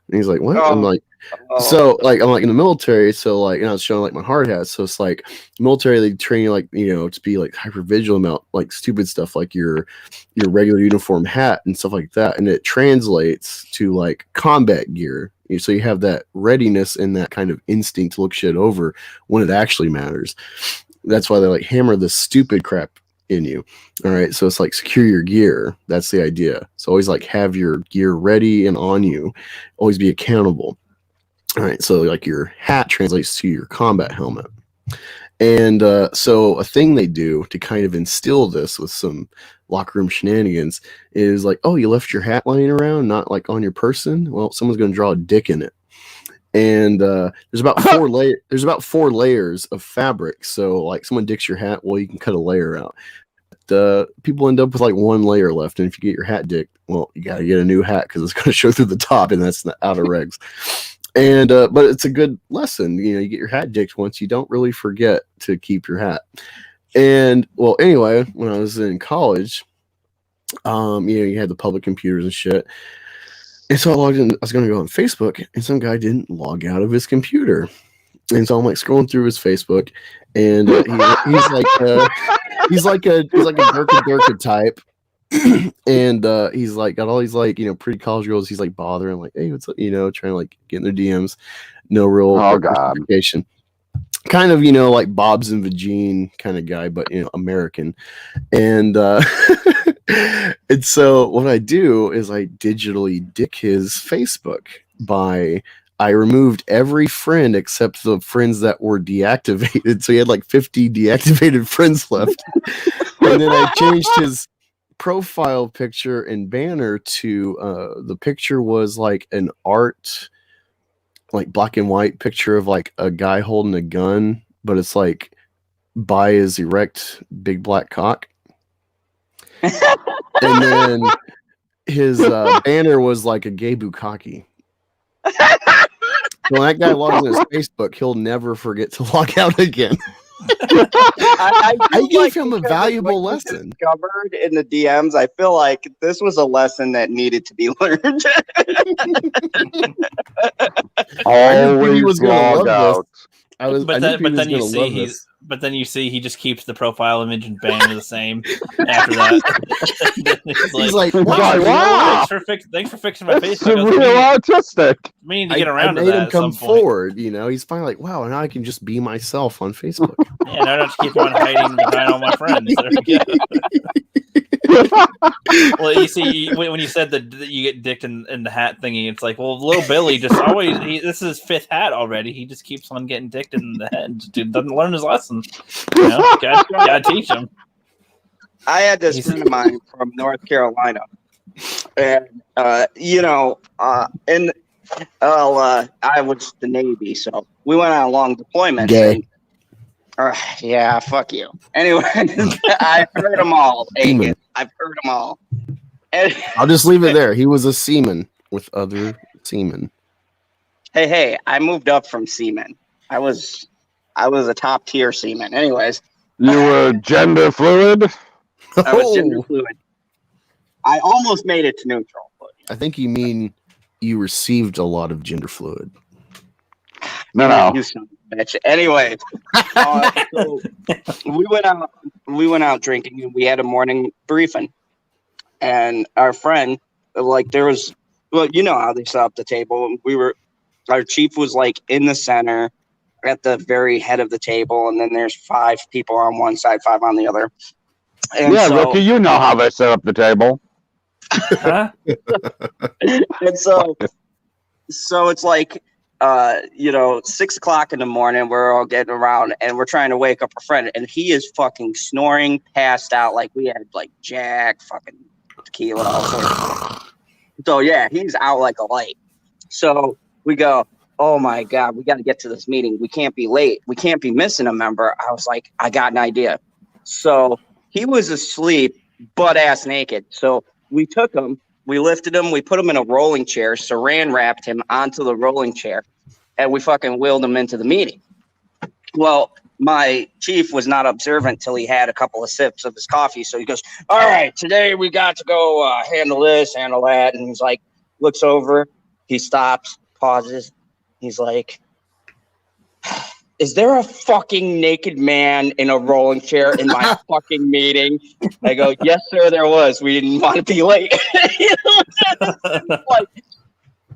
And he's like, what? I'm like, so like I'm like in the military, so like, and I was showing like my hard hat. So it's like military, they train you like, you know, to be like hyper vigilant about like stupid stuff like your regular uniform hat and stuff like that. And it translates to like combat gear. So you have that readiness and that kind of instinct to look shit over when it actually matters. That's why they like hammer this stupid crap in you. All right. So it's like secure your gear. That's the idea. So always like have your gear ready and on you. Always be accountable. All right. So like your hat translates to your combat helmet. And so a thing they do to kind of instill this with some locker room shenanigans is like, oh, you left your hat lying around, not like on your person. Well, someone's going to draw a dick in it. And there's about four layers of fabric. So like someone dicks your hat, well, you can cut a layer out. People end up with like one layer left. And if you get your hat dicked, well, you got to get a new hat because it's going to show through the top, and that's not out of regs. And but it's a good lesson. You know, you get your hat dicked once, you don't really forget to keep your hat. And well, anyway, when I was in college, you know, you had the public computers and shit. And so I logged in. I was going to go on Facebook, and some guy didn't log out of his computer. And so I'm like scrolling through his Facebook, and he's like a Durka type, and he's like got all these like, you know, pretty college girls. He's like bothering, like, hey, what's up? You know, trying to like get in their DMs. No real communication. Kind of, you know, like Bob's and Vagine kind of guy, but you know, American. And and so what I do is I digitally dick his Facebook by I removed every friend except the friends that were deactivated. So he had like 50 deactivated friends left. And then I changed his profile picture and banner to the picture was like an art, like black and white picture of like a guy holding a gun, but it's like by his erect big black cock. And then his banner was like a gay bukkake. So when that guy logs in his Facebook, he'll never forget to log out again. I gave like him a valuable lesson. Discovered in the DMs, I feel like this was a lesson that needed to be learned. Always log out. But then you see he just keeps the profile image and banner the same after that. He's like, wow. Thanks for fixing my It's Facebook. real autistic. We need to get around I to made that him at some come point. forward, you know. He's finally like, wow, now I can just be myself on Facebook. Yeah, now I don't have to keep on hiding behind all my friends. There we go. Well, you see, when you said that you get dicked in the hat thingy, it's like, well, little Billy just always, this is his fifth hat already. He just keeps on getting dicked in the head. Dude doesn't learn his lesson. You know, gotta teach him. I had this friend of mine from North Carolina, and you know, and Well, I was the Navy, so we went on long deployments. Gay. And, yeah, fuck you. Anyway, I've heard them all, Angus. I've heard them all. And, I'll just leave it there. He was a seaman with other seamen. Hey, I moved up from seaman. I was a top tier seaman. Anyways. You were gender fluid? I was gender fluid. I almost made it to neutral. I think you mean you received a lot of gender fluid. No. You son of a bitch. Anyway, so we went out drinking and we had a morning briefing. And our friend, like, there was, well, you know how they set up the table. Our chief was like in the center at the very head of the table, and then there's 5 people on one side, 5 on the other. And yeah, Rookie, you know how they set up the table. Huh? And so it's like, 6 o'clock in the morning, we're all getting around and we're trying to wake up a friend, and he is fucking snoring, passed out. Like, we had like Jack, fucking tequila. So yeah, he's out like a light. So we go, oh my God, we got to get to this meeting. We can't be late. We can't be missing a member. I was like, I got an idea. So he was asleep, butt ass naked. So we took him, we lifted him, we put him in a rolling chair, saran wrapped him onto the rolling chair, and we fucking wheeled him into the meeting. Well, my chief was not observant till he had a couple of sips of his coffee. So he goes, all right, today we got to go handle this, handle that. And he's like, looks over, he stops, pauses. He's like, is there a fucking naked man in a rolling chair in my fucking meeting? I go, yes, sir, there was. We didn't want to be late.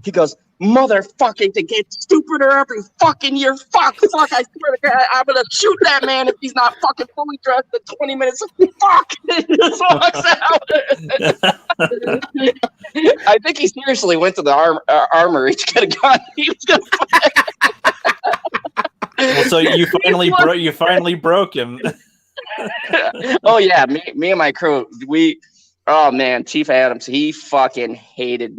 He goes, motherfucking, to get stupider every fucking year. Fuck, I swear to God, I'm going to shoot that man if he's not fucking fully dressed in 20 minutes. Fuck! He just walks out. I think he seriously went to the armory to get a gun. He was going to Well, so you finally broke him. Oh yeah, me and my crew, oh man, Chief Adams, he fucking hated,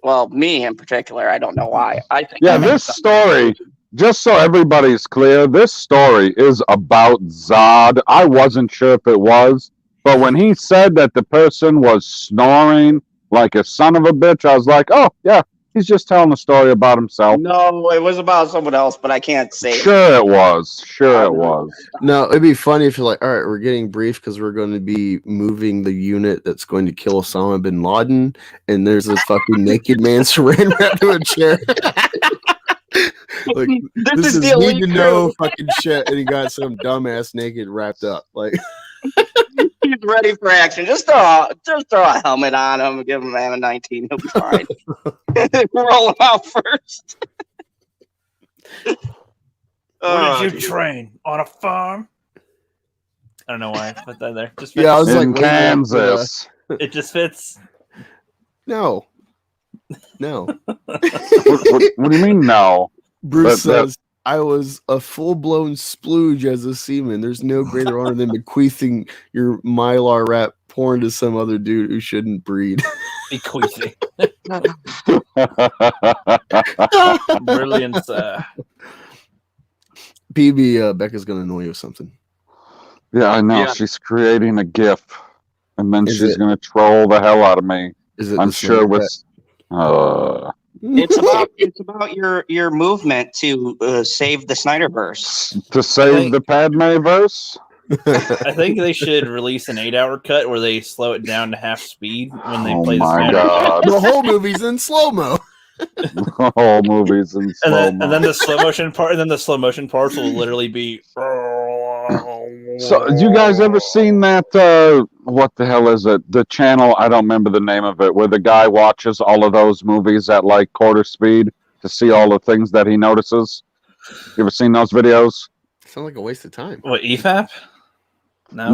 well, me in particular. I don't know why. I think this story, just so everybody's clear, this story is about Zod. I wasn't sure if it was, but when he said that the person was snoring like a son of a bitch, I was like, oh yeah, he's just telling a story about himself. No, it was about someone else, but I can't say it. Sure it was. No, it'd be funny if you're like, all right, we're getting brief because we're going to be moving the unit that's going to kill Osama bin Laden, and there's a fucking naked man saran wrapped to a chair. Like, this is the need to know fucking shit, and he got some dumbass naked wrapped up. Like, he's ready for action. Just throw a helmet on him and give him an M19. He'll be fine. Roll him out first. Where did you train? On a farm? I don't know why I put that there. Just yeah, I was in like Kansas. It just fits. No. What do you mean no? Bruce says, I was a full-blown splooge as a seaman. There's no greater honor than bequeathing your Mylar wrap porn to some other dude who shouldn't breed. Bequeathing. Brilliant. PB, Becca's going to annoy you with something. Yeah, I know. Yeah. She's creating a GIF, and then she's going to troll the hell out of me. I'm sure with... It's about your movement to save the Snyderverse. To save the Padme-verse? I think they should release an 8-hour cut where they slow it down to half speed when they play my the God. The whole movie's in slow-mo. The whole movie's in slow-mo. And then the slow motion part, and then the slow motion parts will literally be. So, you guys ever seen that? What the hell is it? The channel, I don't remember the name of it, where the guy watches all of those movies at like quarter speed to see all the things that he notices. You ever seen those videos? Sounds like a waste of time. What, EFAP? No.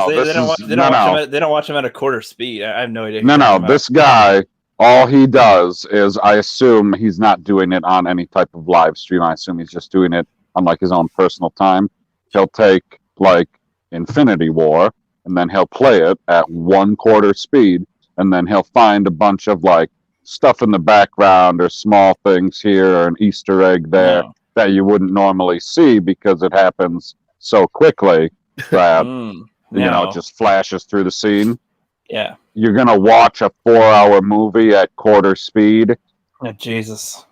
They don't watch them at a quarter speed. I have no idea. No. This guy, all he does is, I assume he's not doing it on any type of live stream. I assume he's just doing it on like his own personal time. He'll take like Infinity War, and then he'll play it at 1/4 speed, and then he'll find a bunch of like stuff in the background or small things here or an Easter egg there that you wouldn't normally see because it happens so quickly that it just flashes through the scene. Yeah. You're gonna watch a 4-hour movie at quarter speed. Oh, Jesus.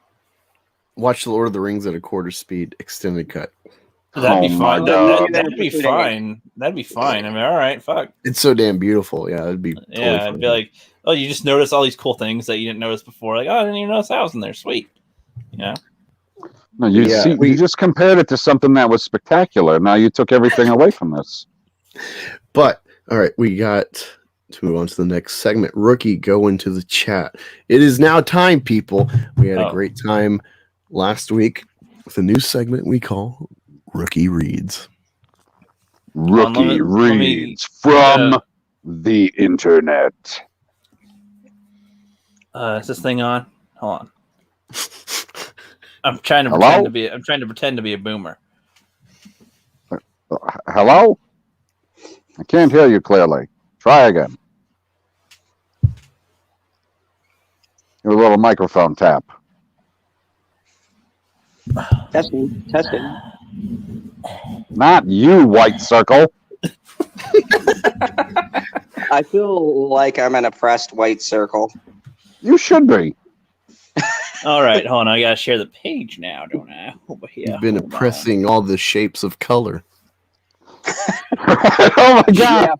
Watch The Lord of the Rings at a quarter speed, extended cut. That'd be fine. That'd be fine. That'd be fine. I mean, all right, fuck. It's so damn beautiful. Yeah, it'd be. Totally I'd be like, oh, you just notice all these cool things that you didn't notice before. Like, oh, I didn't even notice that was in there. Sweet. No, you just compared it to something that was spectacular. Now you took everything away from this. But all right, we got to move on to the next segment. Rookie, go into the chat. It is now time, people. We had a great time last week with a new segment we call Rookie Reads. Rookie Reads from the internet. Is this thing on? Hold on. I'm trying to pretend to be. I'm trying to pretend to be a boomer. Hello? I can't hear you clearly. Try again. Your little microphone tap. Testing. Not you, white circle. I feel like I'm an oppressed white circle. You should be. All right, hold on. I gotta share the page now, don't I? You've been oppressing all the shapes of color. Oh my god!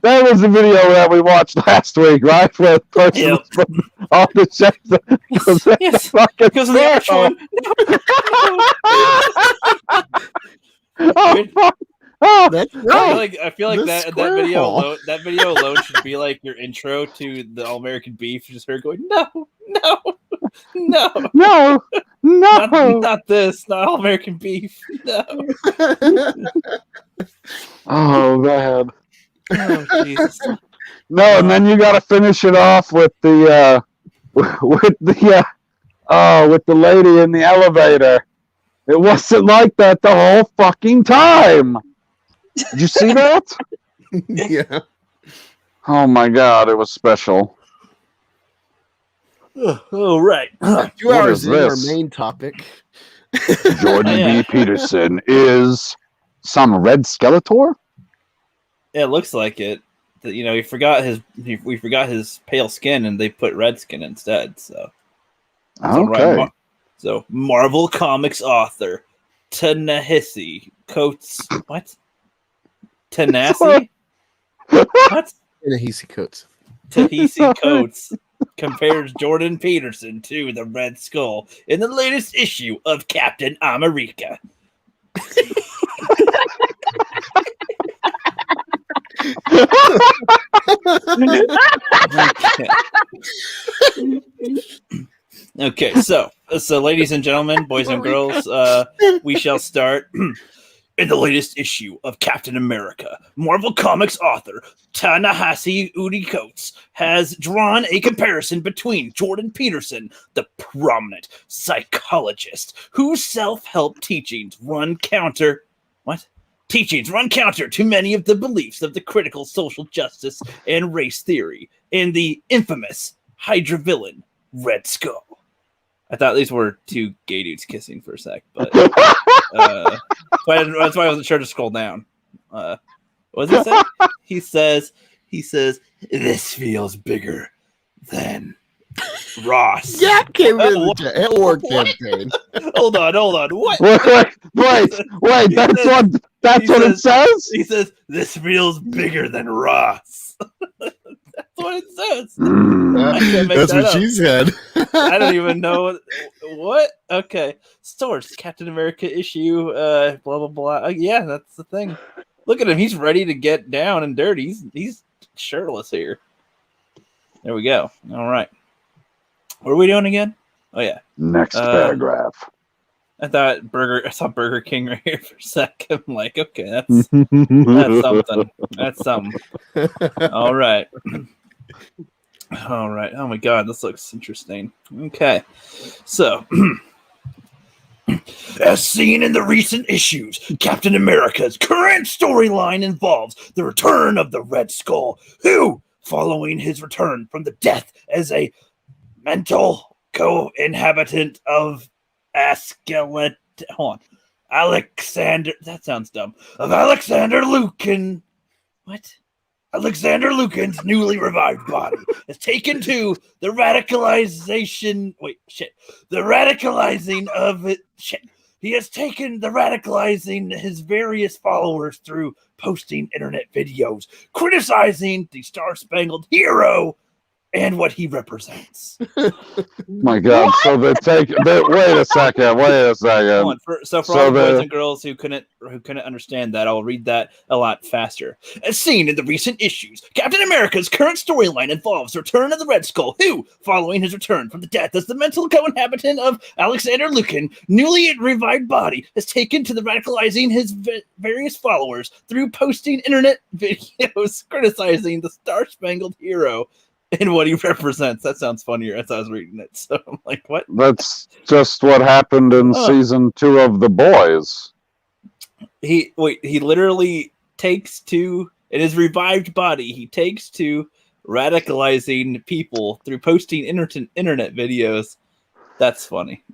That was the video that we watched last week, right? Where the person put all the shapes. Yes, because of the actual one. Oh, fuck. I feel like that video alone should be like your intro to the All American Beef. Just her going, no, not this, not All American Beef, no. Oh man. Oh Jesus. No, and then you got to finish it off with the with the lady in the elevator. It wasn't like that the whole fucking time. Did you see that? Yeah. Oh my god, it was special. Oh, right. 2 hours in our main topic. Jordan B. Peterson is some red Skeletor? Yeah, it looks like it. You know, we forgot his pale skin, and they put red skin instead. So, okay. So Marvel Comics author Ta-Nehisi Coates. What? Tanasi? What? Ta-Nehisi Coates. Ta-Nehisi Coates compares Jordan Peterson to the Red Skull in the latest issue of Captain America. Okay, so ladies and gentlemen, boys and girls, we shall start. In the latest issue of Captain America, Marvel Comics author Ta-Nehisi Coates has drawn a comparison between Jordan Peterson, the prominent psychologist whose self-help teachings run counter to many of the beliefs of the critical social justice and race theory, and the infamous Hydra villain Red Skull. I thought these were two gay dudes kissing for a sec, but that's why I wasn't sure to scroll down. What does he say? He says, this feels bigger than Ross. Yeah, came in the war campaign. Hold on. What? Wait. That's what it says? He says, this feels bigger than Ross. That's what it says. That's what she said. I don't even know what. Okay, source: Captain America issue. Blah blah blah. Yeah, that's the thing. Look at him; he's ready to get down and dirty. He's shirtless here. There we go. All right. What are we doing again? Oh yeah. Next paragraph. I saw Burger King right here for a sec. I'm like, okay, that's something. That's something. All right. Oh my God, this looks interesting. Okay, so As seen in the recent issues, Captain America's current storyline involves the return of the Red Skull, who, following his return from the death as a mental co-inhabitant of Askelet... Hold on. Alexander... That sounds dumb. Of Alexander Lucan... What? Alexander Lucan's newly revived body is taken to the radicalization... Wait, shit. The radicalizing of it... Shit. He has taken the radicalizing his various followers through posting internet videos, criticizing the Star-Spangled Hero and what he represents. My God! What? So they take. Wait a second. So for all the boys and girls who couldn't understand that, I'll read that a lot faster. As seen in the recent issues, Captain America's current storyline involves the return of the Red Skull, who, following his return from the death as the mental co-inhabitant of Alexander Lucan, newly revived body, is taken to the radicalizing his various followers through posting internet videos criticizing the Star-Spangled Hero and what he represents. That sounds funnier as I was reading it. So I'm like, what? That's just what happened in season 2 of The Boys. He literally takes to, in his revived body, he takes to radicalizing people through posting internet videos. That's funny.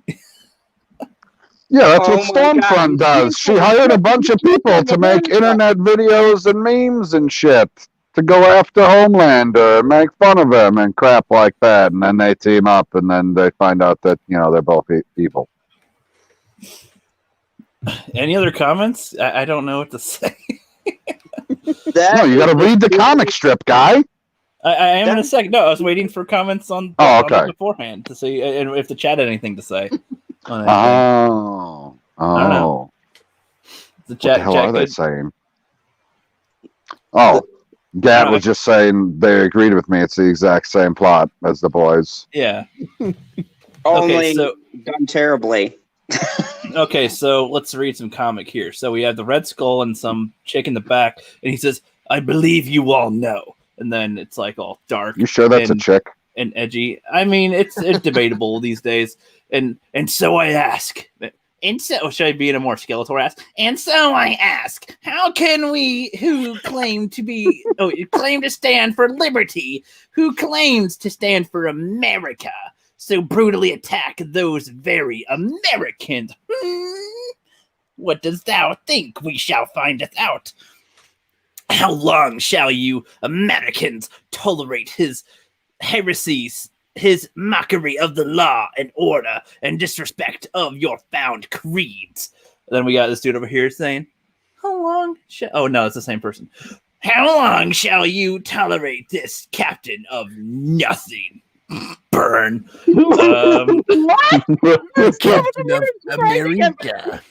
Yeah, that's what Stormfront does. She hired a bunch of people to make internet videos and memes and shit, to go after Homelander and make fun of him and crap like that, and then they team up, and then they find out that they're both evil. Any other comments? I don't know what to say. No, you got to read the comic strip, guy. I am in a second. No, I was waiting for comments on beforehand to see if the chat had anything to say. I don't know. The chat, what the hell are they saying? Oh. Gat was just saying they agreed with me. It's the exact same plot as The Boys. Yeah. Only done terribly. Okay, so let's read some comic here. So we have the Red Skull and some chick in the back, and he says, "I believe you all know." And then it's like all dark. You sure that's a chick? And edgy. I mean, it's debatable these days. And so I ask. And so, should I be in a more Skeletor ask? And so I ask, how can we, who claim to stand for liberty, who claims to stand for America, so brutally attack those very Americans? What dost thou think we shall find us out? How long shall you Americans tolerate his heresies, his mockery of the law and order, and disrespect of your found creeds? Then we got this dude over here saying, how long shall... Oh, no, it's the same person. How long shall you tolerate this captain of nothing? Burn. Captain of America.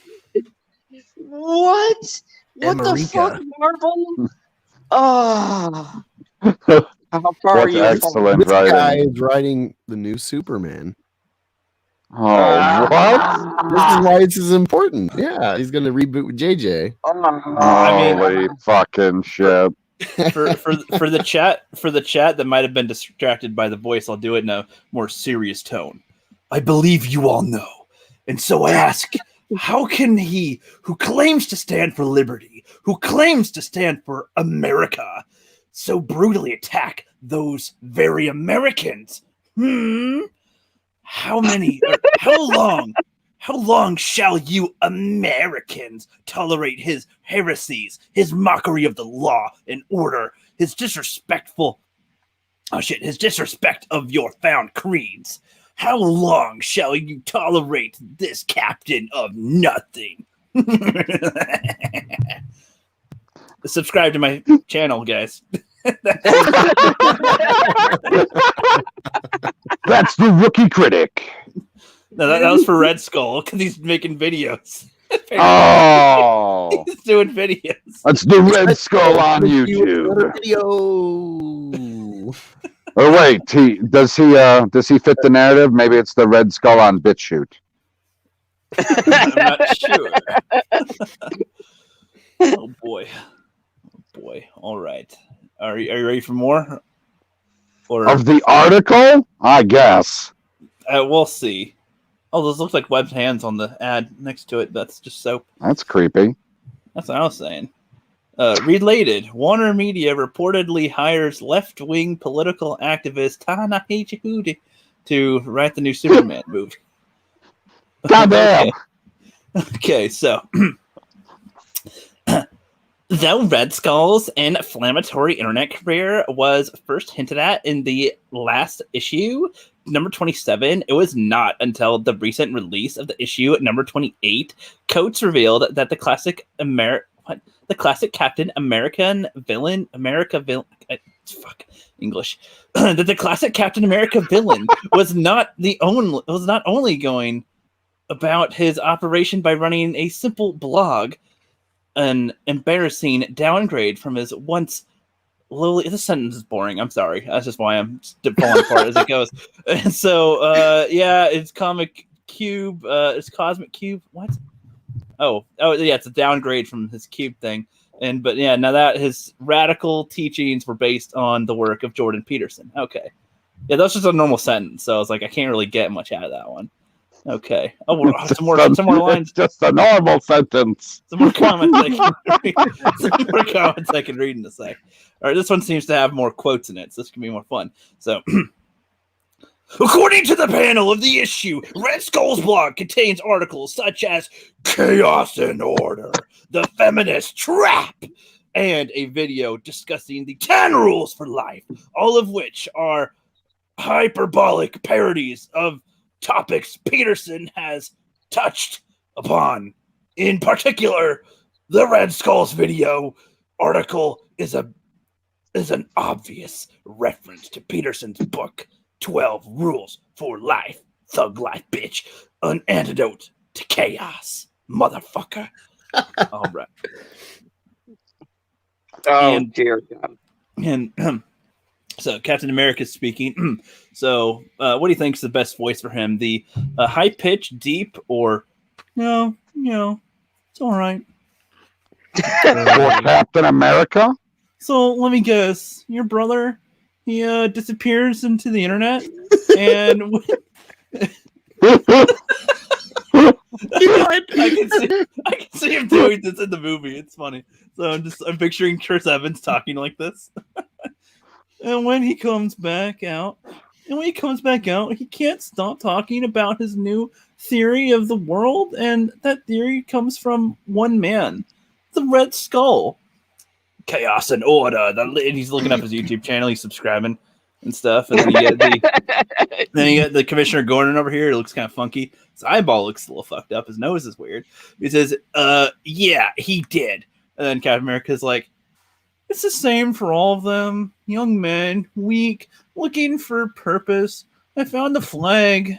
What? What the fuck, Marvel? Oh. How far are you? Excellent this writing. guy is writing the new Superman. Oh, what? This is why this is important. Yeah, he's going to reboot with JJ. Holy fucking shit. For the chat that might have been distracted by the voice, I'll do it in a more serious tone. I believe you all know, and so I ask, how can he who claims to stand for liberty, who claims to stand for America, so brutally attack those very Americans? How long shall you Americans tolerate his heresies, his mockery of the law and order, his disrespect of your found creeds? How long shall you tolerate this captain of nothing? Subscribe to my channel, guys. That's the Rookie Critic. No, that was for Red Skull because he's making videos. Oh, he's doing videos. That's the Red Skull on YouTube. Video. Oh wait, does he fit the narrative? Maybe it's the Red Skull on BitChute. I'm not sure. Oh boy. All right. Are you ready for more? Or of the article? I guess. We'll see. Oh, those look like webbed hands on the ad next to it. That's just soap. That's creepy. That's what I was saying. Related, Warner Media reportedly hires left-wing political activist Ta-Nehisi Coates to write the new Superman movie. Goddamn. Okay, so though Red Skull's inflammatory internet career was first hinted at in the last issue, number 27, it was not until the recent release of the issue at number 28, Coates revealed that the classic Captain American villain, that the classic Captain America villain was not only going about his operation by running a simple blog, an embarrassing downgrade from his once lowly. This sentence is boring. I'm sorry. That's just why I'm falling apart as it goes. And so, it's Comic Cube. It's Cosmic Cube. What? Oh, yeah. It's a downgrade from his Cube thing. Now that his radical teachings were based on the work of Jordan Peterson. Okay. Yeah, that's just a normal sentence. So I was like, I can't really get much out of that one. Okay. Oh, some more lines. It's just a normal sentence. Some more comments I can read in a sec. All right, this one seems to have more quotes in it, so this can be more fun. So, according to the panel of the issue, Red Skull's blog contains articles such as Chaos and Order, The Feminist Trap, and a video discussing the 10 rules for life, all of which are hyperbolic parodies of topics Peterson has touched upon. In particular, the Red Skull's video article is an obvious reference to Peterson's book, 12 Rules for Life, Thug Life, Bitch, an antidote to chaos, motherfucker. All right. Dear God. And so Captain America is speaking. So what do you think is the best voice for him? The high pitch, deep, or no, it's all right. For Captain America? So let me guess. Your brother, he disappears into the internet, and I can see him doing this in the movie. It's funny. So I'm picturing Chris Evans talking like this. And when he comes back out, he can't stop talking about his new theory of the world, and that theory comes from one man, the Red Skull. Chaos and Order. And he's looking up his YouTube channel. He's subscribing and stuff. And then you get the Commissioner Gordon over here. It looks kind of funky. His eyeball looks a little fucked up. His nose is weird. He says, yeah, he did. And then Captain America's like, it's the same for all of them. Young men, weak, looking for purpose. I found the flag.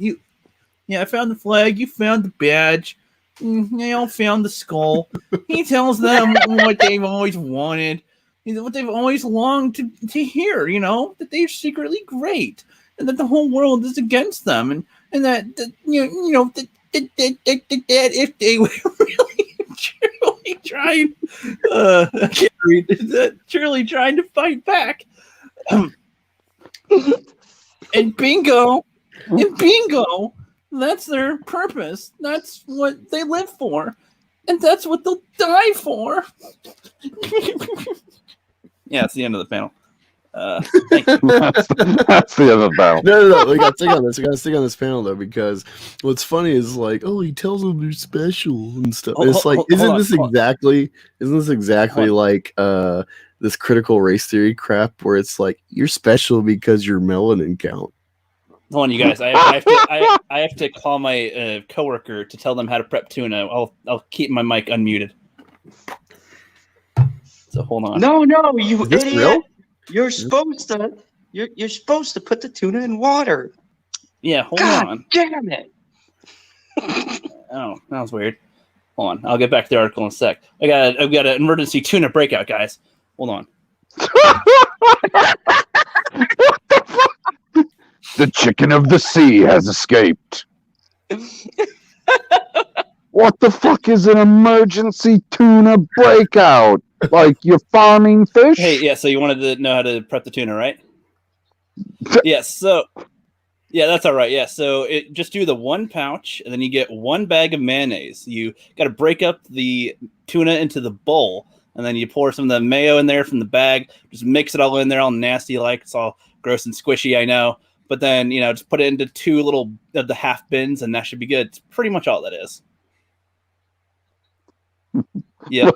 I found the flag. You found the badge. They all found the skull. He tells them what they've always wanted, what they've always longed to hear. That they're secretly great, and that the whole world is against them, and that that if they were really truly trying, I can't read that, truly trying to fight back, and bingo. That's their purpose. That's what they live for. And that's what they'll die for. Yeah, it's the end of the panel. Thank you. That's the end of the panel. No. We got to stick on this panel, though, because what's funny is like, he tells them they're special and stuff. And it's like, isn't this exactly like this critical race theory crap where it's like, you're special because your melanin count? Hold on, you guys. I have to call my coworker to tell them how to prep tuna. I'll keep my mic unmuted. So hold on. No, you idiot! Real? You're supposed to put the tuna in water. Yeah, hold on. Damn it! Oh, that was weird. Hold on, I'll get back to the article in a sec. I've got an emergency tuna breakout, guys. Hold on. The chicken of the sea has escaped. What the fuck is an emergency tuna breakout? Like you're farming fish? Hey, yeah, so you wanted to know how to prep the tuna, right? Yeah, so Yeah, that's all right. Yeah, so just do the one pouch, and then you get 1 bag of mayonnaise. You got to break up the tuna into the bowl, and then you pour some of the mayo in there from the bag. Just mix it all in there, all nasty like. It's all gross and squishy, I know. But then, just put it into 2 little of the half bins, and that should be good. It's pretty much all that is. Yep.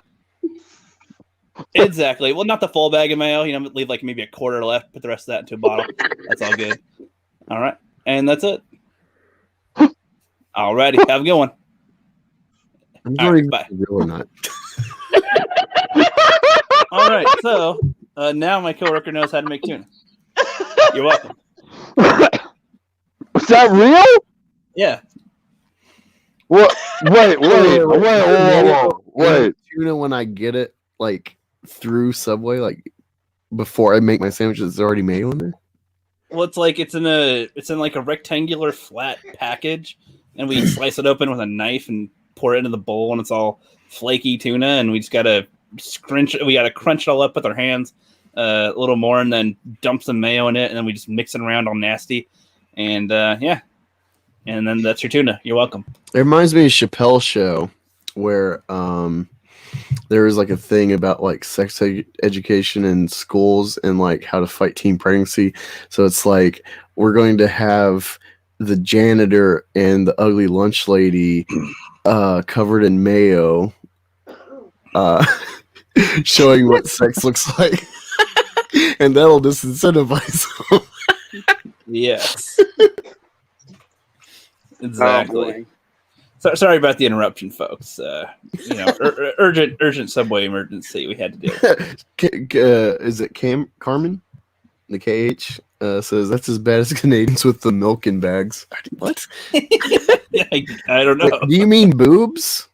Exactly. Well, not the full bag of mayo. Leave like maybe a quarter left. Put the rest of that into a bottle. That's all good. All right. And that's it. Alrighty. Have a good one. I'm sorry, bye. Real or not. All right. So now my coworker knows how to make tuna. You're welcome. Is that real? Yeah. What? Wait. Tuna when I get it, like through Subway, like before I make my sandwiches, there's already mayo in there. Well, it's in like a rectangular flat package, and we slice it open with a knife and pour it into the bowl, and it's all flaky tuna, and we just gotta crunch it all up with our hands a little more, and then dump some mayo in it, and then we just mix it around all nasty, and and then that's your tuna. You're welcome. It reminds me of Chappelle's show where there was like a thing about like sex education in schools and like how to fight teen pregnancy. So it's like we're going to have the janitor and the ugly lunch lady covered in mayo showing what sex looks like. And that'll disincentivize them. Yes. Exactly. So, sorry about the interruption, folks. Urgent subway emergency we had to deal with. Is it Carmen? The KH says that's as bad as Canadians with the milk in bags. What? I don't know. Wait, do you mean boobs?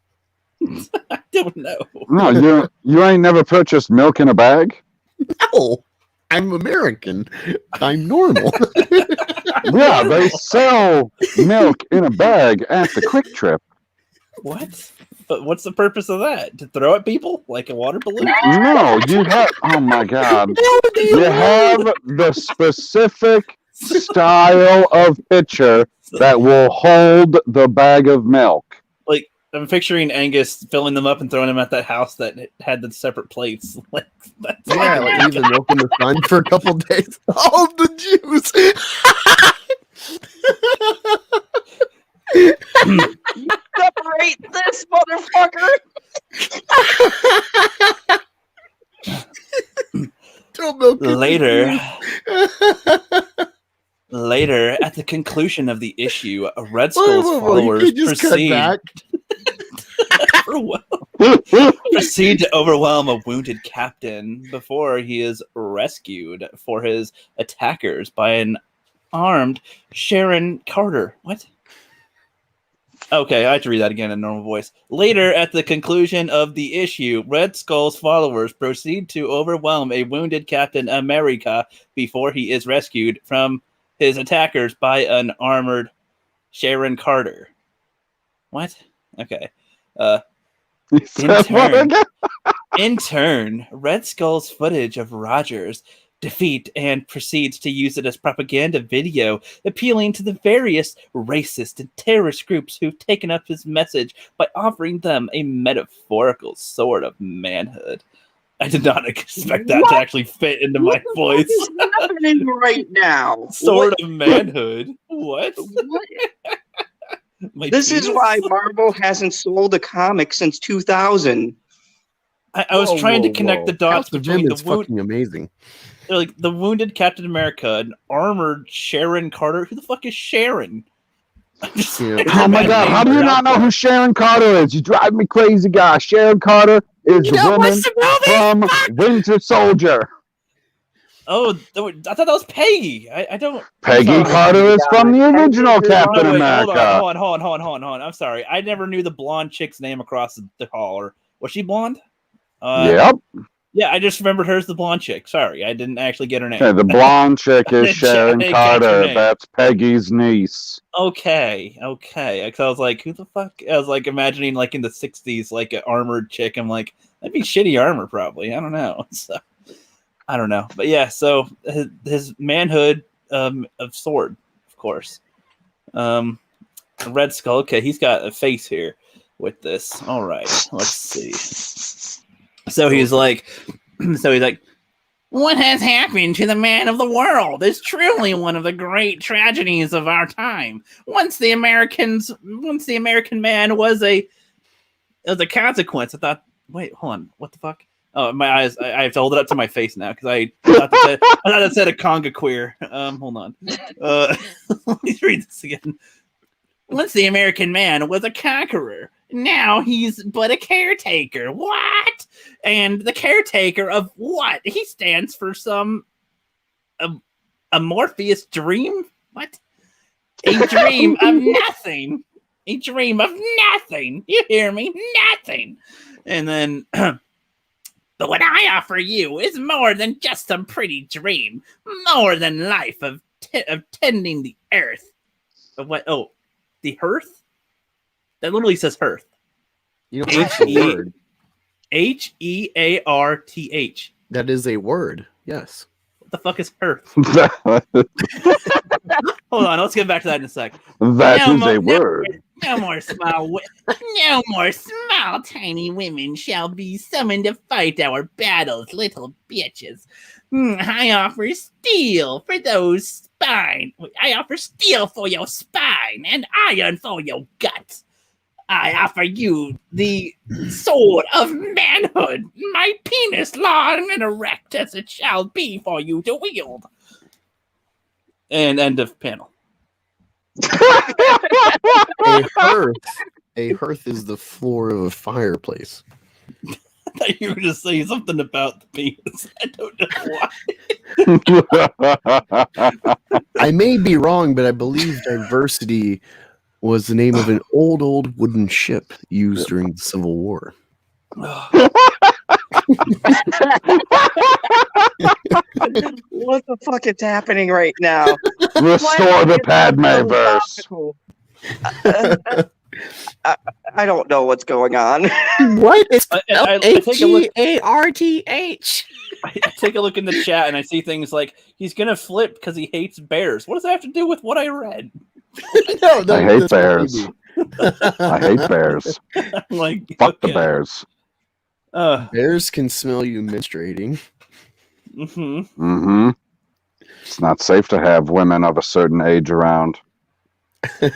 I don't know. No, you ain't never purchased milk in a bag? No. I'm American. I'm normal. Yeah, they sell milk in a bag at the Quick Trip. What? But what's the purpose of that? To throw at people like a water balloon? No, you have. Oh my God! You have the specific style of pitcher that will hold the bag of milk. Like I'm picturing Angus filling them up and throwing them at that house that had the separate plates. Like yeah, like leave the milk in the sun for a couple days. All the juice. Separate this motherfucker. Later, at the conclusion of the issue, Red Skull's followers proceed to overwhelm a wounded captain before he is rescued for his attackers by an armed Sharon Carter. What? Okay, I have to read that again in normal voice. Later, at the conclusion of the issue, Red Skull's followers proceed to overwhelm a wounded Captain America before he is rescued from his attackers by an armored Sharon Carter. What? Okay. In turn, Red Skull's footage of Rogers' defeat and proceeds to use it as propaganda video, appealing to the various racist and terrorist groups who've taken up his message by offering them a metaphorical sort of manhood. I did not expect that to actually fit into my voice. What's happening right now? Sort of manhood? What? This is why Marvel hasn't sold a comic since 2000. I was trying to connect the dots between the fucking amazing. They're like the wounded Captain America, an armored Sharon Carter. Who the fuck is Sharon? Oh my God! How do you not know who Sharon Carter is? You drive me crazy, guy. Sharon Carter is the woman from Winter Soldier. Oh, I thought that was Peggy. I don't. Peggy Carter is from the original Captain America. Hold on. I'm sorry. I never knew the blonde chick's name across the hall. Was she blonde? Yep. Yeah, I just remembered her as the blonde chick. Sorry, I didn't actually get her name. Okay, the blonde chick is Sharon Carter. That's Peggy's niece. Okay. I was like, who the fuck? I was like imagining like in the 60s, like an armored chick. I'm like, that'd be shitty armor probably. I don't know. So, I don't know. But yeah, so his manhood of sword, of course. Red Skull. Okay, he's got a face here with this. All right, let's see. So he's like, what has happened to the man of the world is truly one of the great tragedies of our time. Once the American man was a consequence. I thought, wait, hold on, what the fuck? Oh, my eyes! I have to hold it up to my face now because I thought that said a conga queer. Hold on. Let me read this again. Once the American man was a conqueror, now he's but a caretaker. What? And the caretaker of what? He stands for some Morpheus dream? What? A dream of nothing. A dream of nothing. You hear me? Nothing. And then, but what I offer you is more than just some pretty dream. More than life of tending the earth. Of what? Oh, the hearth? That literally says hearth. You know, that's a word. Hearth. That is a word. Yes. What the fuck is hearth? Hold on, let's get back to that in a sec. That is a word. No more small, tiny women shall be summoned to fight our battles, little bitches. I offer steel for those spine. I offer steel for your spine and iron for your guts. I offer you the sword of manhood, my penis long and erect as it shall be for you to wield. And end of panel. A hearth is the floor of a fireplace. I thought you were just saying something about the penis. I don't know why. I may be wrong, but I believe diversity was the name of an old wooden ship used during the Civil War. What the fuck is happening right now? Restore the Padme-verse. I don't know what's going on. What? It's H-G-A-R-T-H. I take a look in the chat and I see things like he's gonna flip because he hates bears. What does that have to do with what I read? I hate bears. I hate bears. Like, fuck the bears. Bears can smell you menstruating. It's not safe to have women of a certain age around.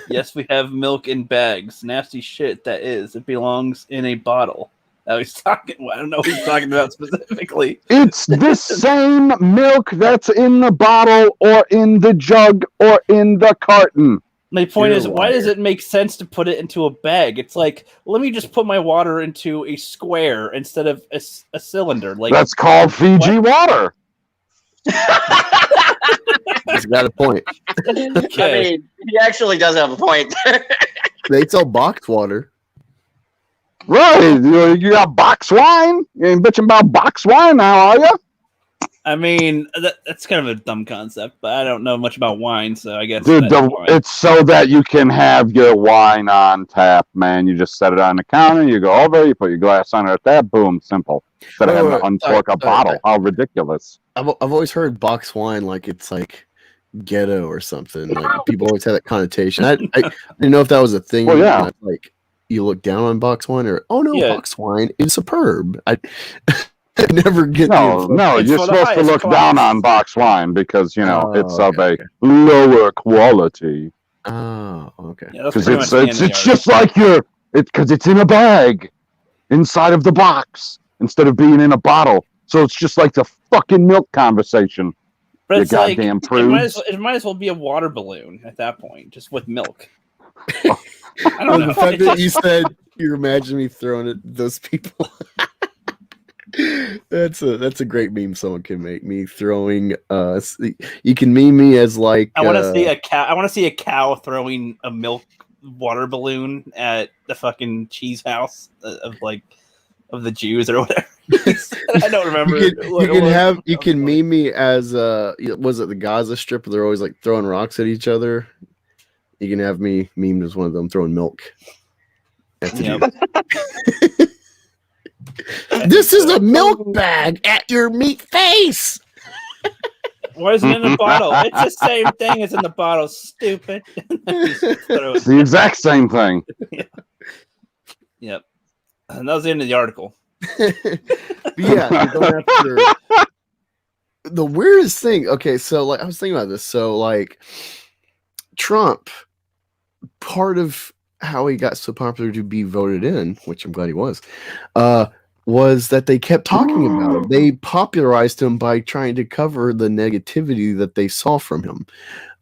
Yes, we have milk in bags. Nasty shit that is. It belongs in a bottle. I was talking. I don't know what he's talking about specifically. It's the same milk that's in the bottle or in the jug or in the carton. My point is, why does it make sense to put it into a bag? It's like, let me just put my water into a square instead of a cylinder. Like that's called Fiji water. He's got a point. Okay. I mean, he actually does have a point. They sell boxed water. Right. You got box wine? You ain't bitching about box wine now, are you? I mean, that's kind of a dumb concept, but I don't know much about wine, so I guess. Dude, it's so that you can have your wine on tap, man. You just set it on the counter, you go over, you put your glass on it at that, boom, simple. Instead of having to uncork a bottle. How ridiculous. I've always heard box wine like it's like ghetto or something. Like people always have that connotation. I didn't know if that was a thing. Well, yeah. That, like you look down on box wine or box wine is superb. I never get no. You're supposed to look down on box wine because it's of a lower quality. Oh, okay. Because it's just like because it's in a bag inside of the box instead of being in a bottle. So it's just like the fucking milk conversation. But it's like, goddamn prudes. It might as well be a water balloon at that point, just with milk. I don't know. The fact that you said you imagine me throwing at those people. That's a great meme someone can make. Me throwing you can meme me as like I want to see a cow. I want to see a cow throwing a milk water balloon at the fucking cheese house of the Jews or whatever. I don't remember. You can meme me as was it the Gaza Strip where they're always like throwing rocks at each other? You can have me memed as one of them throwing milk. This is a milk bag at your meat face. Why is it in the bottle? It's the same thing as in the bottle, stupid. It's the exact same thing. Yep. And that was the end of the article. Yeah, you're going after the weirdest thing. Okay, so like I was thinking about this. So like Trump, part of how he got so popular to be voted in, which I'm glad he was that they kept talking about him. They popularized him by trying to cover the negativity that they saw from him.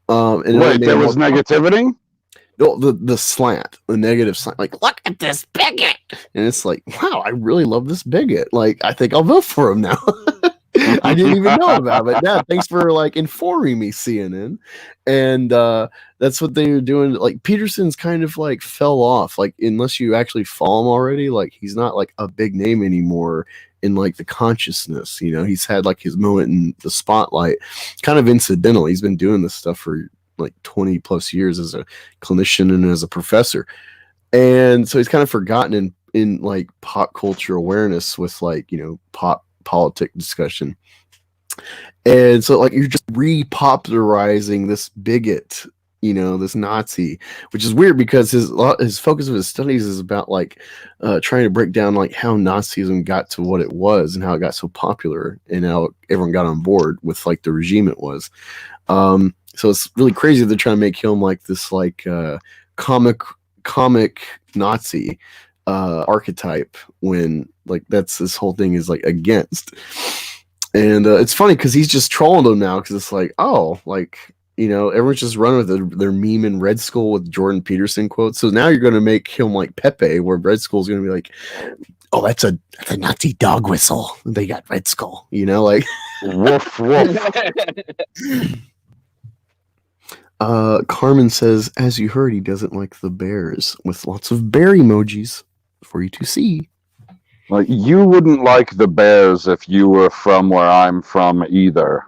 And wait, there was negativity? No, the slant, the negative slant. Like, look at this bigot. And it's like, wow, I really love this bigot. Like, I think I'll vote for him now. I didn't even know about it. Yeah, thanks for like informing me, CNN. And that's what they were doing. Like Peterson's kind of like fell off. Like unless you actually follow him already, like he's not like a big name anymore in like the consciousness. You know, he's had like his moment in the spotlight, kind of incidental. He's been doing this stuff for like 20 plus years as a clinician and as a professor. And so he's kind of forgotten in like pop culture awareness with like, you know, pop politic discussion. And so like you're just repopularizing this bigot, you know, this Nazi, which is weird because his focus of his studies is about like trying to break down like how Nazism got to what it was and how it got so popular and how everyone got on board with like the regime it was. So it's really crazy they're trying to make him like this like comic Nazi archetype when like that's this whole thing is like against. And it's funny because he's just trolling them now because it's like, oh, like, you know, everyone's just running with their meme in Red Skull with Jordan Peterson quotes. So now you're going to make him like Pepe, where Red Skull's going to be like, oh, that's a Nazi dog whistle. They got Red Skull, you know, like woof woof. Carmen says, as you heard, he doesn't like the bears, with lots of bear emojis for you to see. Like you wouldn't like the bears if you were from where I'm from either.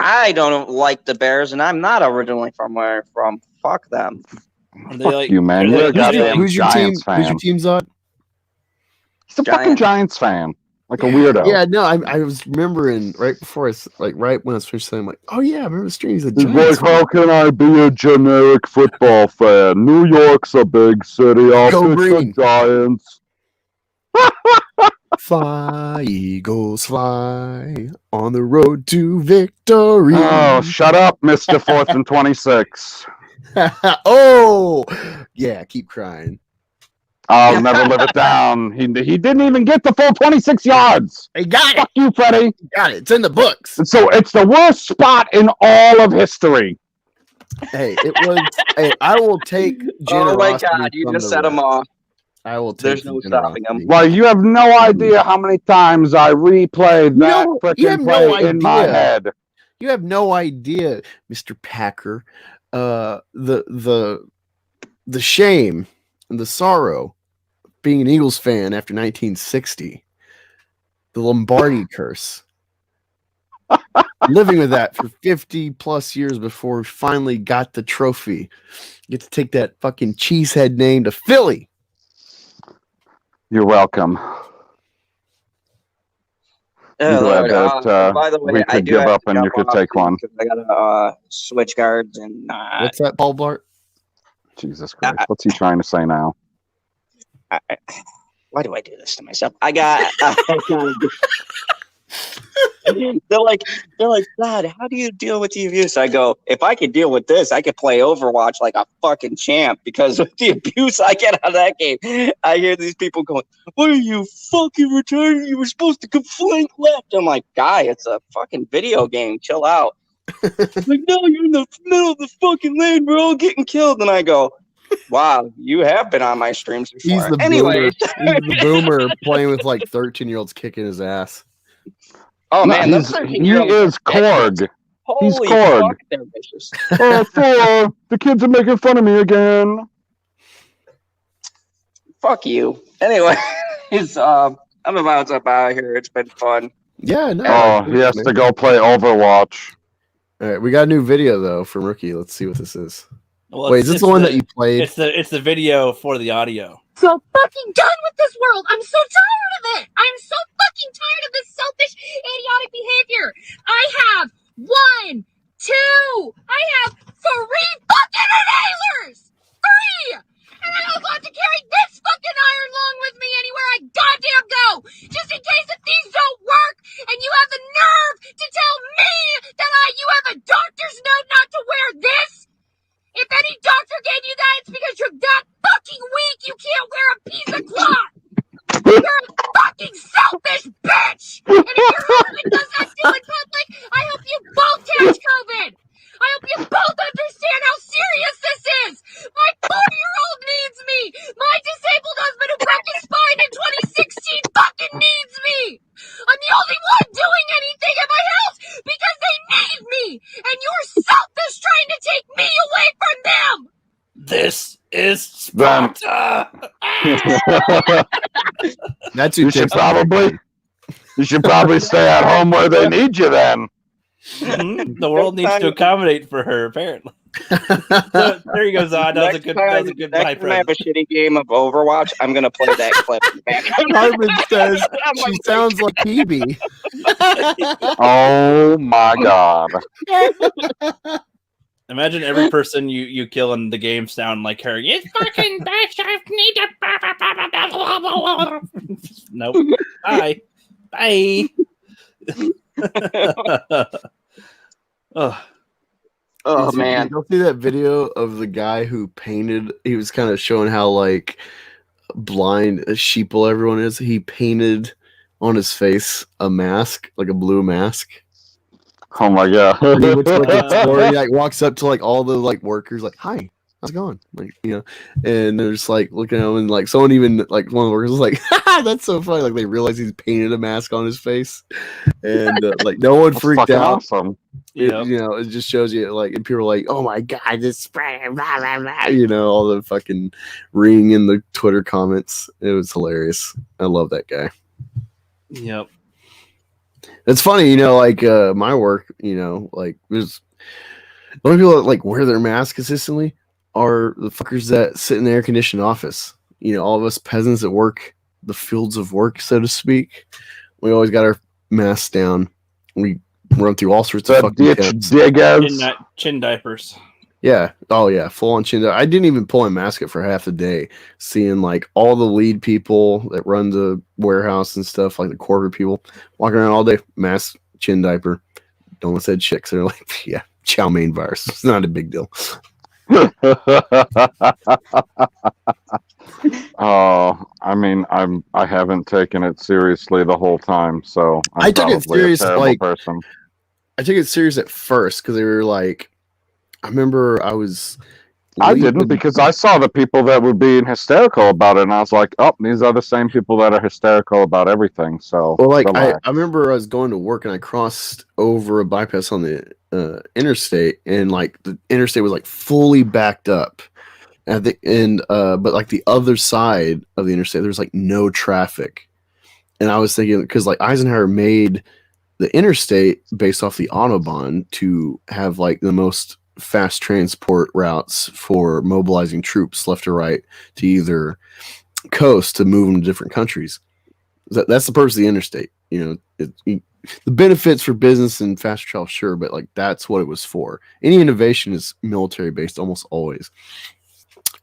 I don't like the Bears, and I'm not originally from where I'm from. Fuck them. Fuck like, you, man. You're a goddamn who's your Giants team? fan. Who's your team, Zod? He's a fucking Giants fan. Like a weirdo. Yeah, no, I was remembering right before right when I was finished saying, like, oh yeah, I remember streaming. He's a He's Giants like, how can I be a generic football fan? New York's a big city. I'll Go pick Green. the Giants. Fly, Eagles, fly on the road to victory. Oh, shut up, Mr. 4th and 26. Oh, yeah, keep crying. I'll never live it down. He didn't even get the full 26 yards. He got it. Fuck you, Freddie. Got it. It's in the books. So it's the worst spot in all of history. Hey, it was. Hey, I will take generosity. Oh my God, you from just the set him rest. off. I will take There's no stopping him. Well, you have no idea how many times I replayed that you have freaking no play in my idea. head. You have no idea, Mr. Packer. The shame and the sorrow being an Eagles fan after 1960. The Lombardi curse. Living with that for 50 plus years before we finally got the trophy. Get to take that fucking cheesehead name to Philly. You're welcome. I'm glad that by the way, we I could do give have up to and jump you could off take one. because I gotta switch guards and. What's that, Paul Blart? Jesus Christ. What's he trying to say now? Why do I do this to myself? I got. They're like, God, how do you deal with the abuse? I go, if I could deal with this, I could play Overwatch like a fucking champ because with the abuse I get out of that game, I hear these people going, what are you fucking retarded? You were supposed to go flank left. I'm like, guy, it's a fucking video game. Chill out. Like, no, you're in the middle of the fucking lane. We're all getting killed. And I go, wow, you have been on my streams before. He's the Anyway, boomer. He's the boomer playing with like 13-year-olds kicking his ass. Oh No, man, he is Korg. He's Holy Korg. fuck, they're vicious. Oh, Thor, the kids are making fun of me again. Fuck you. Anyway, I'm about to out of here. It's been fun. Yeah, no. Oh, he has to go play Overwatch. All right, we got a new video though from Rookie. Let's see what this is. Well, wait, is this the one that you played? It's the video for the audio. So fucking done with this world. I'm so tired of it. I'm so fucking tired of this selfish, idiotic behavior. I have 1, 2, I have 3 fucking inhalers! 3! And I also have to carry this fucking iron lung with me anywhere I goddamn go! Just in case if these don't work and you have the nerve to tell me that you have a doctor's note not to wear this! If any doctor gave you that, it's because you're that fucking weak you can't wear a piece of cloth! You're a fucking selfish bitch! And if your husband does that too in public, I hope you both catch COVID! I hope you both understand how serious this is! My 40-year-old needs me! My disabled husband who broke his spine in 2016 fucking needs me! I'm the only one doing anything at my house because they need me! And you're selfish trying to take me away from them! This is Sparta! That's you should probably stay at home where they need you then. Mm-hmm. The world needs to accommodate for her, apparently. So, there you go, Zod. That was a good next time I have a shitty game of Overwatch, I'm gonna play that clip back. Carmen says she sounds like Phoebe. Oh my god. Imagine every person you kill in the game sound like her. You fucking bitch, I need to... Nope. Bye. Bye. Oh man. You'll see that video of the guy who painted, he was kind of showing how like blind sheeple everyone is. He painted on his face a mask, like a blue mask. Oh my god. He looks like a story, like walks up to like all the like workers, like, hi, how's it going? Like, you know, and they're just like looking at him, and like someone even like one of the workers was like, that's so funny. Like they realize he's painted a mask on his face, and like no one freaked out. Awesome. You know, it just shows you like, and people are like, oh my god, this spray, blah, blah, blah. You know, all the fucking ring in the Twitter comments. It was hilarious. I love that guy. Yep. It's funny, you know, like my work, you know, like there's the only people that like wear their mask consistently are the fuckers that sit in the air conditioned office. You know, all of us peasants that work the fields of work, so to speak. We always got our masks down. We run through all sorts of fucking chin diapers. Yeah. Oh yeah. Full on chin. I didn't even pull my mask up for half the day, seeing like all the lead people that run the warehouse and stuff, like the corporate people walking around all day, mask, chin diaper. Don't said chicks. They're like, yeah, chow mein virus. It's not a big deal. Oh, I mean, I haven't taken it seriously the whole time, so I took it serious. Like, person. I took it serious at first because they were like, I remember I didn't, because I saw the people that were being hysterical about it, and I was like, oh, these are the same people that are hysterical about everything. So, well, like I remember I was going to work and I crossed over a bypass on the interstate, and like the interstate was like fully backed up at the end, but like the other side of the interstate, there's like no traffic. And I was thinking, because like Eisenhower made the interstate based off the Autobahn to have like the most fast transport routes for mobilizing troops left or right to either coast to move them to different countries. That's the purpose of the interstate. You know, the benefits for business and fast travel, sure, but like that's what it was for. Any innovation is military based almost always.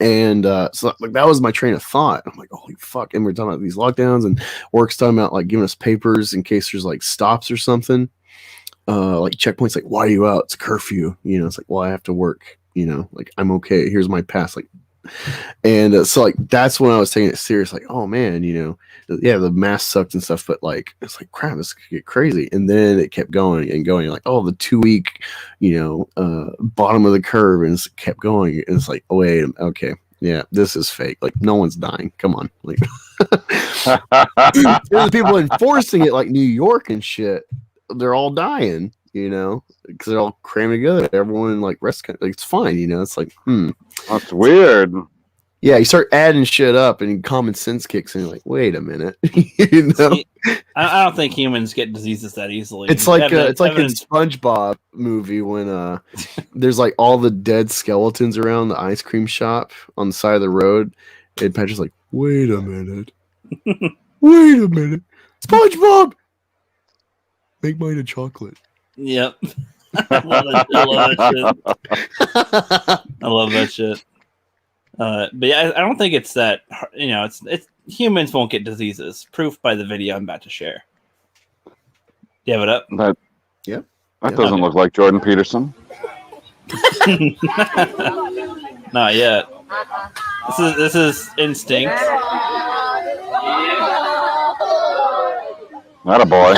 And so like that was my train of thought. I'm like, holy fuck. And we're talking about these lockdowns, and work's talking about like giving us papers in case there's like stops or something. Like checkpoints, like, why are you out? It's curfew. You know, it's like, well, I have to work, you know, like I'm okay. Here's my pass. Like, and so like, that's when I was taking it serious. Like, oh man, you know, yeah, the mask sucked and stuff, but like, it's like, crap, this could get crazy. And then it kept going and going, like, oh, the 2 week, you know, bottom of the curve, and it's kept going. And it's like, oh, wait, okay. Yeah, this is fake. Like, no one's dying. Come on. Like, there's people enforcing it, like New York and shit. They're all dying, you know, because they're all crammed together. Everyone in like rest, like, it's fine, you know. It's like, that's weird. Yeah, you start adding shit up, and common sense kicks in. You're like, wait a minute, you know. See, I don't think humans get diseases that easily. It's like in SpongeBob movie when there's like all the dead skeletons around the ice cream shop on the side of the road, and Patrick's like, wait a minute, wait a minute, SpongeBob. Make mine a chocolate. Yep. I love that shit. But yeah, I don't think it's that. It's humans won't get diseases. Proof by the video I'm about to share. Do you have it up? That doesn't look like Jordan Peterson. Not yet. This is instinct. Not a boy.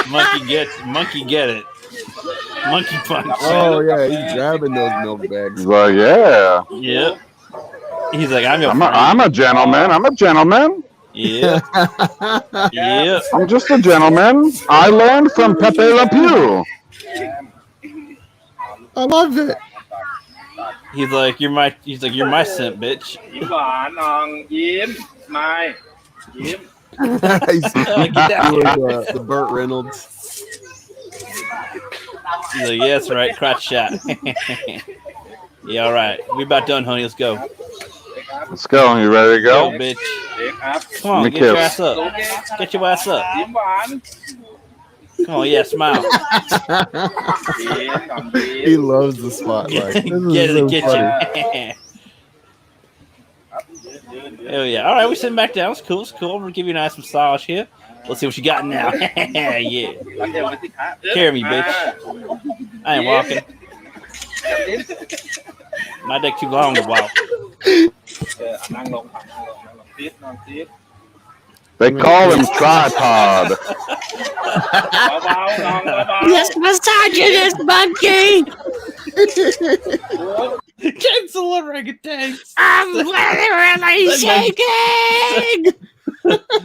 Monkey get it. Monkey punch. Oh yeah, he's grabbing those milk bags. Well, yeah. Yep. He's like, I'm a gentleman. I'm a gentleman. Yeah. Yeah. I'm just a gentleman. I learned from Pepe Le Pew. I love it. He's like, you're my simp, bitch. He's doing the Burt Reynolds. He's like, yeah, that's right, crotch shot. Yeah, all right. We about done, honey. Let's go. Let's go. You ready to go? Go, bitch. Come on, get your ass up. Get your ass up. Come on, yeah, smile. He loves the spotlight. Get it, get you. Hell yeah. All right, we're sitting back down. It's cool. It's cool. I'm going to give you a nice massage here. Let's see what you got now. Yeah. Carry me, bitch. I ain't walking. My dick too long to walk. They call him tripod. Yes, misogynist monkey. Cancel orangutans. I'm really shaking.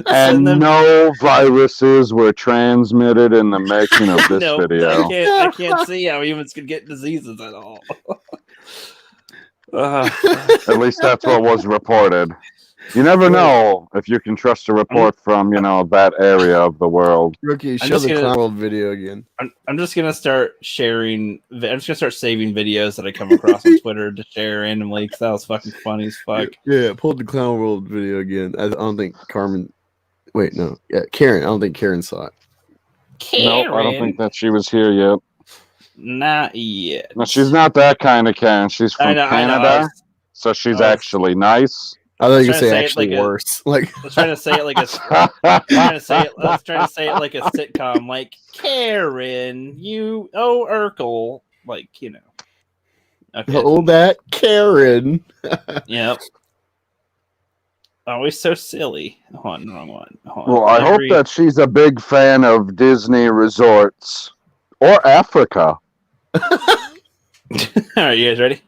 And no viruses were transmitted in the making of this video. I can't see how humans could get diseases at all. At least that's what was reported. You never know if you can trust a report from, that area of the world. Rookie, show the Clown World video again. I'm just going to start sharing. I'm just going to start saving videos that I come across on Twitter to share randomly because that was fucking funny as fuck. Yeah, pull the Clown World video again. I don't think Carmen. Wait, no. Yeah, Karen. I don't think Karen saw it. Nope, I don't think that she was here yet. Not yet. No, she's not that kind of Karen. She's from Canada, so she's actually nice. I thought you could say actually worse. I was trying to say it like a sitcom, like Karen, Urkel, Okay. Oh, that Karen. Yep. Always so silly. Hold on, wrong one. Well, I hope that she's a big fan of Disney resorts or Africa. All right, you guys ready?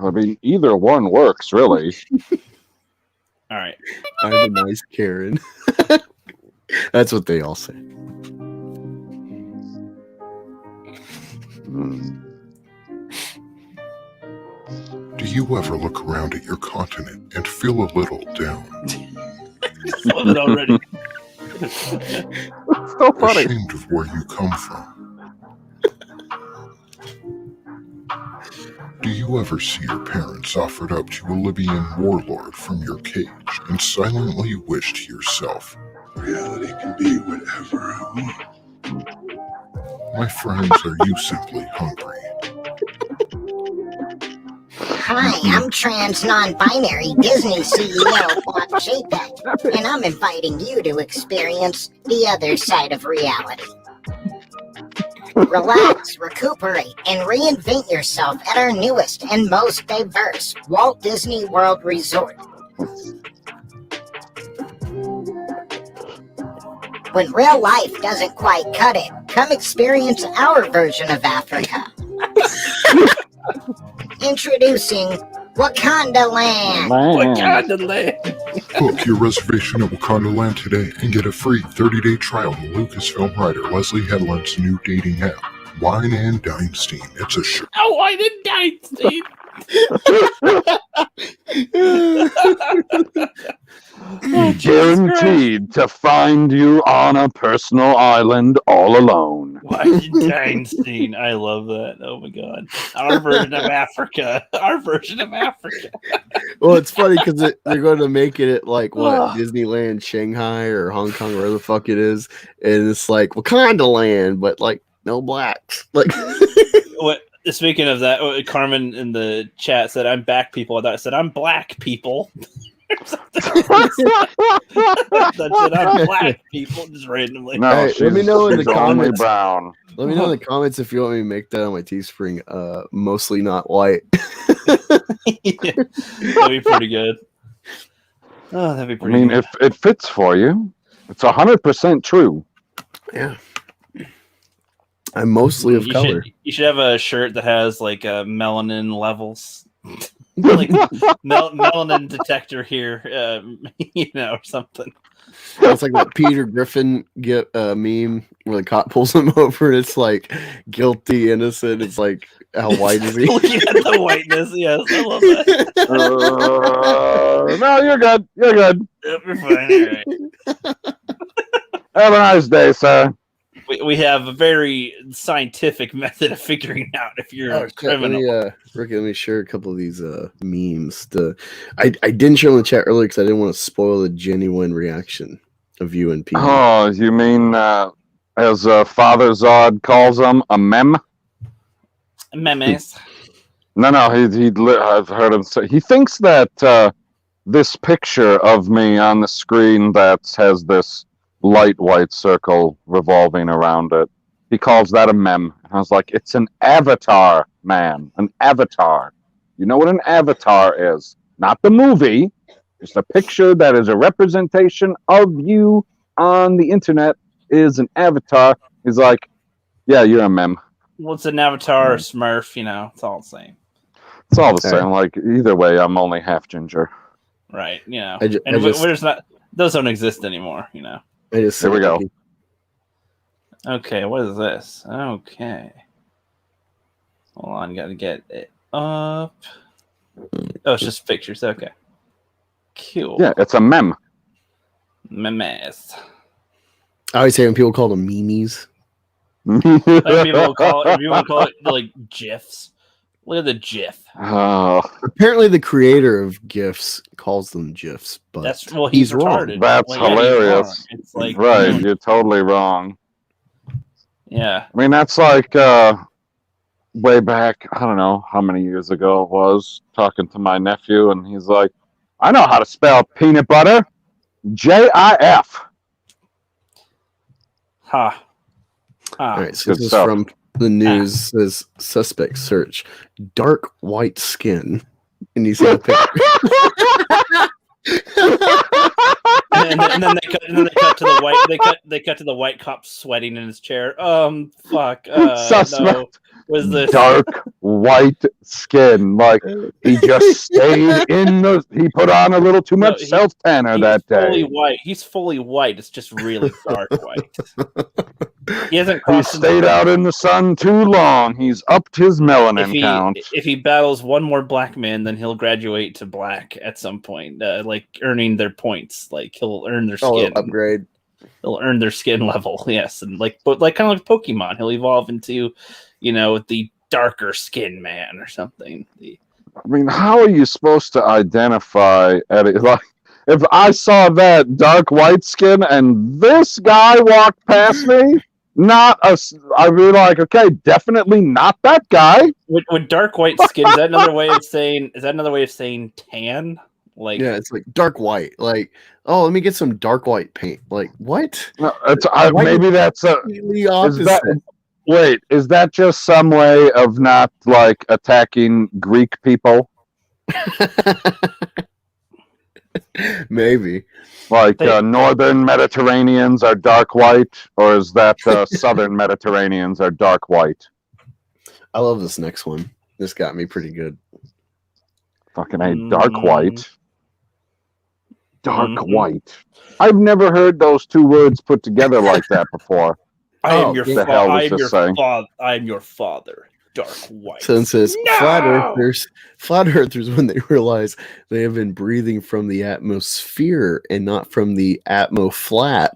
I mean, either one works, really. All right. I'm a nice Karen. That's what they all say. Do you ever look around at your continent and feel a little down? Love it already. That's so funny. Ashamed of where you come from? Do you ever see your parents offered up to a Libyan warlord from your cage and silently wish to yourself, reality can be whatever I want? My friends, are you simply hungry? Hi, I'm trans non-binary Disney CEO Bob Chapek, and I'm inviting you to experience the other side of reality. Relax, recuperate, and reinvent yourself at our newest and most diverse Walt Disney World Resort. When real life doesn't quite cut it, come experience our version of Africa. Introducing Wakanda Land. Wakanda Land. Book your reservation at Wakanda Land today and get a free 30-day trial to Lucasfilm writer Leslie Headland's new dating app, Wine and Dynasty. It's a sure. Oh, Wine and Dynasty. Guaranteed to find you on a personal island all alone. Weinstein. I love that. Oh my god. Our version of Africa. Our version of Africa. Well, it's funny because they're going to make it at Disneyland Shanghai or Hong Kong, wherever the fuck it is. And it's like Wakanda Land, but no blacks. Like, what? Speaking of that, Carmen in the chat said, "I'm back, people." I thought it said, "I'm black, people." That's it. I'm black, people, just randomly. No, hey, let me know in the she's only comments. brown. Let me know in the comments if you want me to make that on my Teespring. Mostly not white. Yeah, that'd be pretty good. Oh, that'd be pretty. I mean, good. if it fits for you, it's 100% true. Yeah. I'm mostly of color. You should have a shirt that has like melanin levels, like melanin detector here, or something. It's like that Peter Griffin meme where the cop pulls him over and it's like guilty, innocent. It's like, how white is he? Looking at the whiteness, yes, I love that. No, you're good. You're good. Yep, you're fine. All right. Have a nice day, sir. We have a very scientific method of figuring out if you're a criminal. Rookie, let me share a couple of these memes. I didn't show them in the chat earlier because I didn't want to spoil the genuine reaction of you and people. Oh, you mean as Father Zod calls them, a meme? Memes. No, I've heard him say he thinks that this picture of me on the screen that has this light white circle revolving around it, he calls that a meme. And I was like, it's an avatar, man. An avatar. You know what an avatar is? Not the movie. It's a picture that is a representation of you on the internet is an avatar. He's like, yeah, you're a meme. Well, it's an avatar or Smurf, it's all the same. It's all the same. Like, either way, I'm only half ginger. Right, those don't exist anymore, Here we go. Okay, what is this? Okay. Hold on, gotta get it up. Oh, it's just pictures. Okay. Cool. Yeah, it's a meme. Memes. I always say when people call them memes. If you want to call it like GIFs. Look at the GIF. Oh. Apparently, the creator of GIFs calls them GIFs, but he's wrong. retarded. That's hilarious. It's like, right, you're totally wrong. Yeah. I mean, that's like way back, I don't know how many years ago it was, talking to my nephew, and he's like, I know how to spell peanut butter. J-I-F. Ha. All right, so this is from the news. Says suspect search dark white skin, and you see the picture. and then they cut to the white. They cut to the white cop sweating in his chair. Fuck. Suspect. No. Was this dark white skin? Like he just stayed in the. He put on a little too much self tanner that day. Fully white. He's fully white. It's just really dark white. He hasn't. He stayed out in the sun too long. He's upped his melanin count. If he battles one more black man, then he'll graduate to black at some point, like earning their points. Like he'll earn their skin upgrade. He'll earn their skin level. Yes, and kind of like Pokemon, he'll evolve into, the darker skin man or something. I mean, how are you supposed to identify Eddie? Like, if I saw that dark white skin and this guy walked past me, I'd be like, okay, definitely not that guy. With dark white skin, is that another way of saying? Is that another way of saying tan? Like, yeah, it's like dark white. Like, oh, let me get some dark white paint. Like, what? No, maybe that's completely opposite. Is that just some way of not like attacking Greek people? Maybe. Like northern Mediterraneans are dark white, or is that southern Mediterraneans are dark white? I love this next one. This got me pretty good. Fucking A, dark white. Dark white. I've never heard those two words put together like that before. I am your father. I am your father. Dark white. So it says flat earthers when they realize they have been breathing from the atmosphere and not from the atmo flat.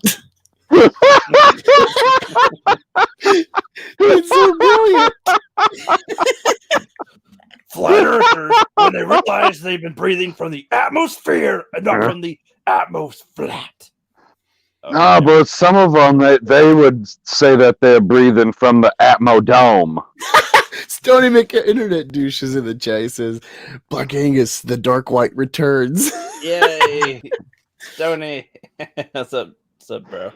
It's so brilliant. Flat earthers when they realize they've been breathing from the atmosphere and not from the atmos flat. No, but some of them, they would say that they're breathing from the Atmodome. Stony Internet douche is in the chat. He says, Black Angus, the Dark White returns. Yay, Stony. What's up, bro?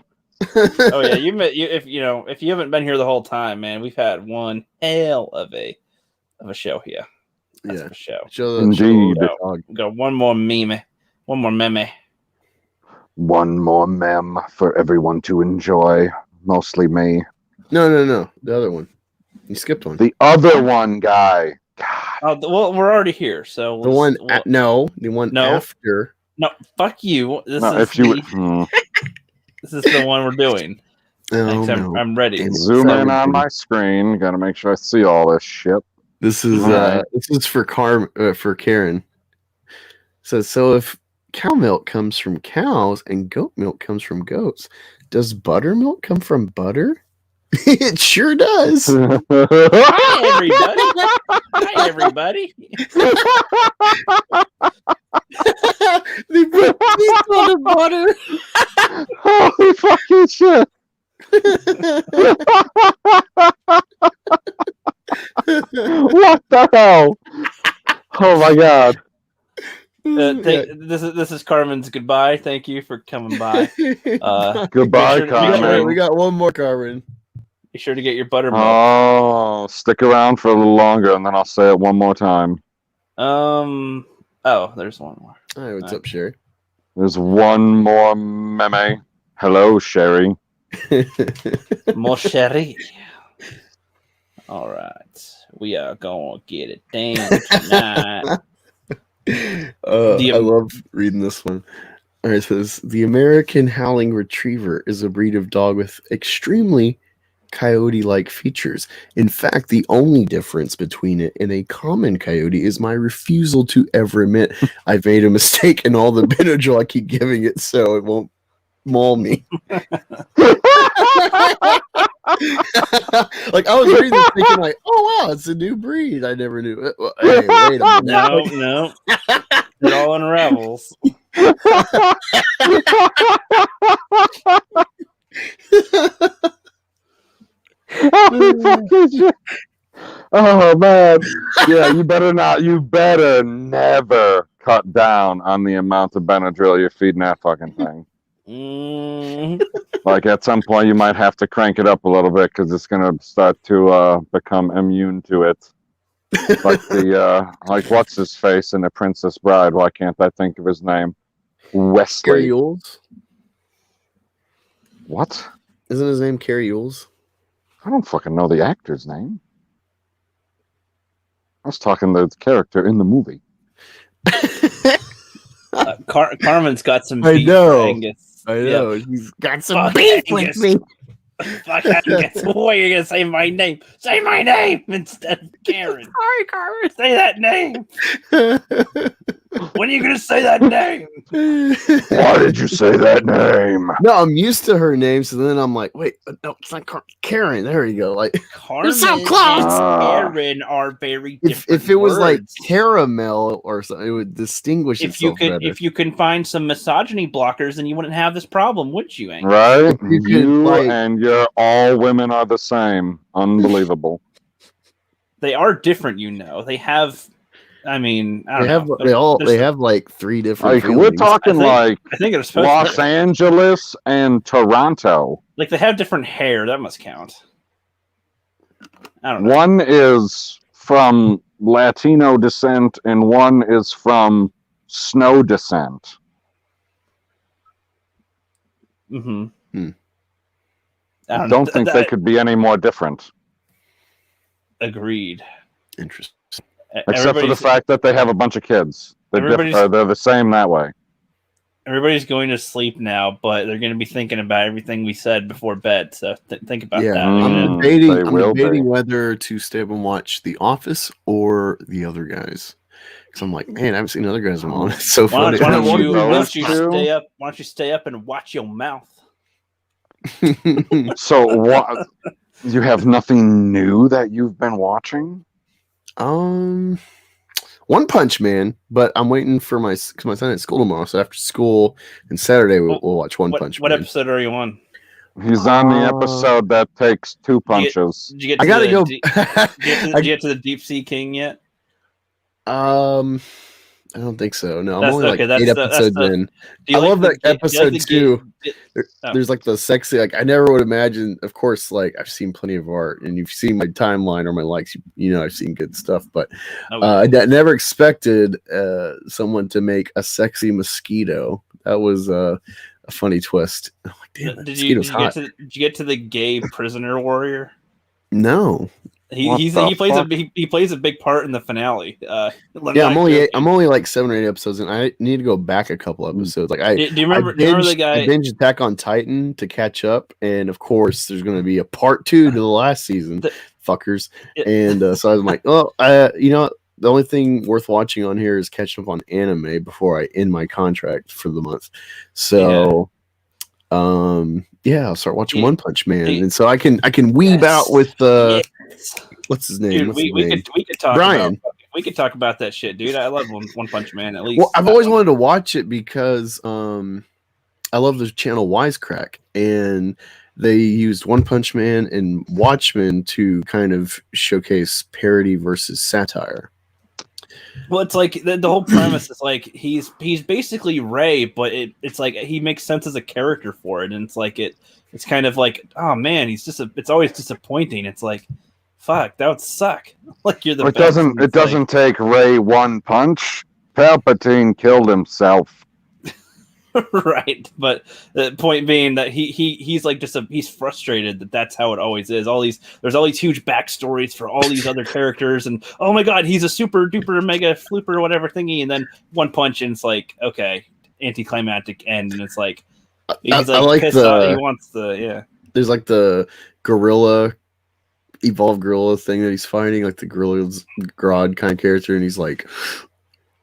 Oh yeah, if you haven't been here the whole time, man, we've had one hell of a show here. That's for show. Indeed. We got one more meme. One more meme. One more mem for everyone to enjoy. Mostly me. No. The other one. You skipped one. The other one, guy. God. Oh, well, we're already here. So the one after. No, fuck you. This is the one we're doing. I'm ready. Zoom in on my screen. Got to make sure I see all this shit. This is for Karen. So if cow milk comes from cows and goat milk comes from goats, does buttermilk come from butter? It sure does. Hi everybody. They put meat on the butter. Holy fucking shit. What the hell? Oh my god. This is Carmen's goodbye. Thank you for coming by. Goodbye, Carmen. We got one more, Carmen. Be sure to get your buttermilk. Oh, stick around for a little longer, and then I'll say it one more time. Oh, there's one more. Hi, what's up, Sherry? There's one more meme. Hello, Sherry. More Sherry. All right, we are gonna get it down tonight. I love reading this one. All right, it says the American Howling Retriever is a breed of dog with extremely coyote-like features. In fact, the only difference between it and a common coyote is my refusal to ever admit I've made a mistake in all the Benadryl I keep giving it so it won't maul me. Like, I was reading this thinking like, oh wow, it's a new breed. I never knew it. Well, hey, wait a minute. No. It all unravels. Oh man. Yeah, you better never cut down on the amount of Benadryl you're feeding that fucking thing. Like at some point you might have to crank it up a little bit because it's gonna start to become immune to it. Like like what's his face in The Princess Bride? Why can't I think of his name? Wesley. Carrie Yules? What? Isn't his name Carrie Yules? I don't fucking know the actor's name. I was talking the character in the movie. Carmen's got some I beef, know. Angus. I know. Yeah. He's got some beef with me. Fuck Angus. Boy, you're gonna say my name. Say my name instead of Karen. Sorry, Carmen. Say that name. When are you gonna say that name? Why did you say that name? No, I'm used to her name, so then I'm like, wait, no, it's not Karen. There you go. Like, Carmen so close. and Karen are very different. If it was like words. caramel or something, it would distinguish itself better. If you can find some misogyny blockers, then you wouldn't have this problem, would you, Angus? Right? You And all women are the same. Unbelievable. They are different, you know. They have. I mean, I don't know. They have like three different. Like we're talking I think they're supposed Los to, Angeles and Toronto. like they have different hair. That must count. I don't know. One is from Latino descent and one is from snow descent. Mm-hmm. I don't think they could be any more different. Agreed. Interesting. Except for the fact that they have a bunch of kids. They're the same that way. Everybody's going to sleep now, but they're going to be thinking about everything we said before bed. So think about that. I'm debating whether to stay up and watch The Office or The Other Guys. Because I'm like, man, I haven't seen Other Guys in a while. It's so funny. Why don't you stay up and watch your mouth? So what? You have nothing new that you've been watching? One Punch Man, but I'm waiting for because my son at school tomorrow. So after school and Saturday, we'll watch One Punch Man. What episode are you on? He's on the episode that takes 2 punches. Did you get I gotta go. Did you get to the Deep Sea King yet? I don't think so. No, I'm only okay, like 8 episodes in. I love that episode too. There's like the sexy. Like I never would imagine. Of course, like I've seen plenty of art, and you've seen my timeline or my likes. You know, I've seen good stuff, but I never expected someone to make a sexy mosquito. That was a funny twist. I'm like, damn, did you get to the gay prisoner warrior? No. He plays a big part in the finale. Yeah, I'm only like 7 or 8 episodes, and I need to go back a couple episodes. Like do you remember the guy? I binged Attack on Titan to catch up, and of course, there's going to be a part 2 to the last season, fuckers. And so I was like, oh, you know, the only thing worth watching on here is catching up on anime before I end my contract for the month. So. Yeah, I'll start watching One Punch Man, and so I can weeb out with what's his name? Dude, we could talk Brian. We could talk about that shit, dude. I love One Punch Man at least. Well, I've always wanted to watch it because I love the channel Wisecrack, and they used One Punch Man and Watchmen to kind of showcase parody versus satire. Well, it's like the whole premise is like he's basically Ray, but it's like he makes sense as a character for it, and it's like it's kind of like, oh man, it's always disappointing. It's like, fuck, that would suck. Like you're the it best. doesn't take Ray one punch. Palpatine killed himself. Right, but the point being that he's like he's frustrated that's how it always is. There's all these huge backstories for all these other characters, and oh my god, he's a super duper mega flooper whatever thingy, and then one punch and it's like, okay, anticlimactic end, and it's like he's like pissed off. He wants the There's like the evolved gorilla thing that he's fighting, like the gorilla's Grodd kind of character, and he's like,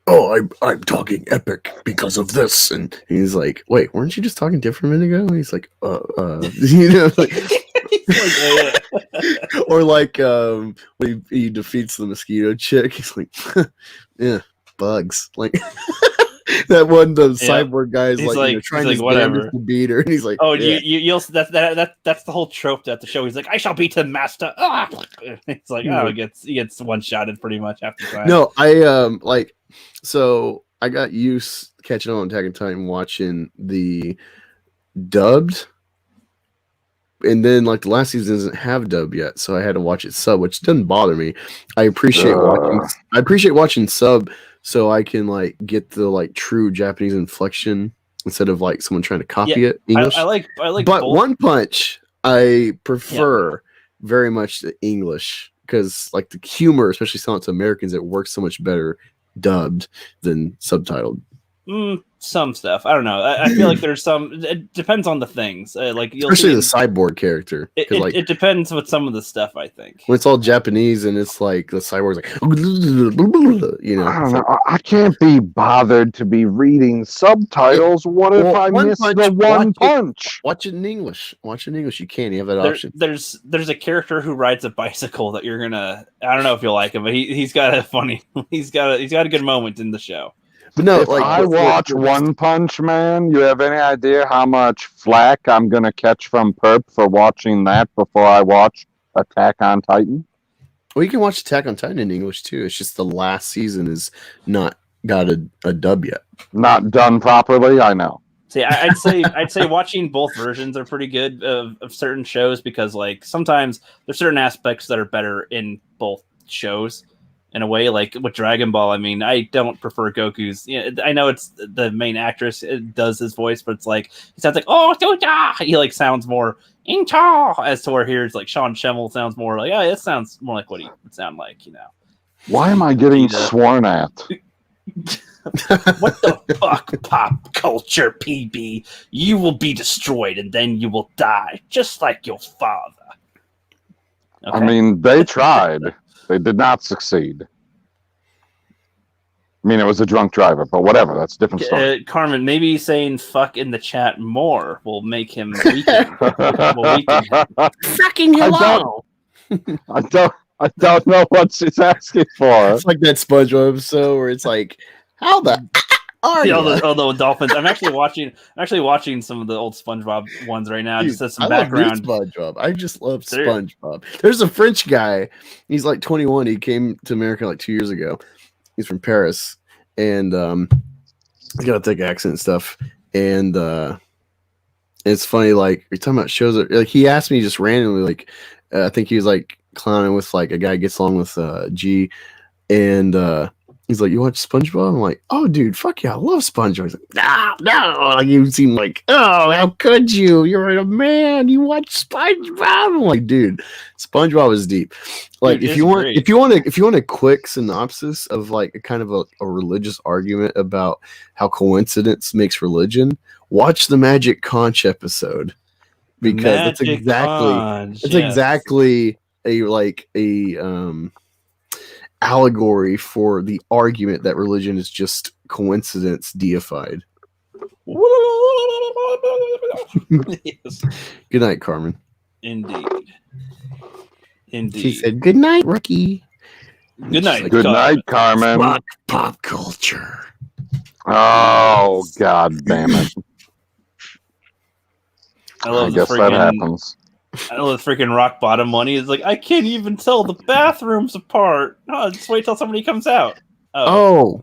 oh, I'm talking epic because of this, and he's like, wait, weren't you just talking different a minute ago? And he's like, you know, like, or like when he defeats the mosquito chick, he's like, yeah, bugs, like that one. The cyborg guy is like, you know, trying his damage to beat her, and he's like, oh, you'll that's the whole trope at the show. He's like, I shall beat him, master. It's like, oh, he gets one shotted pretty much after time. No, I so I got used catching on Attack on Titan watching the dubbed, and then like the last season doesn't have dub yet, so I had to watch it sub, which doesn't bother me. I appreciate watching sub, so I can like get the like true Japanese inflection instead of like someone trying to copy it English. I like but both. One Punch I prefer very much the English, because like the humor, especially selling it to Americans, it works so much better dubbed than subtitled. Some stuff, I don't know. I feel like there's some. It depends on the things. Like especially the cyborg character. It depends with some of the stuff. I think when it's all Japanese and it's like the cyborg's like, you know. I don't know. I can't be bothered to be reading subtitles. What if I miss the one punch? Watch it in English. Watch it in English. You can. You have that option. There's a character who rides a bicycle that you're gonna. I don't know if you'll like him, but he's got a funny. He's got a good moment in the show. But no, if I watch One Punch Man, you have any idea how much flack I'm going to catch from Perp for watching that before I watch Attack on Titan? Well, you can watch Attack on Titan in English, too. It's just the last season is not got a dub yet. Not done properly, I know. See, I'd say watching both versions are pretty good of certain shows, because like sometimes there's certain aspects that are better in both shows. In a way, like with Dragon Ball, I mean, I don't prefer Goku's. I know it's the main actress does his voice, but it's like he sounds like he like sounds more as to where here it's like Sean Schemmel sounds more like it sounds more like what he would sound like, you know. Why am I getting sworn at? What the fuck, pop culture, PB? You will be destroyed and then you will die, just like your father. Okay? I mean, they tried. They did not succeed. I mean, it was a drunk driver, but whatever. That's a different story. Carmen, maybe saying fuck in the chat more will make him weaken. Fucking hello. I don't know what she's asking for. It's like that SpongeBob episode where it's like, how the are all you? the dolphins. I'm actually watching some of the old SpongeBob ones right now. Dude, Just as some I background. love SpongeBob. I just love SpongeBob. There's a French guy. He's like 21. He came to America like 2 years ago. He's from Paris, and he's got a thick accent and stuff. And it's funny, like you're talking about shows. Like he asked me just randomly, like I think he was like clowning with like a guy gets along with G, and he's like, "You watch SpongeBob?" I'm like, "Oh, dude, fuck yeah, I love SpongeBob." He's like, no. Like you seem like, "Oh, how could you? You're a man. You watch SpongeBob." I'm like, "Dude, SpongeBob is deep." Like, Dude, if you want a quick synopsis of like a kind of a religious argument about how coincidence makes religion, watch the Magic Conch episode because that's exactly a allegory for the argument that religion is just coincidence deified. Yes. Good night, Carmen. Indeed. She said, "Good night, Rookie." Good night. Like, Good night, Carmen. Pop culture. Oh, God damn it. I guess that happens. I love the freaking rock bottom one. He's like, I can't even tell the bathrooms apart. No, just wait till somebody comes out. Oh,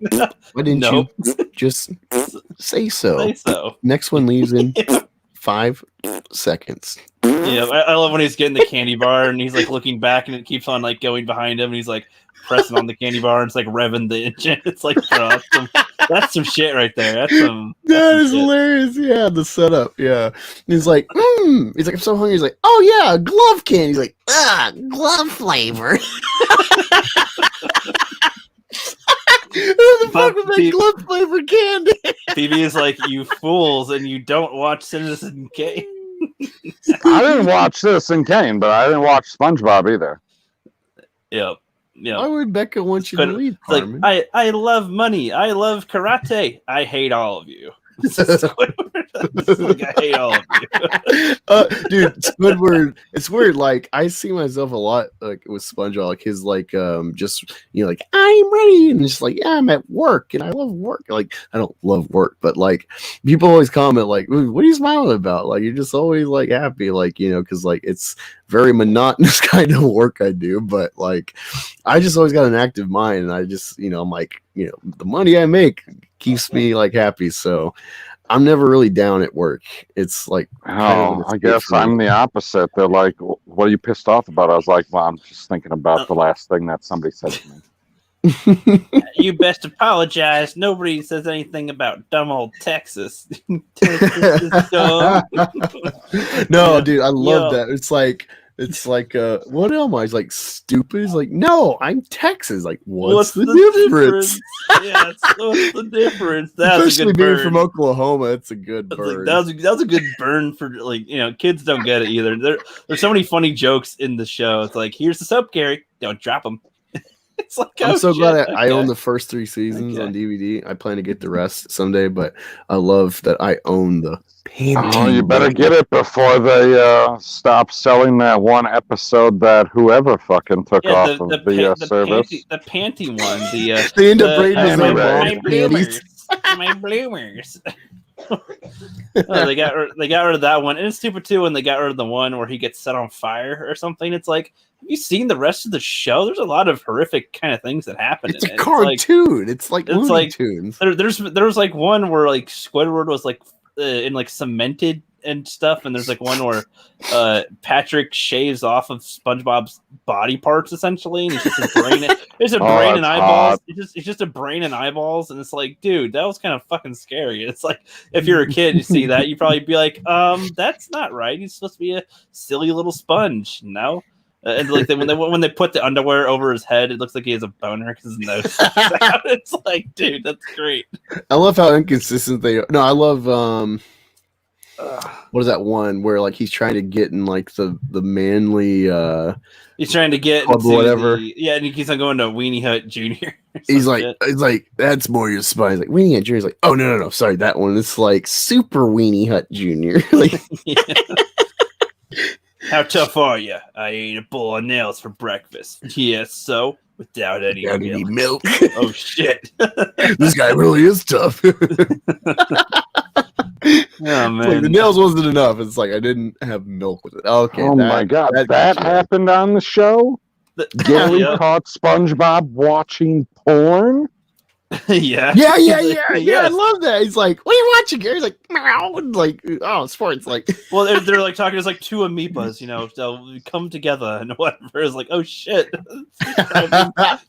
why didn't you just say so? Say so. Next one leaves in 5 seconds. Yeah, I love when he's getting the candy bar and he's like looking back and it keeps on like going behind him and he's like pressing on the candy bar and it's like revving the engine. It's like, bro, that's some shit right there. That is hilarious. Yeah, the setup. Yeah, he's like, he's like, I'm so hungry. He's like, oh yeah, glove candy. He's like, glove flavor. Who the fuck was that glove flavor candy? Phoebe is like, you fools, and you don't watch Citizen Kane. I didn't watch Citizen Kane, but I didn't watch SpongeBob either. Yep. Yeah. Why would Becca want you to leave? Like, I love money. I love karate. I hate all of you. Like, I hate all of you. Dude, Squidward. It's weird. Like I see myself a lot, like with SpongeBob. Like his, like, just like I'm ready, and just like I'm at work, and I love work. Like I don't love work, but like people always comment, like, "What are you smiling about?" Like you're just always like happy, like because like it's very monotonous kind of work I do, but like I just always got an active mind, and I just I'm like the money I make keeps me like happy, so I'm never really down at work. It's like, I guess I'm the opposite. They're like, "What are you pissed off about?" I was like, "Well, I'm just thinking about the last thing that somebody said to me." You best apologize. Nobody says anything about dumb old Texas. No, dude, I love that. It's like what am I? He's like stupid. He's like, no, I'm Texas. Like, what's the difference? Yes, what's the difference? That's Especially a good being burn. from Oklahoma, it's a good burn. Like, that was a good burn for kids don't get it either. There's so many funny jokes in the show. It's like, here's the soap, Gary. Don't drop them. It's like, I'm so glad I own the first 3 seasons on DVD. I plan to get the rest someday, but I love that I own the panty. Oh, you better get it before they stop selling that one episode that whoever fucking took off of the service. The panty one. They end up rating his own my bloomers. My bloomers. They got rid of that one, and it's stupid too when they got rid of the one where he gets set on fire or something. It's like, have you seen the rest of the show? There's a lot of horrific kind of things that happen. It's a cartoon. It's like Looney Tunes. There was like one where like Squidward was like in like cemented and stuff, and there's like one where Patrick shaves off of SpongeBob's body parts essentially, and it's just a brain. It's a brain and eyeballs. It's just a brain and eyeballs, and it's like, dude, that was kind of fucking scary. It's like if you're a kid, you see that, you probably be like, that's not right. He's supposed to be a silly little sponge, no. And like when they put the underwear over his head, it looks like he has a boner because his nose sticks out. It's like, dude, that's great. I love how inconsistent they are. No, I love what is that one where like he's trying to get in like the manly he's trying to get club or whatever. and he keeps on going to Weenie Hut Jr. He's like that's more your spine. He's like Weenie Hut Jr. He's like, oh no, sorry, that one. It's like Super Weenie Hut Jr. Like How tough are you? I ate a bowl of nails for breakfast. Yes, so without any milk. Oh shit! This guy really is tough. Oh man, like the nails wasn't enough. It's like I didn't have milk with it. Okay. Oh my god, that happened on the show. Gary caught SpongeBob watching porn. Yeah. I love that. He's like, "What are you watching?" Gary's like, "Meow," and like, "Oh, sports." Like, well, they're like talking. It's like two amoebas, you know, they'll come together and whatever. It's like, oh shit,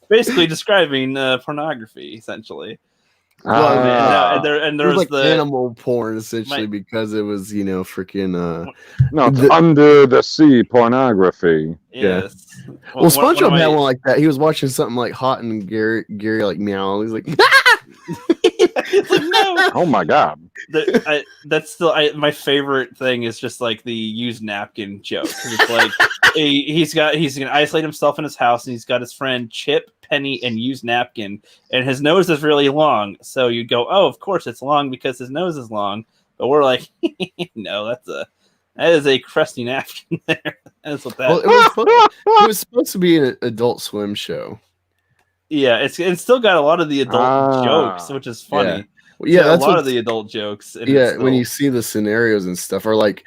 basically describing pornography, essentially. And there was like the animal porn essentially because it was, you know, freaking no, it's under the sea pornography. Yes. Yeah. Well, SpongeBob had one like that. He was watching something like hot and Gary like meow. He's like, it's like no. Oh my god. That's still my favorite thing is just like the used napkin joke. It's like he's gonna isolate himself in his house and he's got his friend Chip, Penny, and used napkin, and his nose is really long. So you go, oh, of course it's long because his nose is long. But we're like, no, that is a crusty napkin there. That's what that. Well, it was supposed to be an Adult Swim show. Yeah, it's still got a lot of the adult jokes, which is funny. Yeah, that's a lot of the adult jokes. Yeah, when you see the scenarios and stuff, or like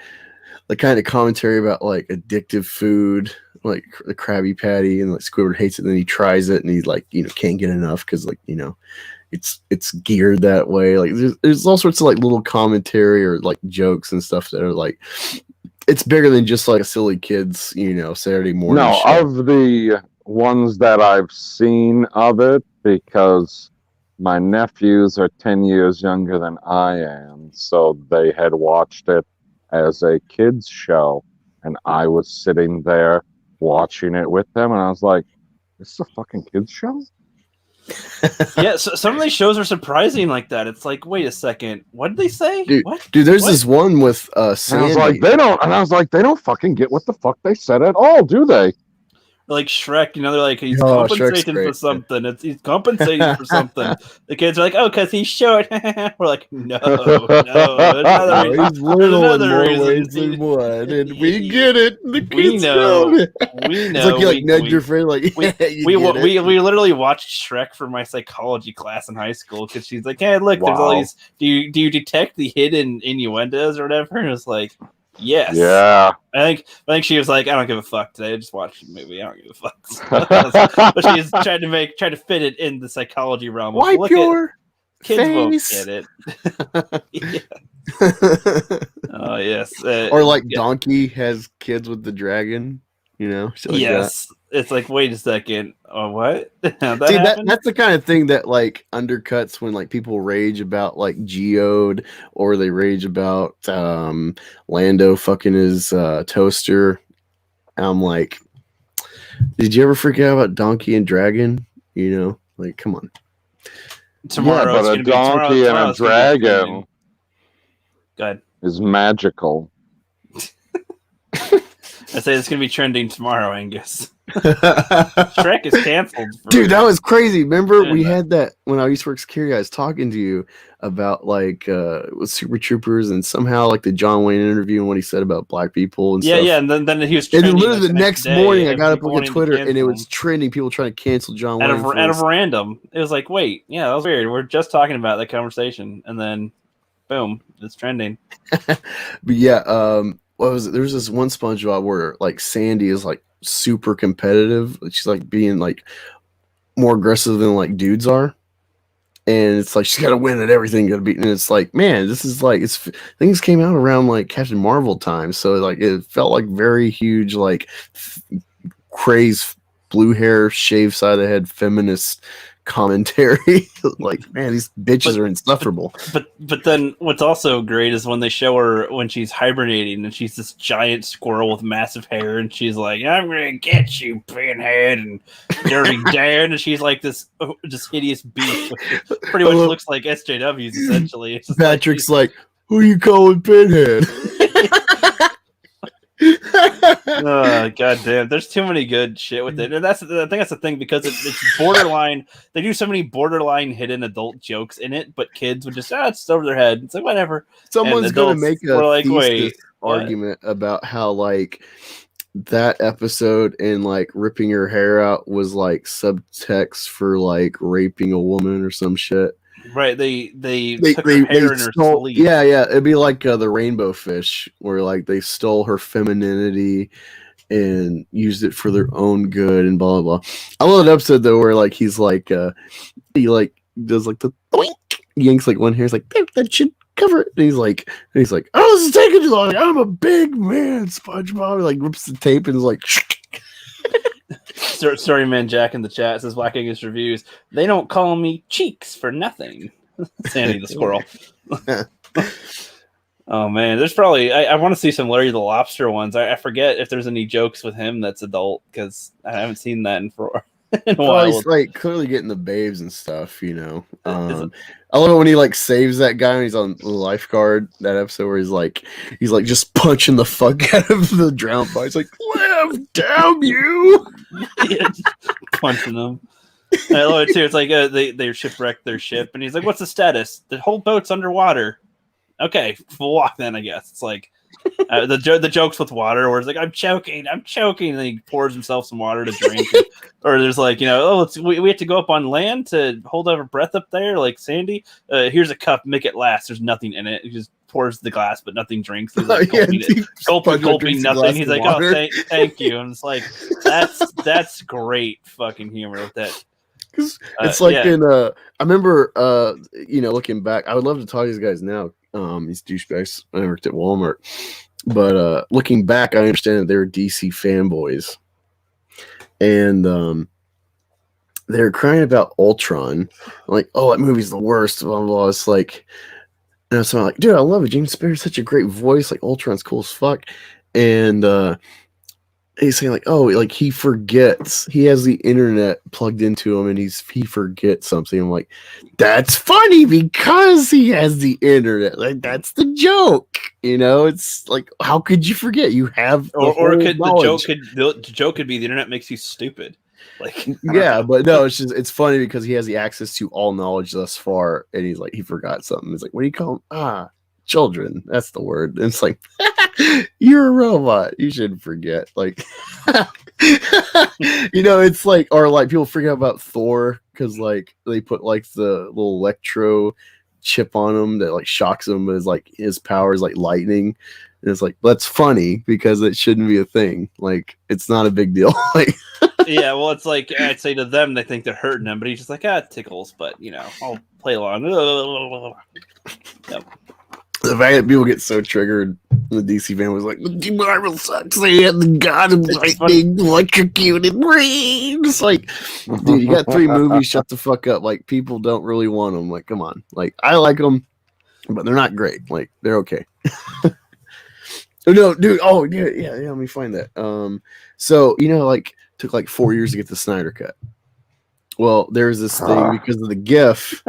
the kind of commentary about like addictive food, like the Krabby Patty, and like Squidward hates it, and then he tries it, and he's like, you know, can't get enough because like, you know, it's geared that way. Like there's all sorts of like little commentary or like jokes and stuff that are like, it's bigger than just like a silly kids, you know, Saturday morning. No, show. of the ones that I've seen of it, because my nephews are 10 years younger than I am, so they had watched it as a kids show, and I was sitting there watching it with them, and I was like, this is a fucking kids show? Yeah, so some of these shows are surprising like that. It's like, wait a second, what did they say? Dude, what? There's this one with Sandy. And I was like, they don't fucking get what the fuck they said at all, do they? Like Shrek, you know, they're like, he's compensating for something. He's compensating for something. The kids are like, oh, because he's short. We're like, no. He's little in more ways than one, and we get it. The kids know. We know. It's like you like nudge your friend, like we literally watched Shrek for my psychology class in high school because she's like, hey, look, there's all these. Do you detect the hidden innuendos or whatever? And it's like, yes. Yeah. I think she was like, I don't give a fuck today. I just watched the movie. I don't give a fuck. But she's trying to fit it in the psychology realm. Wipe your kids face. Won't get it. Oh yes. Or like Donkey has kids with the dragon. You know. Like yes. It's like, wait a second. Oh, what? That's the kind of thing that like undercuts when like people rage about like Geode, or they rage about Lando fucking his toaster. I'm like, did you ever forget about Donkey and Dragon? You know, like, come on. Tomorrow, but a donkey and a dragon is magical. I say it's gonna be trending tomorrow, Angus. Shrek is canceled. Dude, that was crazy. Remember we had that when I used to work security. I was talking to you about like with Super Troopers, and somehow like the John Wayne interview and what he said about black people and stuff. Yeah, and then he was. And then literally the next morning, I got up on Twitter and it was trending. People trying to cancel John Wayne out of random. It was like, wait, yeah, that was weird. We're just talking about that conversation, and then boom, it's trending. But yeah, what was it? There was this one SpongeBob where like Sandy is like super competitive. She's like being like more aggressive than like dudes are, and it's like she's got to win at everything. Got to beat, and it's like, man, this is like things came out around like Captain Marvel time, so like it felt like very huge, like craze, blue hair, shaved side of the head, feminist commentary. Like, man, these bitches are insufferable. But then what's also great is when they show her when she's hibernating and she's this giant squirrel with massive hair, and she's like, I'm gonna get you, pinhead and dirty Dan, and she's like this just hideous beast, which pretty much looks like SJWs essentially. It's Patrick's like, who you calling pinhead? Oh, god damn, there's too many good shit with it, and I think that's the thing, because it's borderline. They do so many borderline hidden adult jokes in it, but kids would just it's over their head. It's like, whatever. Someone's gonna make a thesis argument about how like that episode and like ripping her hair out was like subtext for like raping a woman or some shit. Right, they took her hair in her sleeve. Yeah, it'd be like the rainbow fish, where like they stole her femininity and used it for their own good and blah blah blah. I love that episode though, where like he's like he like does like the boink, yanks like one hair, he's like that should cover it. And he's like, oh, this is taking too long. I'm a big man, SpongeBob. He like rips the tape and is like. Storyman Jack in the chat says Black Angus reviews. They don't call me Cheeks for nothing. Sandy the squirrel. Oh man, there's probably I want to see some Larry the Lobster ones. I forget if there's any jokes with him that's adult because I haven't seen that in a while. He's like clearly getting the babes and stuff, you know. I love it when he like saves that guy when he's on the lifeguard. That episode where he's like just punching the fuck out of the drowned body. He's like, "Live, damn you!" Yeah, punching them. I love it too. It's like they shipwrecked their ship, and he's like, "What's the status? The whole boat's underwater." Okay, we'll walk then. I guess it's like the jokes with water, where it's like, I'm choking, and then he pours himself some water to drink, or there's like, you know, we have to go up on land to hold our breath up there, like Sandy. Here's a cup, make it last. There's nothing in it. He just pours the glass, but nothing drinks. He's like gulping nothing. He's like, oh, thank you. And it's like that's great fucking humor with that. It's like in I remember you know, looking back, I would love to talk to these guys now. These douchebags. I worked at Walmart, but looking back, I understand that they were DC fanboys, and they're crying about Ultron, like, oh, that movie's the worst. Blah blah blah. It's like, and so I'm like, dude, I love it. James Spader's such a great voice. Like, Ultron's cool as fuck, and he's saying like, oh, like he forgets. He has the internet plugged into him, and he forgets something. I'm like, that's funny because he has the internet. Like that's the joke, you know. It's like, how could you forget? You have, or could the joke could be the internet makes you stupid. Like, yeah, but no, it's funny because he has the access to all knowledge thus far, and he's like, he forgot something. It's like, what do you call them? Children. That's the word. And it's like, you're a robot. You shouldn't forget. Like, you know, it's like, or like people forget about Thor because like they put like the little electro chip on him that like shocks him, but is like his power is like lightning. And it's like, that's funny because it shouldn't be a thing. Like, it's not a big deal. Like, yeah, well, it's like I'd say to them, they think they're hurting him, but he's just like, it tickles, but you know, I'll play along. Yep. The fact that people get so triggered, the DC fan was like, the Marvel sucks. They had the God of Lightning electrocuted brain. It's like, dude, you got 3 movies. Shut the fuck up. Like, people don't really want them. Like, come on. Like, I like them, but they're not great. Like, they're okay. No, dude. Oh, yeah. Let me find that. So, you know, like, took like 4 years to get the Snyder cut. Well, there's this thing because of the GIF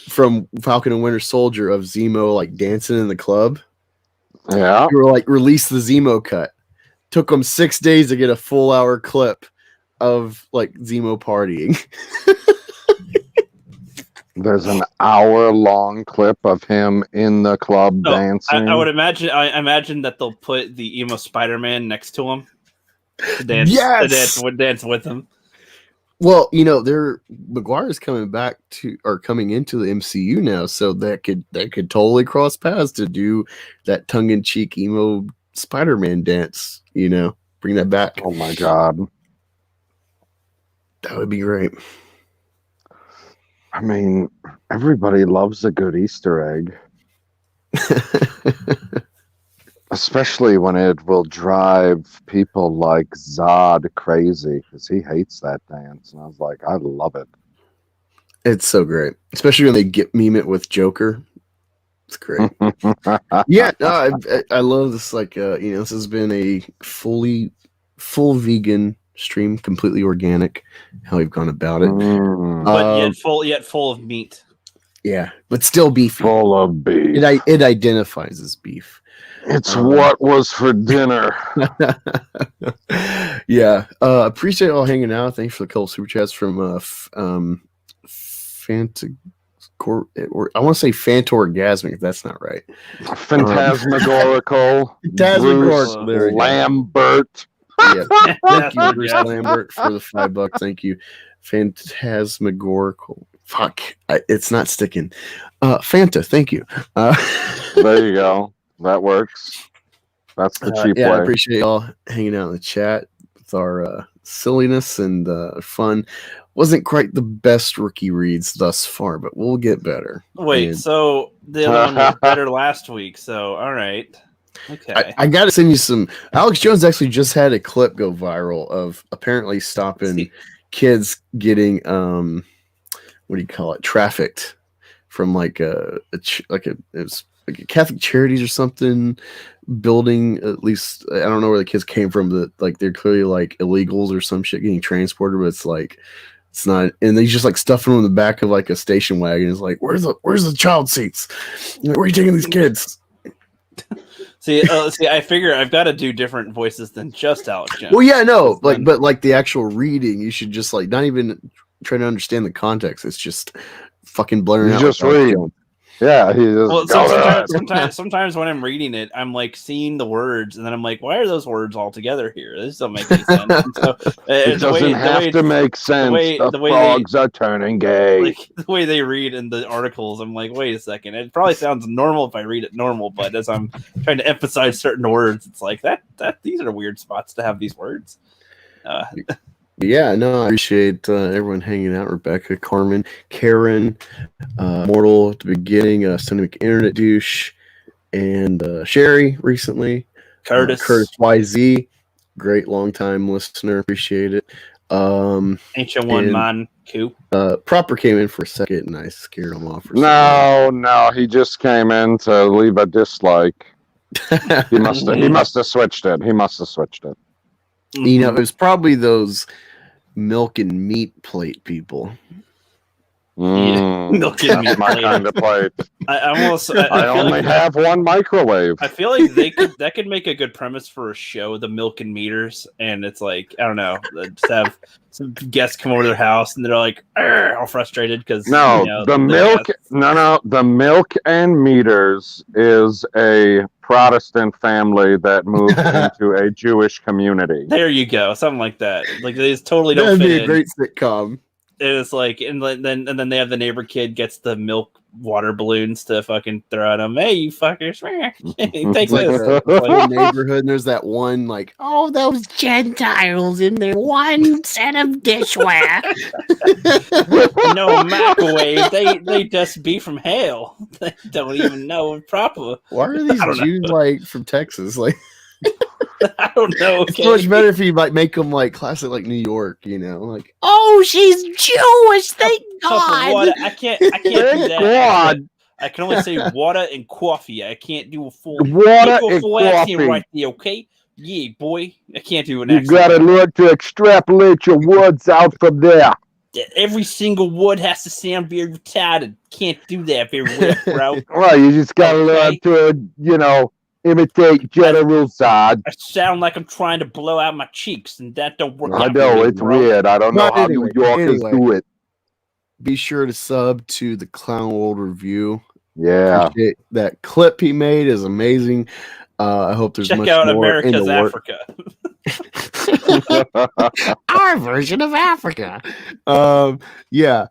from Falcon and Winter Soldier of Zemo like dancing in the club. Yeah, you were like, release the Zemo cut. Took them 6 days to get a full hour clip of like Zemo partying. There's an hour-long clip of him in the club dancing. I would imagine. I imagine that they'll put the emo Spider-Man next to him. To dance with him. Well, you know, Maguire's coming back coming into the MCU now, so that could totally cross paths to do that tongue-in-cheek emo Spider-Man dance. You know, bring that back. Oh my god, that would be great. I mean, everybody loves a good Easter egg. Especially when it will drive people like Zod crazy because he hates that dance. And I was like, I love it. It's so great. Especially when they meme it with Joker. It's great. Yeah, no, I love this. Like, you know, this has been a full vegan stream, completely organic, how we've gone about it. But yet full of meat. Yeah, but still beefy. Full of beef. It identifies as beef. It's what was for dinner. Yeah. Appreciate all hanging out. Thanks for the couple super chats from I want to say Fantorgasmic, if that's not right. Phantasmagorical. Bruce Lambert. Thank you, Bruce Lambert, for the $5. Thank you, Phantasmagorical. Fuck, it's not sticking. Fanta, thank you. There you go. That works. That's the cheap way. I appreciate y'all hanging out in the chat with our silliness and fun. Wasn't quite the best rookie reads thus far, but we'll get better. Wait, so the other one was better last week. So, all right. Okay. I got to send you some. Alex Jones actually just had a clip go viral of apparently stopping kids getting, what do you call it, trafficked from like it was like a Catholic Charities or something building. At least I don't know where the kids came from, but like they're clearly like illegals or some shit getting transported, but it's like it's not. And they just like stuffing them in the back of like a station wagon. It's like where's the child seats? Where are you taking these kids? See, I figure I've got to do different voices than just Alex Jones. Well, yeah, no, like, but like the actual reading, you should just like not even try to understand the context. It's just fucking blaring out. Just reading. Yeah, he just. Well, sometimes when I'm reading it, I'm like seeing the words, and then I'm like, "Why are those words all together here? This doesn't make any sense." And so, it doesn't have to make sense. The frogs are turning gay. Like the way they read in the articles, I'm like, "Wait a second." It probably sounds normal if I read it normal, but as I'm trying to emphasize certain words, it's like that. These are weird spots to have these words. Yeah, no, I appreciate everyone hanging out. Rebecca, Carmen, Karen, Mortal at the beginning, Cinematic Internet Douche, and Sherry recently. Curtis YZ, great long-time listener. Appreciate it. Ancient One Man Q. Proper came in for a second, and I scared him off. No, he just came in to leave a dislike. He must have switched it. You know, it was probably those milk and meat plate people. Milk and meat my plate. kind of plate. I only have one microwave. I feel like that could make a good premise for a show, the Milk and Meters, and it's like I don't know, just have some guests come over to their house and they're like all frustrated because the Milk and Meters is a Protestant family that moved into a Jewish community. There you go, something like that. Like they just totally don't That'd fit be a in. great sitcom. It's like, and then they have the neighbor kid gets the milk water balloons to fucking throw at him. Hey, you fuckers! He takes this whole neighborhood, and there's that one like, oh, those Gentiles in their one set of dishware. No microwave. They just be from hell. They don't even know proper. Why are these Jews like from Texas? Like, I don't know. It's so much better if you like make them like classic, like New York. You know, like oh, she's Jewish. Thank God. I can't do that. God. I can only say water and coffee. I can't do a full water and coffee right there. Okay, yeah, boy. I can't do an accent. You gotta learn to extrapolate your words out from there. Every single word has to sound very retarded. Can't do that very well, bro. Well, you just gotta learn to, imitate General Zod. I sound like I'm trying to blow out my cheeks, and that don't work. I know, it's weird. I don't know how New Yorkers do it. Be sure to sub to the Clown World Review. Yeah. That clip he made is amazing. I hope there's much out more America's Africa. Our version of Africa. Yeah.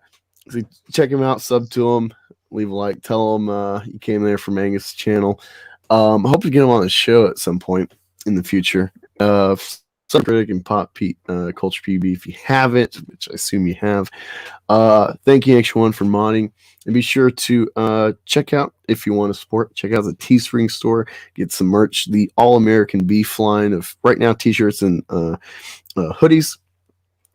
So check him out, sub to him, leave a like, tell him you came there from Angus' channel. I hope to get him on the show at some point in the future. Some Critic and Pop Pete, Culture PB, if you haven't, which I assume you have. Thank you, X1, for modding. And be sure to check out, if you want to support, check out the Teespring store. Get some merch. The All-American Beef line of, right now, t-shirts and hoodies.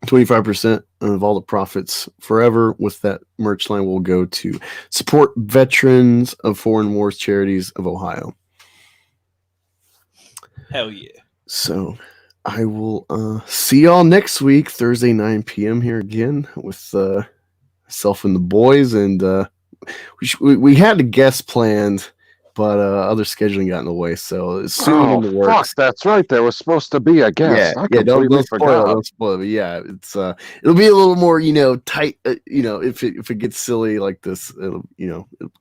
25% of all the profits forever with that merch line will go to support veterans of foreign wars charities of Ohio. Hell yeah. So I will see y'all next week, Thursday, 9 p.m. here again with myself and the boys. And we had a guest planned, but other scheduling got in the way. So it's soon in the works. Fuck, that's right. There was supposed to be a guest. Don't spoil it. Yeah, it's it'll be a little more, tight. If it gets silly like this, it'll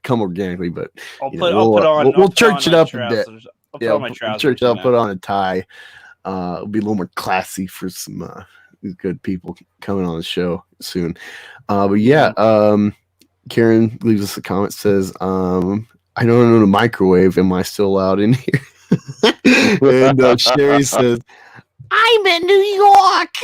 come organically. But we'll church it up a bit. I'll put on my trousers. Church it up, put on a tie. It'll be a little more classy for some good people coming on the show soon. But yeah, Karen leaves us a comment, says, I don't know the microwave. Am I still allowed in here? And Sherry says, I'm in New York.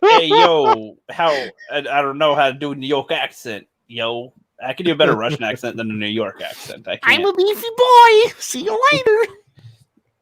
hey, yo, I don't know how to do a New York accent, yo. I can do a better Russian accent than a New York accent. I'm a beefy boy. See you later.